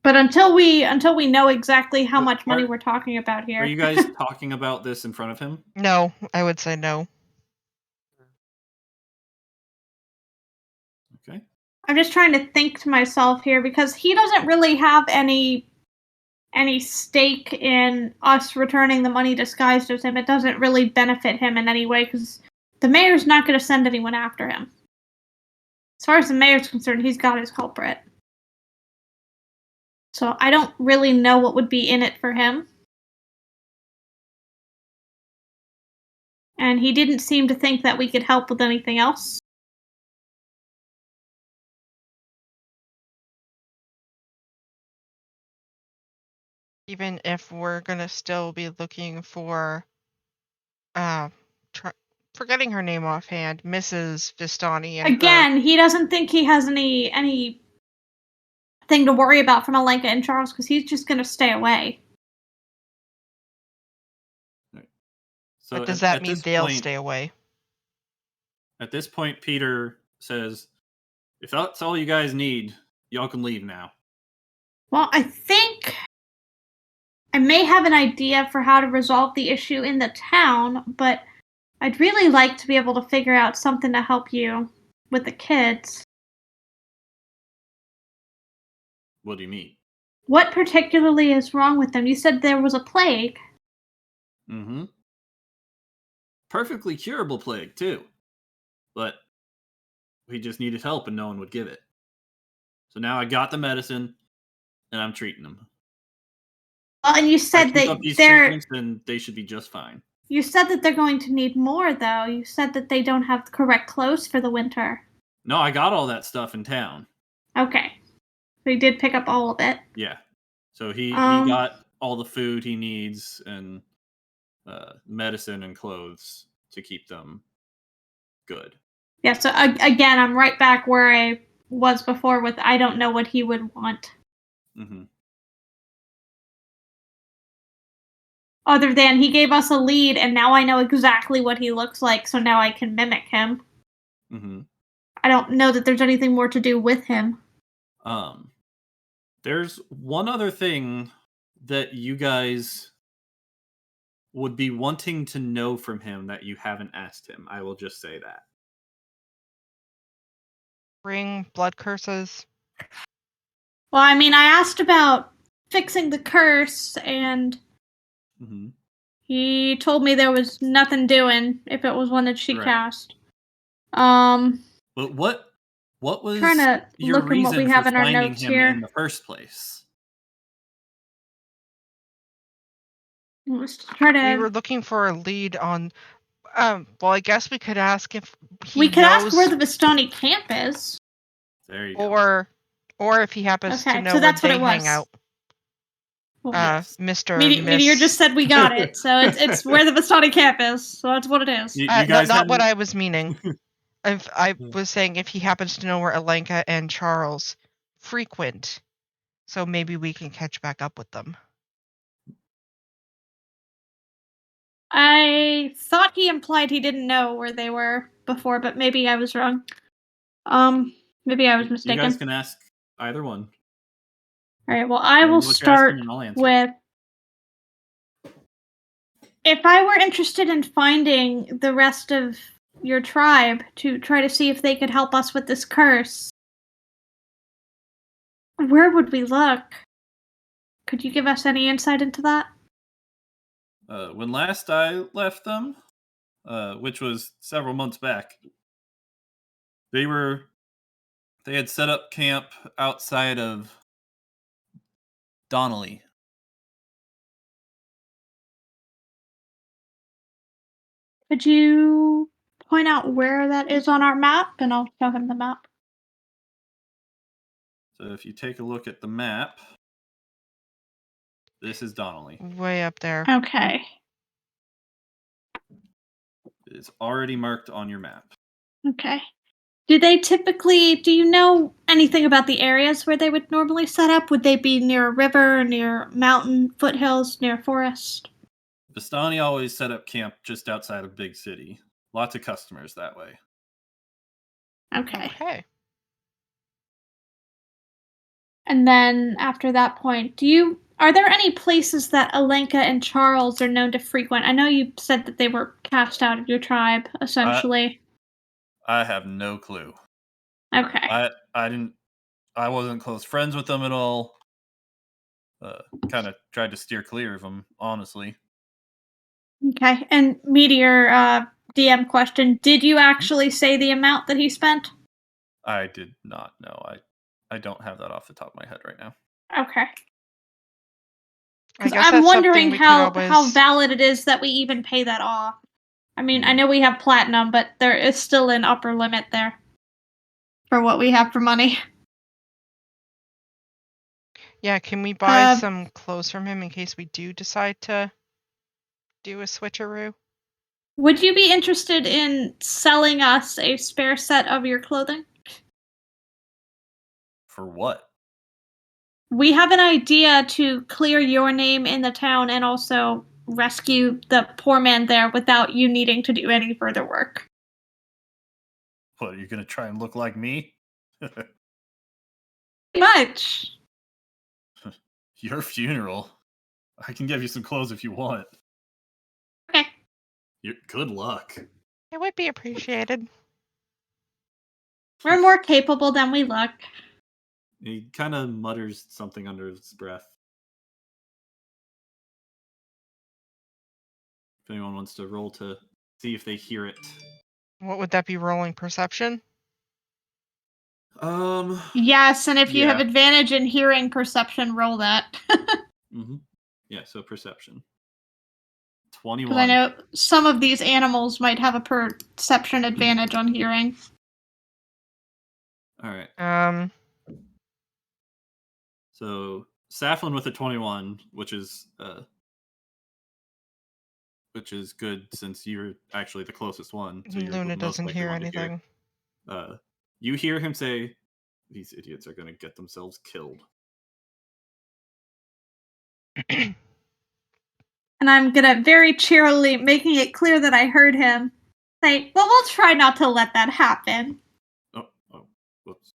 But until we know exactly how much money we're talking about here. Are you guys talking about this in front of him? No, I would say no. Okay. I'm just trying to think to myself here because he doesn't really have any stake in us returning the money disguised as him. It doesn't really benefit him in any way because the mayor's not going to send anyone after him. As far as the mayor's concerned, he's got his culprit. So I don't really know what would be in it for him. And he didn't seem to think that we could help with anything else. Even if we're gonna still be looking for, forgetting her name offhand, Mrs. Vistani. And again, he doesn't think he has any thing to worry about from Alenka and Charles because he's just gonna stay away. Right. So but does that mean they'll stay away? At this point, Peter says, "If that's all you guys need, y'all can leave now." Well, I think I may have an idea for how to resolve the issue in the town, but I'd really like to be able to figure out something to help you with the kids. What do you mean? What particularly is wrong with them? You said there was a plague. Mm-hmm. Perfectly curable plague, too. But we just needed help and no one would give it. So now I got the medicine and I'm treating them. Well, and you said that these treatments, then they should be just fine. You said that they're going to need more, though. You said that they don't have the correct clothes for the winter. No, I got all that stuff in town. Okay. So he did pick up all of it. Yeah. So he got all the food he needs and medicine and clothes to keep them good. Yeah, so again, I'm right back where I was before with I don't know what he would want. Mm-hmm. Other than he gave us a lead, and now I know exactly what he looks like, so now I can mimic him. Mm-hmm. I don't know that there's anything more to do with him. There's one other thing that you guys would be wanting to know from him that you haven't asked him. I will just say that. Bring blood curses. Well, I mean, I asked about fixing the curse, and he told me there was nothing doing if it was one that she cast. But what was trying to your look at what we reason have for in our finding notes him here. in the first place? Let's try to. We were looking for a lead on. Well, I guess we could ask if he we could knows, ask where the Vistani camp is. There you go. Or if he happens to know so that's where what they it hang was. out. Yes. Mr. Meteor just said we got it, so it's where the Vistani camp is. So that's what it is. You guys not what I was meaning. I was saying if he happens to know where Alenka and Charles frequent, so maybe we can catch back up with them. I thought he implied he didn't know where they were before, but maybe I was wrong. Maybe I was mistaken. You guys can ask either one. All right, well, I will start with... If I were interested in finding the rest of your tribe to try to see if they could help us with this curse, where would we look? Could you give us any insight into that? When last I left them, which was several months back, they had set up camp outside of Donnelly. Could you point out where that is on our map, and I'll show him the map? So if you take a look at the map, this is Donnelly. Way up there. Okay. It's already marked on your map. Okay. Do you know anything about the areas where they would normally set up? Would they be near a river, near mountain, foothills, near forest? Vistani always set up camp just outside of big city. Lots of customers that way. Okay. And then after that point, are there any places that Alenka and Charles are known to frequent? I know you said that they were cast out of your tribe, essentially. I have no clue. Okay. I wasn't close friends with them at all. Kind of tried to steer clear of them, honestly. Okay. And Meteor, DM question, did you actually say the amount that he spent? I did not know. I don't have that off the top of my head right now. Okay. Because I'm wondering how valid it is that we even pay that off. I mean, I know we have platinum, but there is still an upper limit there for what we have for money. Yeah, can we buy some clothes from him in case we do decide to do a switcheroo? Would you be interested in selling us a spare set of your clothing? For what? We have an idea to clear your name in the town and also rescue the poor man there without you needing to do any further work. What, are you going to try and look like me? Pretty much. Your funeral. I can give you some clothes if you want. Okay. Good luck. It would be appreciated. We're more capable than we look. He kind of mutters something under his breath. If anyone wants to roll to see if they hear it. What would that be, rolling perception? Yes, and if you have advantage in hearing perception, roll that. Yeah, so perception. 21. Because I know some of these animals might have a perception advantage on hearing. All right. So Saflin with a 21, which is good since you're actually the closest one. So Luna doesn't hear anything. You hear him say, "These idiots are going to get themselves killed." And I'm gonna very cheerily, making it clear that I heard him, say, well, we'll try not to let that happen. Oh, whoops.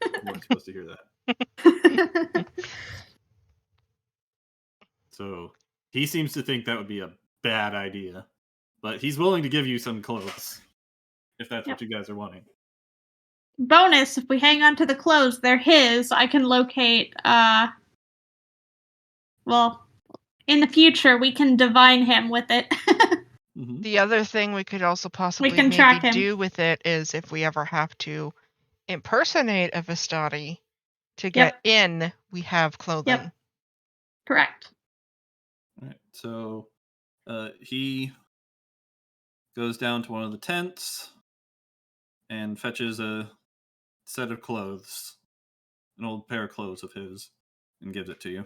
You weren't supposed to hear that. So he seems to think that would be a bad idea, but he's willing to give you some clothes if that's what you guys are wanting. Bonus, if we hang on to the clothes, they're his. I can locate, well, in the future, we can divine him with it. Mm-hmm. The other thing we could also possibly can track him. do with it is if we ever have to impersonate a Vistani to get in, we have clothing. Yep. Correct. All right, so he goes down to one of the tents and fetches a set of clothes, an old pair of clothes of his, and gives it to you.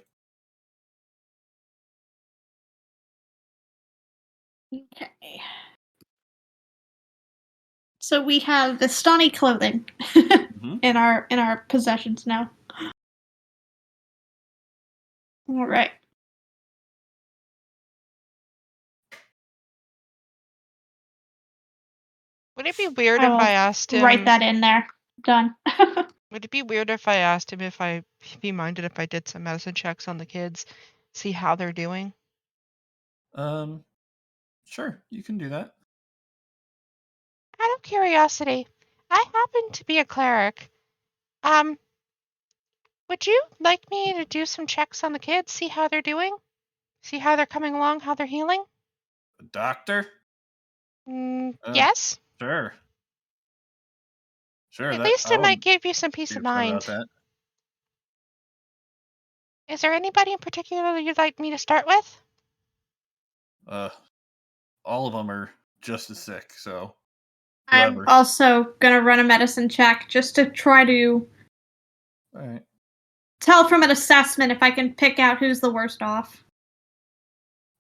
Okay. So we have Vistani clothing in our possessions now. All right. Would it be weird if I asked him? Write that in there. Done. Would it be weird if I asked him if he minded if I did some medicine checks on the kids, see how they're doing? Sure, you can do that. Out of curiosity, I happen to be a cleric. Would you like me to do some checks on the kids, see how they're doing? See how they're coming along, how they're healing? A doctor? Yes? Sure. At least it might give you some peace of mind. Is there anybody in particular you'd like me to start with? All of them are just as sick, so whoever. I'm also gonna run a medicine check just to try to tell from an assessment if I can pick out who's the worst off.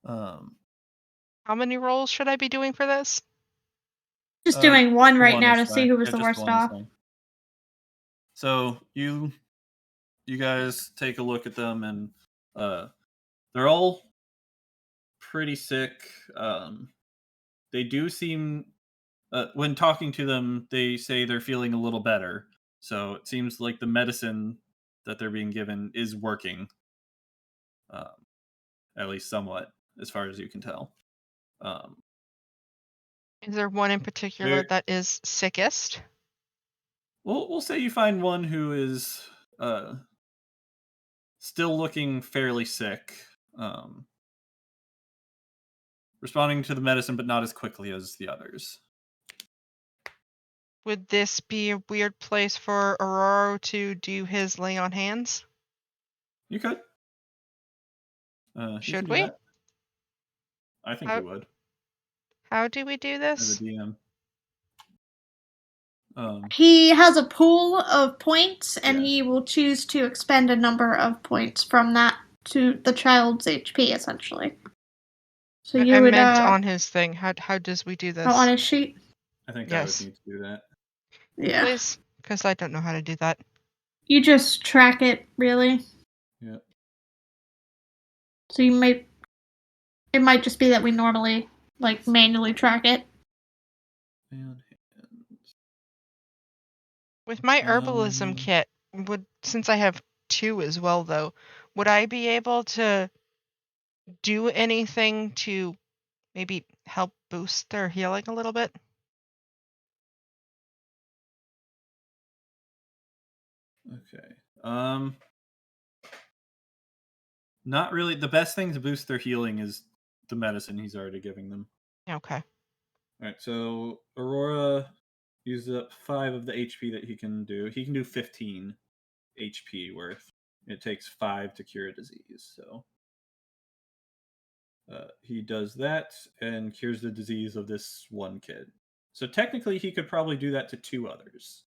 How many rolls should I be doing for this? Just doing one right now to see who was the worst off. So you guys take a look at them, and they're all pretty sick. They do seem, when talking to them, they say they're feeling a little better. So it seems like the medicine that they're being given is working, at least somewhat, as far as you can tell. Is there one in particular that is sickest? We'll say you find one who is still looking fairly sick, responding to the medicine, but not as quickly as the others. Would this be a weird place for Aurora to do his lay on hands? You could. Should we? That. I think you would. How do we do this? As a DM. He has a pool of points, and he will choose to expend a number of points from that to the child's HP, essentially. So I meant on his thing. How does we do this? Oh, on his sheet? I think I would need to do that. Yeah. Please, because I don't know how to do that. You just track it, really. Yeah. So it might just be that we normally, manually track it. With my herbalism kit, since I have 2 as well, though, would I be able to do anything to maybe help boost their healing a little bit? Okay. Not really. The best thing to boost their healing is the medicine he's already giving them. Okay. All right. So Aurora uses up 5 of the HP that he can do. He can do 15 HP worth. It takes 5 to cure a disease. So he does that and cures the disease of this one kid. So technically, he could probably do that to 2 others,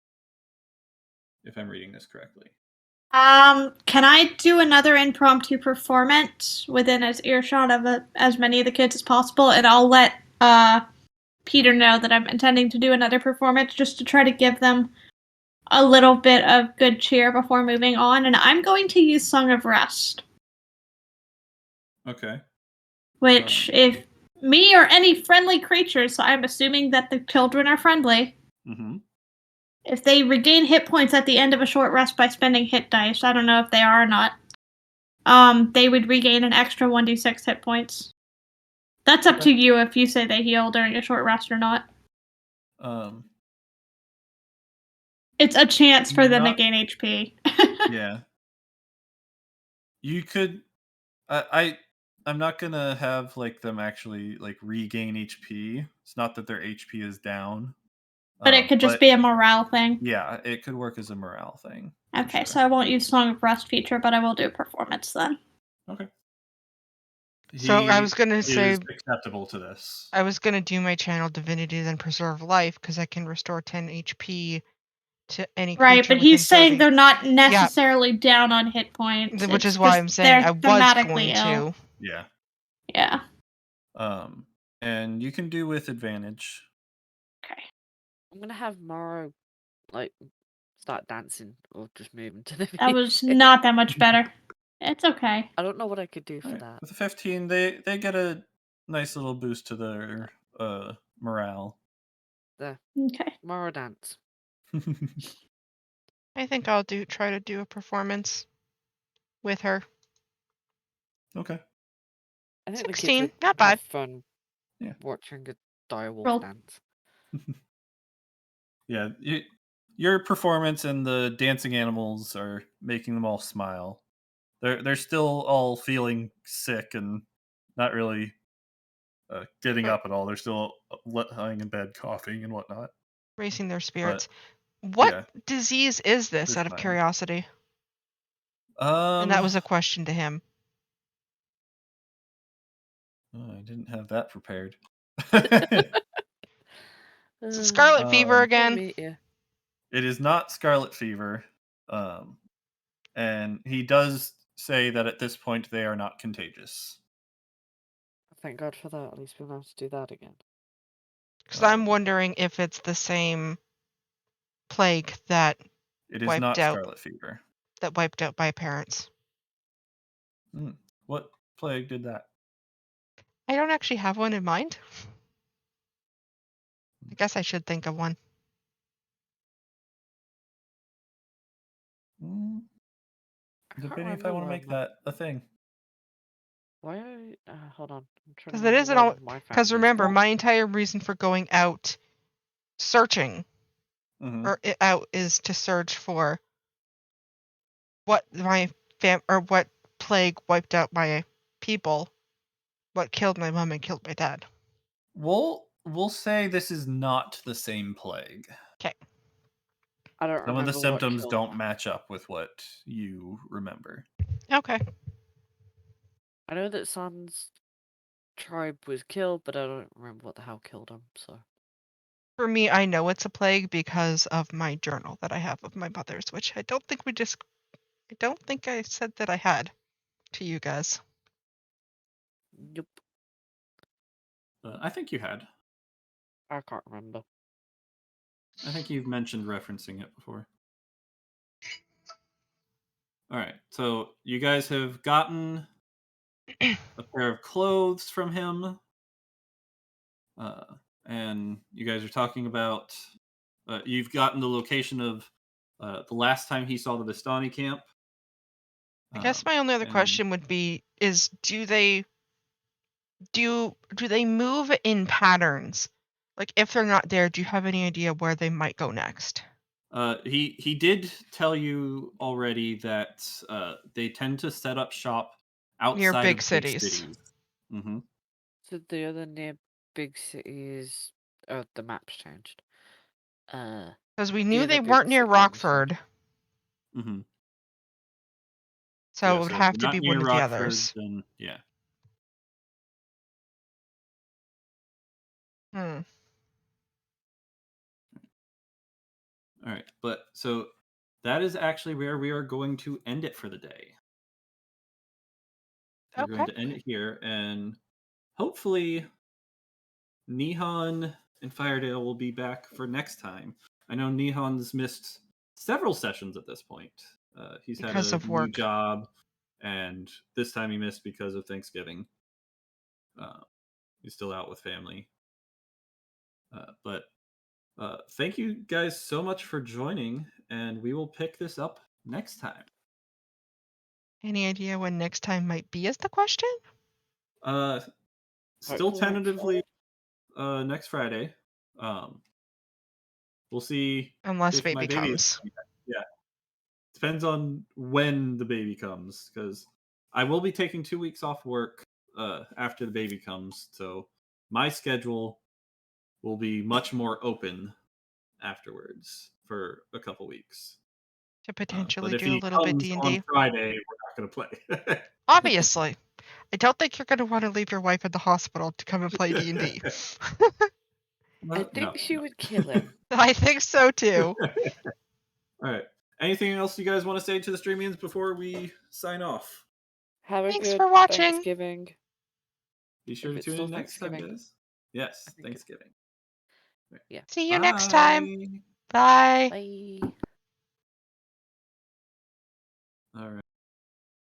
if I'm reading this correctly. Can I do another impromptu performance within as earshot of as many of the kids as possible? And I'll let Peter know that I'm intending to do another performance just to try to give them a little bit of good cheer before moving on. And I'm going to use Song of Rest. Okay. Which, if me or any friendly creatures, so I'm assuming that the children are friendly. Mm-hmm. If they regain hit points at the end of a short rest by spending hit dice, I don't know if they are or not. They would regain an extra 1d6 hit points. That's up to you if you say they heal during a short rest or not. It's a chance for them to gain HP. Yeah. You could. I'm not gonna have like them actually like regain HP. It's not that their HP is down. But it could just be a morale thing. Yeah, it could work as a morale thing. Okay, sure. so I won't use Song of Rest feature, but I will do performance then. Okay. So I was gonna say is acceptable to this. I was gonna do my channel divinity, then preserve life because I can restore 10 HP to any creature. Right, but he's saying they're not necessarily down on hit points, which is why I'm saying I was going to. Yeah. Yeah. And you can do with advantage. Okay. I'm gonna have Morrow like start dancing or just moving to the. That was not that much better. It's okay. I don't know what I could do for that. With the 15, they get a nice little boost to their morale. There. Okay. Morrow dance. I think I'll try to do a performance with her. Okay. I think 16, not bad. Fun. Yeah. Watching a direwolf dance. Yeah, your performance and the dancing animals are making them all smile. They're still all feeling sick and not really getting up at all. They're still lying in bed, coughing and whatnot. Raising their spirits. What disease is this, out of fine. curiosity? And that was a question to him. Oh, I didn't have that prepared. Is it Scarlet Fever again? It is not Scarlet Fever. And he does say that at this point they are not contagious. Thank God for that. At least we'll have to do that again. Because I'm wondering if it's the same plague that it is not Scarlet Fever. That wiped out my parents. What plague did that? I don't actually have one in mind. I guess I should think of one. Depending if I want to make that a thing. Why? Hold on. Because it isn't all. Because remember, my entire reason for going out searching or out is to search for what what plague wiped out my people, what killed my mom and killed my dad. We'll say this is not the same plague. Okay. I don't. Some of the symptoms don't match up with what you remember. Okay. I know that San's tribe was killed, but I don't remember what the hell killed him. So. For me, I know it's a plague because of my journal that I have of my mother's, which I don't think I said that I had to you guys. Yep. I think you had. I can't remember. I think you've mentioned referencing it before. All right, so you guys have gotten a pair of clothes from him, and you guys are talking about. You've gotten the location of the last time he saw the Vistani camp. I guess my only other question would be: do they move in patterns? Like, if they're not there, do you have any idea where they might go next? He did tell you already that they tend to set up shop outside near big of cities. Mm-hmm. So the other near big cities, the map's changed. Because we knew they weren't near Rockford. Mm-hmm. So it would have to be one of the others. Then, yeah. All right, but so that is actually where we are going to end it for the day. We're going to end it here, and hopefully Nihon and Firedale will be back for next time. I know Nihon's missed several sessions at this point. He's had a new job, and this time he missed because of Thanksgiving. He's still out with family. But thank you guys so much for joining, and we will pick this up next time. Any idea when next time might be is the question? Still Hopefully tentatively next Friday. We'll see Unless if my baby baby comes. Yeah. Depends on when the baby comes, because I will be taking 2 weeks off work after the baby comes, so my schedule will be much more open afterwards for a couple weeks. To But potentially if do a he little bit comes on D&D. Friday, we're not going to play. Obviously. I don't think you're going to want to leave your wife at the hospital to come and play D&D. I think she would kill him. I think so too. All right. Anything else you guys want to say to the streamians before we sign off? Have a Thanks good for watching. Thanksgiving. Be sure If to it's tune still in next time, Thanksgiving. guys. Yes, think it- Thanksgiving. Right. Yeah. See you next time. Bye. Bye. Bye. All right.